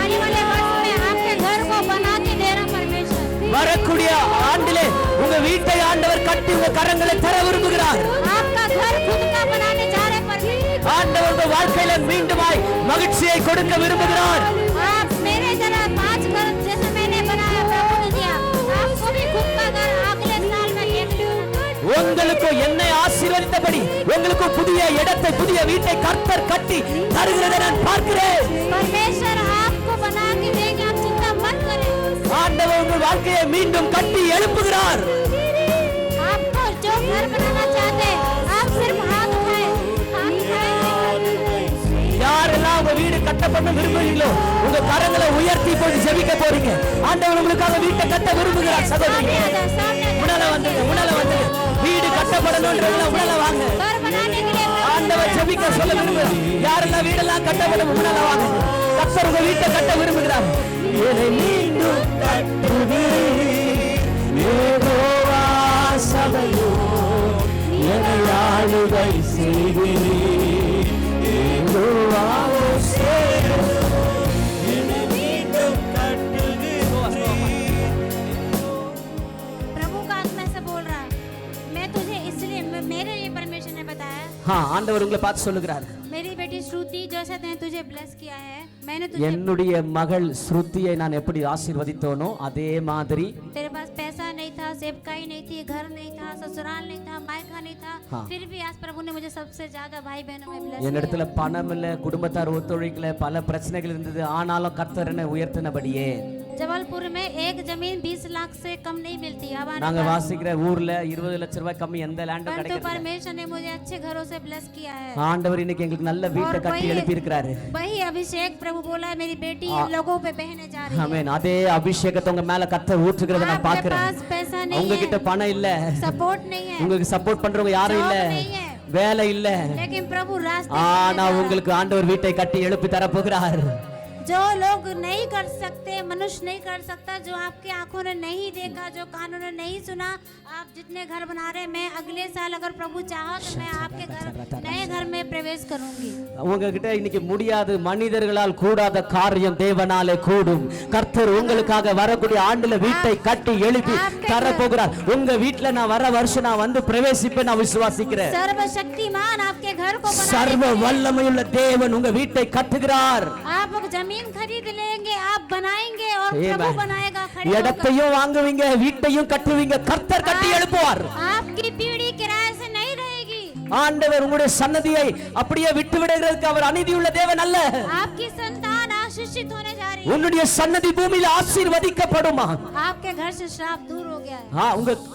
आने वाले वर्ष में आपके घर को बना के दे रहा परमेश्वर. வரக்கூடிய ஆண்டிலே உங்க வீட்டை ஆண்டவர் கட்டி உங்க கரங்களை தர விரும்புகிறார். आपका घर खुद का बनाने जा रहे परमेश्वर. ஆண்டவர் உங்க வாழ்க்கையில மீண்டுமாய் மகிழ்ச்சியை கொடுக்க விரும்புகிறார். आप मेरे जरा 5 घर जैसे मैंने बनाया प्रभु ने दिया. आपको भी खुद का घर अगले साल में देंगे. உங்களுக்கு என்னை ஆசீர்வதித்தபடி உங்களுக்கு புதிய இடத்தை, புதிய வீட்டை கர்த்தர் கட்டி தருகிறதை நான் பார்க்கிறேன். परमेश्वर आपको बना के देंगे. आप चिंता मत करें. ஆண்டவர் உங்கள் வாழ்க்கையை மீண்டும் கட்டி எழுப்புகிறார். आपको जो घर बनाना चाहते हैं, आप सिर्फ हाथ उठाएं. हाथ उठाएं. யாரெல்லாம் உங்க வீடு கட்டப்பட விரும்புகிறீங்களோ உங்க கரங்களை உயர்த்தி போய் ஜெபிக்க போறீங்க. ஆண்டவர் உங்களுக்காக வீட்டை கட்ட விரும்புகிறார். சகோதரி முன்னால வந்துங்க, முன்னால வந்துங்க. வீடு கட்டப்படணும்ன்றவங்க முன்னால வாங்க. घर बनाने के लिए ஆண்டவர் ஜெபிக்க சொல்ல விரும்புகிறார். யாரெல்லாம் வீடெல்லாம் கட்டப்படும் முன்னால வாங்க. கர்த்தர் உங்க வீட்டை கட்ட விரும்புகிறார். என்னை மீண்டும் கட்டுவீர் யெகோவா சபையோன் என்னை ஆளுகை செய்கிறீர் யெகோவா என்னை மீண்டும் கட்டுவீர். प्रभु का आत्मा से बोल रहा है, मैं तुझे इसलिए मेरे लिए परमेश्वर ने बताया, ஆண்டவர் உங்களை பார்த்து சொல்லுகிறார், मेरी बेटी श्रुति जैसे ने तुझे ब्लेस किया है, मैंने तुझे என்னுடைய மகள் ஸ்ருதியை நான் எப்படி ஆசீர்வதித்தோனோ அதே மாதிரி तेरे पास पैसा नहीं था, सेवकाई नहीं थी, घर नहीं था, ससुराल नहीं था, मायका नहीं था, फिर भी आज प्रभु ने मुझे सबसे ज्यादा भाई बहनों में ब्लेस என்னிடத்துல பணம் இல்ல, குடும்பத்தார் ஒத்துழைக்கல, பல பிரச்சனைகள் இருந்தது. ஆனாலும் கர்த்தர் என்னை உயர்த்தினபடியே जबलपुर में एक जमीन 20 लाख से कम नहीं मिलती। अब நாங்க வாசிக்கிற ஊர்ல 20 லட்சம் ரூபாய் கம்மி எந்த லேண்டும் परंतु கிடைக்கல. परमेश्वर ने मुझे अच्छे घरों से ब्लेस किया है। ஆண்டவர் இன்னைக்கு எங்களுக்கு நல்ல வீட்டை கட்டி எழுப்பி இருக்கிறாரு. वही अभिषेक प्रभु बोला है, मेरी बेटी इन लोगों पे बहने जा रही है। ஆமென். அதே அபிஷேகத்தை உங்க மேல கர்த்தர் ஊற்றுகிறத நான் आपके பார்க்கிறேன். पास पैसा नहीं உங்க கிட்ட है, பணம் இல்ல, सपोर्ट नहीं है, உங்களுக்கு சப்போர்ட் பண்றவங்க யாரும் இல்ல, जॉब नहीं है, வேலை இல்ல, लेकिन प्रभु रास्ते ஆனா உங்களுக்கு ஆண்டவர் வீட்டை கட்டி எழுப்பி தர போகிறார். जो लोग नहीं कर सकते, मनुष्य नहीं कर सकता, जो आपकी आंखों ने नहीं देखा, जो कानों ने नहीं सुना, आप जितने घर बना रहे, मैं अगले साल अगर प्रभु चाहा तो मैं आपके घर नए घर में प्रवेश करूंगी। உங்ககிட்ட இன்னைக்கு முடியாது, மனிதர்களால் கூடாத காரியம் தேவனாலே கூடும். கர்த்தர் உங்களுக்காக வரக்கூடிய ஆண்டுல வீட்டை கட்டி எழுப்பி தர போகிறார். உங்க வீட்ல நான் வர வருஷம் நான் வந்து பிரவேசிப்பேன், நான் விசுவாசிக்கிறேன். सर्वशक्तिमान आपके घर को சர்வ வல்லமையுள்ள தேவன் உங்க வீட்டை கட்டுகிறார். आप जमीन खरीद लेंगे, आप बनाएंगे और प्रभु बनाएगा। இடத்தையும் வாங்குவீங்க, வீட்டையும் கட்டுவீங்க. கர்த்தர் கட்டி எழுப்புவார். आपकी पीढ़ी किराए से नहीं रहेगी। ஆண்டவர் உங்களுடைய சன்னதியை அப்படியே விட்டு விடுகிறதுக்கு அவர் அநீதியுள்ள தேவன் அல்ல. आपकी संतान आशीषित होने जा रही है। உன்னுடைய சன்னதி பூமியில ஆசீர்வதிக்கப்படுமா? आपके घर से श्राप दूर हो गया है।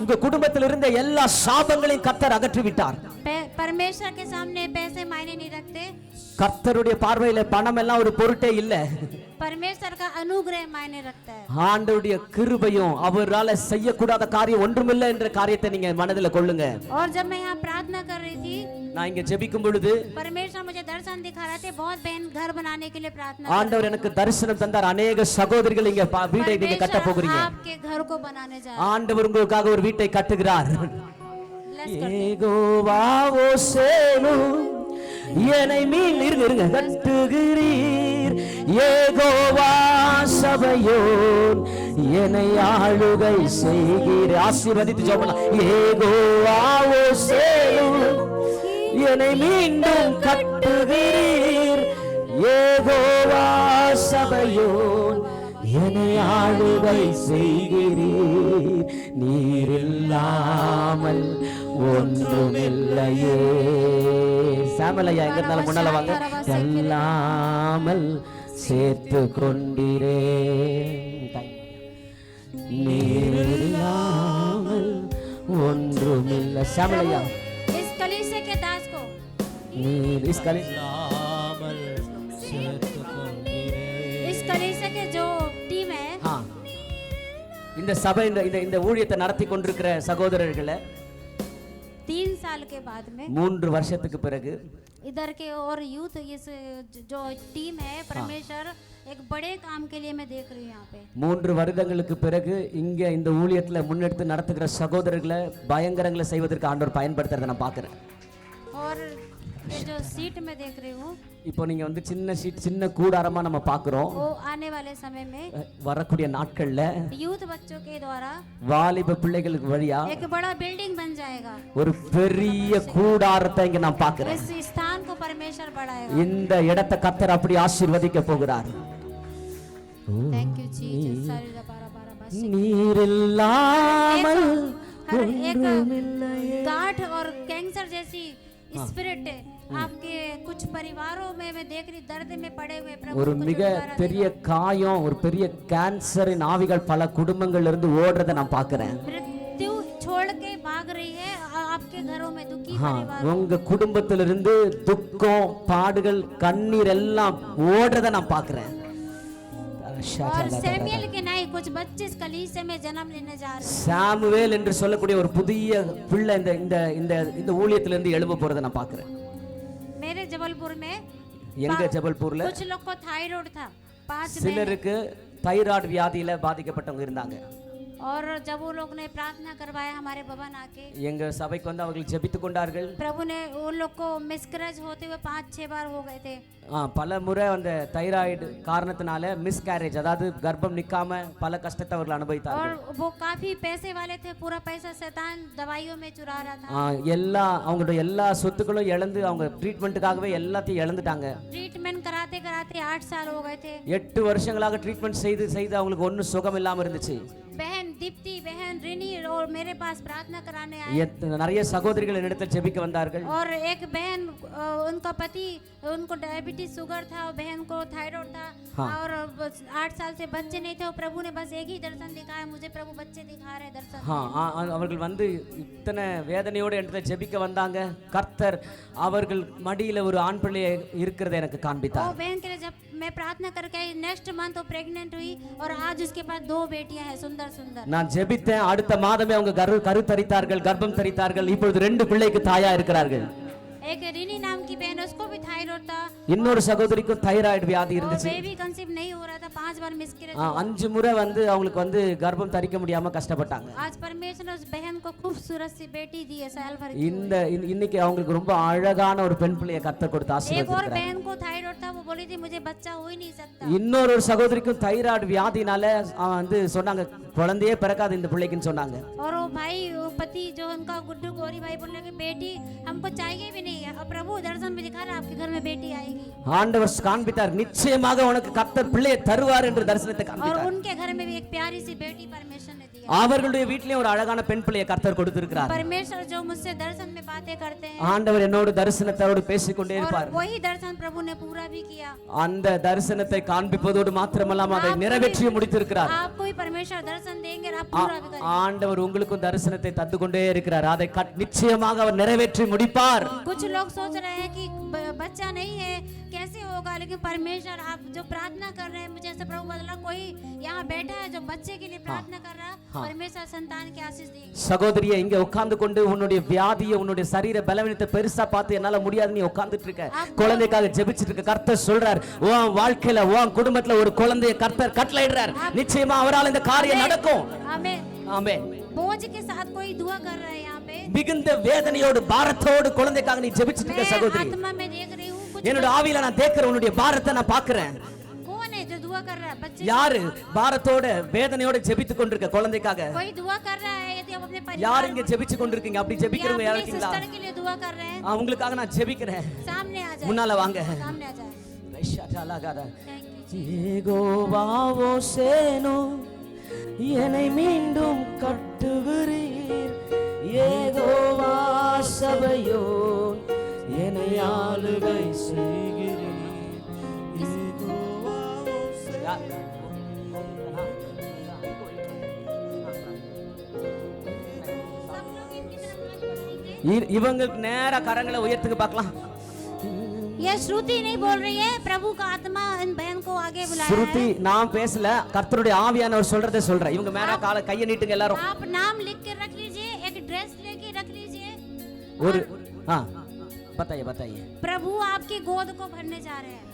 உங்க குடும்பத்தில் இருந்த எல்லா சாபங்களையும் கர்த்தர் அகற்றி விட்டார். परमेश्वर के सामने पैसे मायने नहीं रखते। கர்த்தருடைய பார்வையில பணம் எல்லாம் ஒரு பொருட்டே இல்ல. परमेश्वर का अनुग्रह मायने रखता है। ஆண்டவருடைய கிருபையும் அவரால செய்யக்கூடாத காரியம் ஒன்றுமில்லை என்ற காரியத்தை நீங்க மனதில் கொள்ளுங்க. और जब मैं यहाँ प्रार्थना कर रही थी, நான் இங்க ஜெபிக்கும் பொழுது परमेश्वर मुझे दर्शन दिखा रहे थे, बहुत बहन घर बनाने के लिए प्रार्थना। ஆண்டவர் எனக்கு தரிசனம் தந்தார். अनेक சகோதரிகள் இங்க வீட்டை நீங்க கட்ட போகிறீங்க. आपके घर को बनाने जा रहे ஆண்டவர் உங்களுக்காக ஒரு வீட்டை கட்டுகிறார். Bless करते हैं। யெகோவா ஓசேனு என்னை மீன் இருங்க கட்டுகிறீர் யெகோவா சபையோன் என்னை ஆளுகை செய்கிறீர். ஆசீர்வதித்து ஜெபம் பண்ணலாம். யெகோவா ஓசேனு என்னை மீண்டும் கட்டுகிறீர் யெகோவா சபையோன் என்னை ஆளுகை செய்கிறீர். நீரில்லாமல் ஒன்றுமில்லையே. சாமலையா எங்க இருந்தாலும் முன்னால வாங்க. எல்லாமல் சேர்த்து கொண்டிரே. நீரில்லாமல் ஒன்றுமில்லை. சாமலையா इस कलीसिया के दास को इस कलीसिया के जो टीम है, இந்த சபை இந்த ஊழியத்தை நடத்தி கொண்டிருக்கிற சகோதரர்களை 3 साल के बाद में 3 வருஷத்துக்கு பிறகு इधर के और यूथ इस जो टीम है, परमेश्वर एक बड़े काम के लिए मैं देख रही हूँ यहाँ पे। 3 வருடங்களுக்கு பிறகு இங்க இந்த ஊழியத்துல முன்னெடுத்து நடத்துகிற சகோதரர்களை பயங்கரங்களை செய்வதற்கு ஆண்டவர் பயன்படுத்துறதை நான் பார்க்கிறேன். और ये जो सीट में देख रही हूँ, இப்போ நீங்க வந்து சின்ன சீட் சின்ன கூடாரமா நம்ம பார்க்கிறோம். वो आने वाले समय में வரக்கூடிய நாட்கள்ல यूथ बच्चों के द्वारा வாலிப பிள்ளைகளுக்கு வழியா एक बड़ा बिल्डिंग बन जाएगा। ஒரு பெரிய கூடாரத்தை இங்க நான் பார்க்கிறேன். इस स्थान को परमेश्वर बढ़ाएगा। இந்த இடத்தை கர்த்தர் அப்படி ஆசீர்வதிக்க போகிறார். Thank you Jesus. நீரில்லாமல் एक गांठ और कैंसर जैसी स्पिरिट आपके कुछ परिवारों में मैं देख रही, दर्द में पड़े हुए प्रभु ஒரு மிக பெரிய காயம், ஒரு பெரிய கேன்சரின் ஆவிகள் பல குடும்பங்கள்ல இருந்து ஓடுறதை நான் பார்க்கிறேன். मृत्यु छोड़ के भाग रही है आपके घरों में दुखी परिवार। உங்க குடும்பத்திலிருந்து துக்கம், பாடுகள், கண்ணீர் எல்லாம் ஓடுறதை நான் பார்க்கிறேன். और सैमुएल के नहीं कुछ बच्चे इस कलीसिया में जन्म लेने जा रहे हैं। சாமுவேல் என்று சொல்லக்கூடிய ஒரு புதிய பிள்ளை இந்த இந்த இந்த இந்த ஊழியத்திலிருந்து எழும்ப போறதை நான் பார்க்கிறேன். मेरे जबलपुर में எங்க ஜபல்பூர்ல कुछ लोग को थायराइड था। 5 சிலருக்கு தைராய்டு வியாதியில பாதிக்கப்பட்டவங்க இருந்தாங்க. और जब वो लोग ने प्रार्थना करवाया हमारे भवन आके, எங்க சபைக்கு வந்து அவர்கள் ஜெபித்துக் கொண்டார்கள். प्रभु ने उन लोग को मिसकैरेज होते हुए 5-6 बार हो गए थे. பல முறை அந்த தைராய்டு காரணத்தினால மிஸ்கேரேஜ், அதாவது கர்ப்பம் நிக்காம பல கஷ்டத்தை அவர்கள் அனுபவித்தார்கள். और वो काफी पैसे वाले थे, पूरा पैसा शैतान दवाइयों में चुरा रहा था. எல்லா அவங்களுடைய எல்லா சொத்துக்களும் இழந்து அவங்க ட்ரீட்மெண்ட்டுக்காகவே எல்லாத்தையும் இழந்துட்டாங்க. ट्रीटमेंट कराते कराते 8 साल हो गए थे. 8 வருஷங்களாக ட்ரீட்மெண்ட் செய்து அவங்களுக்கு ஒன்றும் சுகம் இல்லாம இருந்துச்சு. बहन दीप्ति, बहन रिनी और मेरे पास प्रार्थना कराने आए. நிறைய சகோதரிகள் என்னிடத்தில் ஜெபிக்க வந்தார்கள். और एक बहन, उनका पति, उनको डायबिटीज शुगर था, और बहन को थायराइड था. और 8 साल से बच्चे नहीं थे. और प्रभु ने बस एक ही दर्शन दिखाया मुझे, प्रभु बच्चे दिखा रहे दर्शन. அவர்கள் வந்து இத்தனை வேதனையோடு என்னிடத்தில் ஜெபிக்க வந்தாங்க. கர்த்தர் அவர்கள் மடியில ஒரு ஆண் பிள்ளையை இருக்கிறதை எனக்கு காண்பித்தார். वो बहन के लिए जब मैं प्रार्थना करके नेक्स्ट मंथ वो प्रेग्नेंट हुई, और आज उसके पास 2 बेटियां हैं, सुंदर सुंदर. நான் ஜெபித்தேன். அடுத்த மாதமே அவங்க கரு தரித்தார்கள், கர்ப்பம் தரித்தார்கள். இப்பொழுது 2 பிள்ளைக்கு தாயா இருக்கிறார்கள். एक रिनी नाम की बहन, उसको भी थायराइड था. இன்னொரு சகோதரிக்கும் தைராய்டு வியாதி और இருந்துச்சு. बेबी कंसीव नहीं हो रहा था, 5 बार मिसकैरेज. 5 முறை வந்து அவங்களுக்கு வந்து கர்ப்பம் தரிக்க முடியாம கஷ்டப்பட்டாங்க. आज परमेश्वर ने उस बहन को खूबसूरत सी बेटी दी है, साल भर की. இன்னைக்கு அவங்களுக்கு ரொம்ப அழகான ஒரு பெண் பிள்ளையை கர்த்தர் கொடுத்து एक और ஆசீர்வதிக்கிறார். बहन को थायराइड था, वो बोली थी मुझे बच्चा हो ही नहीं सकता. இன்னொரு சகோதரிக்கும் தைராய்டு வியாதினால வந்து சொன்னாங்க குழந்தையே பிறக்காது இந்த பிள்ளைக்குன்னு சொன்னாங்க. और वो भाई, वो पति जो उनका गुड्डू गौरी भाई, बोलने कि बेटी हमको चाहिए भी नहीं है. और प्रभु दर्शन में दिखा रहा आपके घर में बेटी आएगी. ஆண்டவர் காண்பித்தார், நிச்சயமாக உனக்கு கர்த்தர் பிள்ளையை தருவார் என்று தரிசனத்தை और காண்பித்தார். उनके घर में भी एक प्यारी सी बेटी परमेश्वर ने दिया. அவர்களுடைய வீட்லயும் ஒரு அழகான பெண் பிள்ளையை கர்த்தர் கொடுத்திருக்கிறார். परमेश्वर जो मुझसे दर्शन में बातें करते हैं, ஆண்டவர் என்னோடு தரிசனத்தோடு பேசிக்கொண்டே और இருப்பார். वही दर्शन प्रभु ने पूरा भी किया. அந்த தரிசனத்தை காண்பிப்பதோடு மாத்திரமல்லாம அதை நிறைவேற்றி முடித்திருக்கிறார். आपको ही परमेश्वर दर्शन देंगे, आप पूरा भी करेंगे. ஆண்டவர் உங்களுக்கும் தரிசனத்தை தந்து கொண்டே இருக்கிறார். அதை நிச்சயமாக அவர் நிறைவேற்றி முடிப்பார். कुछ लोग सोच रहे हैं कि बच्चा नहीं है, कैसे होगा, लेकिन परमेश्वर, आप जो प्रार्थना कर रहे हैं, मुझे ऐसा प्रभु बदला, कोई यहाँ बैठा है जो बच्चे के लिए प्रार्थना कर रहा है, परमेश्वर संतान की आशीष देंगे. சகோதரியே, இங்க உட்கார்ந்து கொண்டு உன்னுடைய வியாதியை, உன்னுடைய சரீர பலவீனத்தை பெருசா பார்த்து என்னால முடியாது நீ உட்கார்ந்துட்டு இருக்க, குழந்தைக்காக ஜெபிச்சிட்டு இருக்க. கர்த்தர் சொல்றார், உன் வாழ்க்கையில உன் குடும்பத்துல ஒரு குழந்தையை கர்த்தர் கட்டளையிடுறார். நிச்சயமா அவரால் இந்த காரியம் நடக்கும். आमेन. ஆமென். बोझ के साथ कोई दुआ कर रहा है यहाँ पे. மிகுந்த வேதனையோடு பாரத்தோடு குழந்தைக்காக நீ ஜெபிச்சிட்டு இருக்க मैं சகோதரி. आत्मा में देख रही हूँ कुछ என்னோட ஆவியில நான் தேக்கிறேன், உன்னுடைய பாரத்தை நான் பார்க்கிறேன். कौन है जो दुआ कर रहा है बच्चे. யாரு பாரத்தோட வேதனையோட ஜெபித்துக் கொண்டிருக்க குழந்தைக்காக? कोई दुआ कर रहा है. यदि आप अपने யார் परिवार இங்க ஜெபிச்சு கொண்டிருக்கீங்க? அப்படி ஜெபிக்கிறவங்க யார் अपनी இருக்கீங்களா? सिस्टर के लिए दुआ कर रहे हैं, உங்களுக்காக நான் ஜெபிக்கிறேன். सामने आ जाए. முன்னால வாங்க. सामने आ जाए. ஷட்டலகர Thank you. யெகோவாவோ சேனோ என்னை மீண்டும் கட்டுகிறீர். யெகோவா சபையோ என்னை ஆளுகை செய்கிறீர். யெகோவாவோ சேனோ. सब लोग इनकी तरफ हाथ बढ़ा दीजिए. இவங்களுக்கு நேரா கரங்களை உயர்த்துக்கு பார்க்கலாம். ये श्रुति नहीं बोल रही है, प्रभु का आत्मा इन बहन को आगे बुलाया ஸ்ருதி है. நான் பேசல, கர்த்தருடைய ஆவியானவர் சொல்றதை சொல்றேன். இவங்க மேல காலை கையை நீட்டுங்க எல்லாரும். आप नाम लिख के रख लीजिए, एक ड्रेस लेके रख लीजिए. ஒரு बताइए. प्रभु आपकी गोद को भरने जा रहे हैं.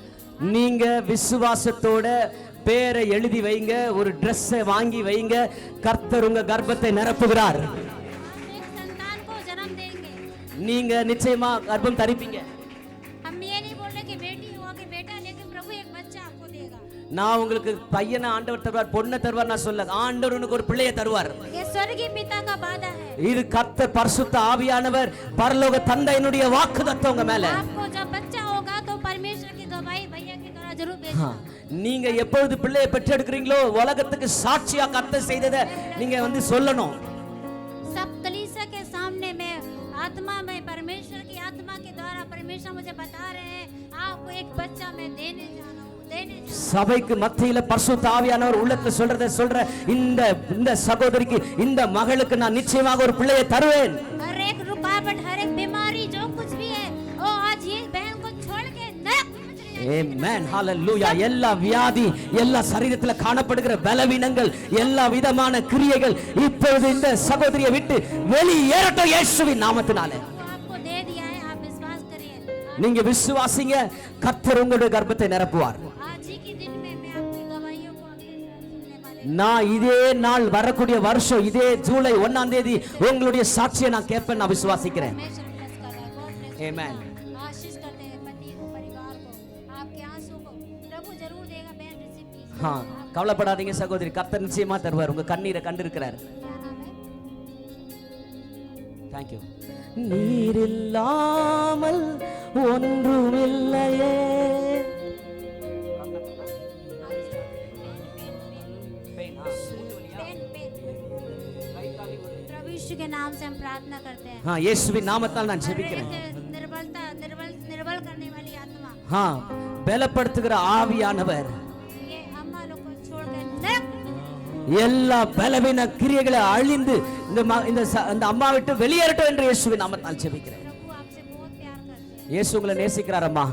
நீங்க விசுவாசத்தோட பேரை எழுதி வைங்க, ஒரு ட்ரெஸ்ஸை வாங்கி வைங்க. கர்த்தர் உங்க கர்ப்பத்தை நிரப்புகிறார். आप एक संतान को जन्म देंगे. நீங்க நிச்சயமா கர்ப்பம் தரிப்பீங்க. हम ये नहीं बोल रहे कि बेटी हुआ कि बेटा, लेकिन प्रभु एक बच्चा आपको देगा. நான் உங்களுக்கு பையனை ஆண்டவர் தருவார், பொண்ணை தருவார் நான் சொல்ல. ஆண்டவர் உனக்கு ஒரு பிள்ளையை தருவார். ये स्वर्गीय पिता का वादा है. இது கர்த்தர் பரிசுத்த ஆவியானவர் பரலோக தந்தையினுடைய வாக்குத்தத்தம் உங்க மேல. आपको जब बच्चा होगा तो परमेश्वर की गवाही भैया की तरह जरूर भेजना. நீங்க எப்பொழுது பிள்ளையை பெற்றெடுக்கிறீங்களோ உலகத்துக்கு சாட்சியா கர்த்தர் செய்ததை நீங்க வந்து சொல்லணும். सब कलीसिया के सामने में आत्मा में परमेश्वर की आत्मा के द्वारा परमेश्वर मुझे बता रहे हैं, आपको एक बच्चा मैं देने जा रहा हूँ. சபைக்கு மத்தியில பரிசுத்த ஆவியானவர் உள்ளத்துல சொல்ற இந்த சகோதரிக்கு, இந்த மகளுக்கு நான் நிச்சயமாக ஒரு பிள்ளையை தருவேன். हर एक रुकावट, हर एक बीमारी जो कुछ भी है, वो आज ये बहन को छोड़ के नया ஆமென். ஹalleluya. எல்லா வியாதி, எல்லா சரீரத்துல காணப்படுகிற பலவீனங்கள், எல்லா விதமான கிரியைகள் இப்பொழுது இந்த சகோதரியை விட்டு வெளியேறட்டும் இயேசுவின் நாமத்தினாலே. आपको दे दिया है, आप विश्वास करिए. நீங்க விசுவாசிங்க, கர்த்தர் உங்களுடைய கர்ப்பத்தை நிரப்புவார். आज ही के दिन में मैं आपको நான் இதே நாள் வரக்கூடிய வருஷம் இதே ஜூலை 1ஆம் தேதி உங்களுடைய சாட்சியை நான் கேட்பேன், நான் விசுவாசிக்கிறேன். परमेश्वर bless कर रहा है. God bless you. Amen. आशीष करते हैं पति को, परिवार को, आपके आंसू को प्रभु जरूर देगा. बहन रिसीव कीजिए. ஆ, கவலைப்படாதீங்க சகோதரி, கர்த்தர் நிச்சயமா தருவார். உங்க கண்ணீரை கண்டிருக்கிறார். क्या नाम है? தேங்க்யூ. நீர் இல்லாமல் ஒன்றுமில்லையே. प्रभु यीशु के नाम से हम प्रार्थना करते हैं. இயேசுவின் நாமத்தால் நான் ஜெபிக்கிறேன். निर्बलता निर्बल करने वाली आत्मा பலப்படுத்துகிற ஆவியானவர் ये अम्मा लोग को छोड़ कर नरक எல்லா பலவீன கிரியைகளை அழிந்து இந்த அம்மா விட்டு வெளியேறட்டும் என்று இயேசுவின் நாமத்தால் ஜெபிக்கிறேன். प्रभु आपसे बहुत प्यार करते हैं. இயேசு உங்களை நேசிக்கிறார் அம்மா.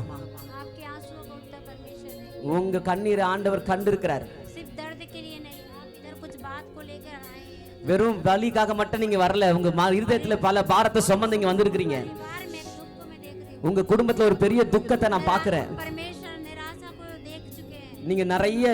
आपके आंसुओं का उत्तर परमेश्वर ने உங்க கண்ணீரை ஆண்டவர் கண்டிருக்கிறார். सिर्फ दर्द के लिए नहीं, आप इधर कुछ बात को लेकर आए हैं. வெறும் வலிக்காக மட்டும் நீங்க வரல, உங்க இருதயத்துல பல பாரத்தை சுமந்து இங்க வந்திருக்கிறீங்க. परिवार में दुख को मैं देख रही हूँ. உங்க குடும்பத்துல ஒரு பெரிய துக்கத்தை நான் பாக்குறேன். परमेश्वर निराशा को देख चुके हैं. நீங்க நிறைய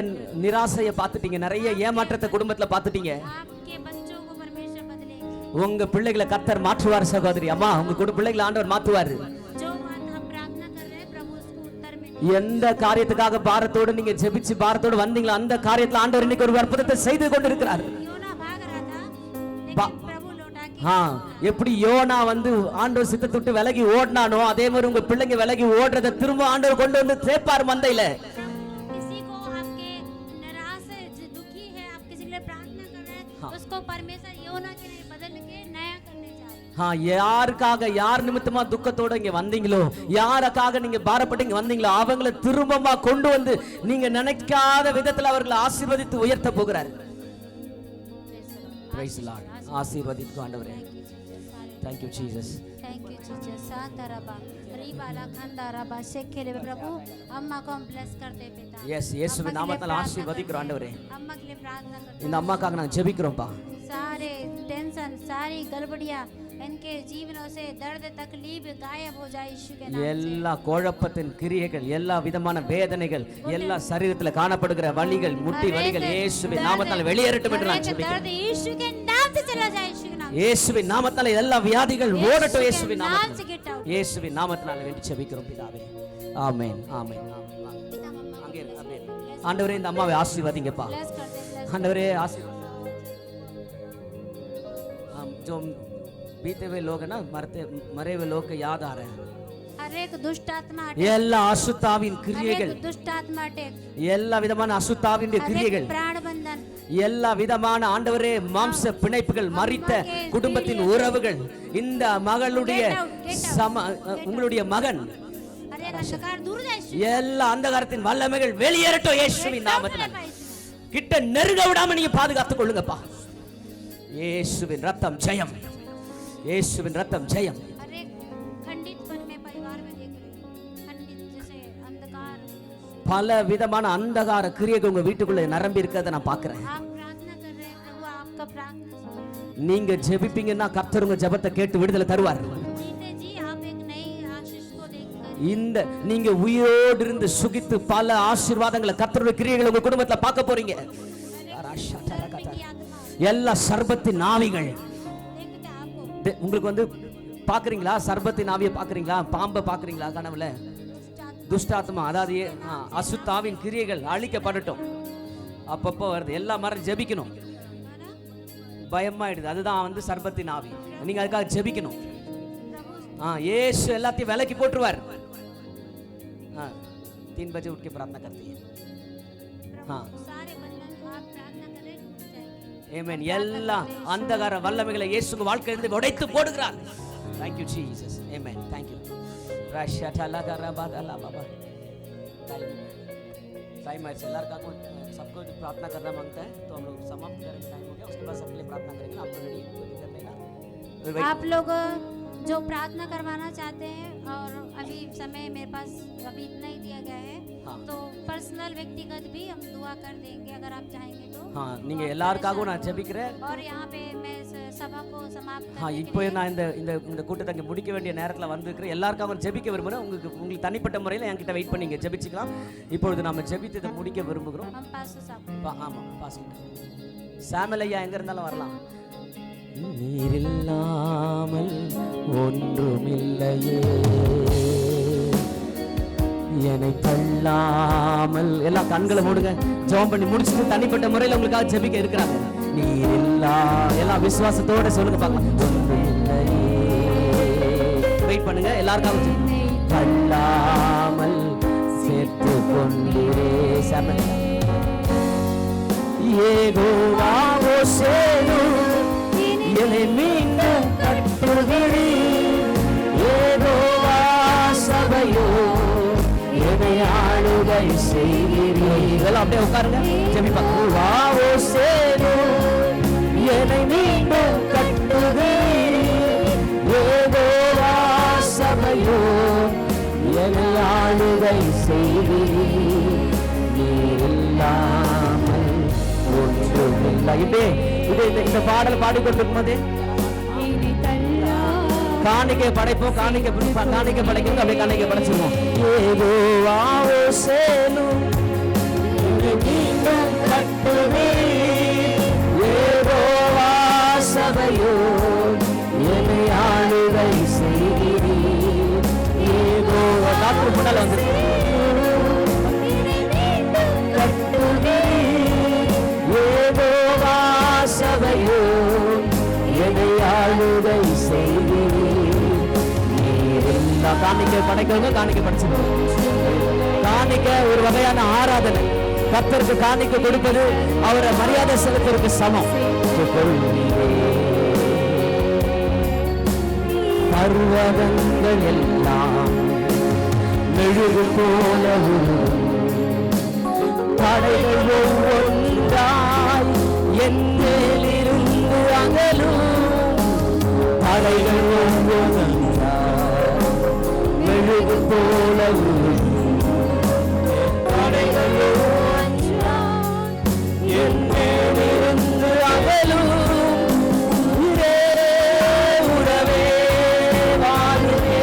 நிராசையை பார்த்துட்டீங்க, நிறைய ஏமாற்றத்தை குடும்பத்துல பார்த்துட்டீங்க. आपके बच्चों को परमेश्वर बदलेगा. உங்க பிள்ளைகளை கர்த்தர் மாற்றுவார் சகோதரி. அம்மா, உங்க பிள்ளைகளை ஆண்டவர் மாற்றுவார். जो बात हम प्रार्थना कर रहे हैं प्रभु उसको उत्तर में எந்த காரியத்துக்காக பாரத்தோடு நீங்க ஜெபிச்சு பாரத்தோடு வந்தீங்களோ அந்த காரியத்துல ஆண்டவர் இன்னைக்கு ஒரு அற்புதத்தை செய்து கொண்டிருக்கிறார். योना भाग रहा था लेकिन प्रभु लौटा के எப்படி யோனா ஆண்டவர் சித்தத்தை விட்டு விலகி ஓடினானோ அதே மாதிரி உங்க பிள்ளைங்க விலகி ஓடுறத திரும்ப ஆண்டவர் கொண்டு வந்து சேர்ப்பார் மந்தையில. किसी को आपके निराश है, जो दुखी है, आप किसी के लिए प्रार्थना कर रहे हैं, उसको परमेश्वर योना के नहीं बदल के नया करने जा रहे हैं. யாருக்காக யார் நிமித்தமா துக்கத்தோட இங்க வந்தீங்களோ, யாருக்காக நீங்க பாரப்பட்டு இங்க வந்தீங்களோ அவங்களை திரும்பமா கொண்டு வந்து நீங்க நினைக்காத விதத்துல அவர்களை ஆசீர்வதித்து உயர்த்த போகிறார். Praise the Lord. ஆசீர்வதித்து ஆண்டவரே. Thank you Jesus. Thank you Jesus. साताराबा रीबाला खंदाराबा शेखेले प्रभु अम्मा को हम ब्लेस करते हैं पिता. எஸ் இயேசுவின் நாமத்தால் ஆசீர்வதிக்கிறோம் ஆண்டவரே. अम्मा के लिए प्रार्थना करते இந்த அம்மாக்காக நாங்க ஜெபிக்கிறோம்ப்பா. हैं. सारे टेंशन, सारी गड़बड़ियां, इनके जीवनों से दर्द तकलीफ गायब हो जाए यीशु के नाम से. எல்லா குழப்பத்தின் கிரியைகள், எல்லா விதமான வேதனைகள், எல்லா சரீரத்துல காணப்படுகிற வலிகள், முட்டி வலிகள் இயேசுவின் நாமத்தால் வெளியேறட்டும் என்று நான் ஜெபிக்கிறேன். दर्द यीशु के नाम से चला जाए यीशु के नाम. இயேசுவின் நாமத்தால் எல்லா வியாதிகள் ஓடட்டும் இயேசுவின் नाम से நாமத்தால். get out. இயேசுவின் நாமத்தால் வேண்டி ஜெபிக்கிறோம் பிதாவே. ஆமென் ஆமென் ஆமென். पिता मम्मा அங்கே இரு, அங்கே இரு. ஆண்டவரே இந்த அம்மாவை ஆசீர்வதிங்கப்பா. ब्लेस करते हैं. आंडवरे आशीर्वाद। जो बीते हुए लोग है ना, मरे हुए लोग के याद आ रहे हैं. हर एक दुष्ट आत्मा எல்லா அசுத்தாவின் கிரியைகள், दुष्ट आत्मा अटैक, எல்லா விதமான அசுத்தாவின் கிரியைகள், प्राण बंधन, எல்லா விதமான ஆண்டவரே மாம்ச பிணைப்புகள், மரித்த குடும்பத்தின் உறவுகள், இந்த மகளுடைய உங்களுடைய மகன் हर एक अंधकार दूर जाए. எல்லா அந்தகாரத்தின் வல்லமைகள் வெளியேறட்டும் இயேசுவின் நாமத்தில். கிட்ட நெருங்க விடாம நீங்க பாதுகாத்துக் கொள்ளுங்கப்பா. இயேசுவின் ரத்தம் ஜெயம், இயேசுவின் ரத்தம் ஜெயம். हर एक खंडित पन में परिवार में देख रही हूं, खंडित जैसे अंधकार. பல விதமான அந்தகார கிரியைகள் உங்க வீட்டுக்குள்ள நிரம்பி இருக்கிறத நான் பார்க்கிறேன். आप प्रार्थना कर रहे हैं प्रभु आपका प्रार्थना நீங்க ஜெபிப்பீங்கன்னா கர்த்தர் உங்க ஜெபத்தை கேட்டு விடுதலை தருவார். जीते जी आप एक नई आशीष को देखकर இந்த நீங்க உயிரோடு இருந்து சுகித்து பல ஆசீர்வாதங்களை கர்த்தருடைய கிரியைகளை உங்க குடும்பத்துல பார்க்க போறீங்க. எல்லா சர்பத்தின் ஆவிகள் देखते आपको உங்களுக்கு பாக்குறீங்களா? சர்பத்தின் ஆவியை பாக்குறீங்களா? பாம்பை பாக்குறீங்களா கனவுல? துஷ்டாத்மா, அதாவது அசுத்தாவின் கிரியைகள் அழிக்கப்படட்டும். அப்பப்போ வருது, எல்லா மரம் ஜெபிக்கணும். பயமாயிடுது, அதுதான் சர்பத்தின் ஆவி. நீங்க அதுக்காக ஜெபிக்கணும். यीशु எல்லாத்தையும் விலக்கி போட்டுருவார். 3 बजे उठ के प्रार्थना करती है. हाँ सारे बंधन आप प्रार्थना कर रहे टूट जाएंगे. आमेन. எல்லா அந்தகார வல்லமைகளை இயேசு உங்க வாழ்க்கையிலிருந்து உடைத்து போடுகிறார். Thank you Jesus. Amen. Thank you. राशाठाला करबादाला बाबा. टाइम है, सबको प्रार्थना करना मांगता है तो हम लोग समाप्त करेंगे. टाइम हो गया, उसके बाद सबके लिए प्रार्थना करेंगे. आप लोग रेडी हो? आप लोग जो प्रार्थना करवाना चाहते हैं, और अभी समय मेरे पास अभी इतना ही दिया गया है, हाँ। तो पर्सनल व्यक्तिगत भी हम दुआ कर देंगे अगर आप चाहेंगे तो। நீங்க எல்லாருக்காகவும் நான் ஜெபிக்கிறேன். और यहाँ पे मैं सभा को समाप्त இப்போ நான் இந்த கூட்டத்தை அங்கே முடிக்க வேண்டிய நேரத்தில் வந்திருக்கிறேன். எல்லாருக்காகவும் ஜெபிக்க விரும்புகிறேன். உங்களுக்கு தனிப்பட்ட முறையில் என்கிட்ட வெயிட் பண்ணி இங்கே ஜெபிச்சுக்கலாம். இப்பொழுது நம்ம ஜெபித்து இதை முடிக்க விரும்புகிறோம். हम पास्टर साहब ஆமாம் பாஸ்டர் சாமுவேல் ஐயா எங்கே இருந்தாலும் வரலாம். நீரில்லாமல் ஒன்றுமில்லையே, என்னை தள்ளாமல். எல்லாம் கண்களை மூடுங்க, ஜெபம் பண்ணி முடிச்சுட்டு தனிப்பட்ட முறையில் உங்களுக்காக ஜெபிக்க இருக்கிறாங்க. நீரில்லா எல்லாம் விசுவாசத்தோட சொல்லுங்க பார்க்கலாம். ஒன்றுமில்லையே, வெயிட் பண்ணுங்க. எல்லாருக்காகவும் தள்ளாமல் சேர்த்து கொண்டீரே. சாமுவேல் யெகோவா ஓசேனு என்னை மீண்டும் கட்டுகிறீர். யெகோவா சபையோ என்னை ஆளுகை செய்கிறீர். இதெல்லாம் அப்படியே உட்காருங்க, ஜெபிப்பாங்க. யெகோவா ஓசேனு என்னை மீண்டும் கட்டுகிறீர். யெகோவா சபையோ என்னை ஆளுகை செய்கிறீர். நீர் இல்லாமல் ஒன்றுமில்லை. இந்த பாடல் பாடிக்கொண்டிருக்கும் போதே காணிக்கை படைப்போம். காணிக்கை படைக்கணும். அப்படியே காணிக்கை படைச்சிருவோம். யெகோவா ஓசேனு மீண்டும் கட்டுவீர். யெகோவா சபையோ என்னை ஆளுகை செய்கிறீர். யெகோவா டாக்டர் முன்னால வந்து யெகோவா சபையோ என்னை ஆளுகை செய்கிறீர். நீரெல்லாம் காணிக்கை படைக்கவங்க காணிக்கை படைச்சிருக்கோம். காணிக்கை ஒரு வகையான ஆராதனை. கர்த்தருக்கு காணிக்கை கொடுப்பது அவரை மரியாதை செலுத்துவதற்கு சமம். பர்வதங்கள் எல்லாம் மெழுகு போல தடைகள் ஒவ்வொன்றாய் என் மேலிருந்து அகலும். தடைகள் ஒவ்வொன்றாய் மெழுகு போல தடைகள் ஒவ்வொன்றாய் என் மேலிருந்து அகலும். உறவே வாழுவே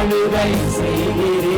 ஆளுகை செய்கிறீர்.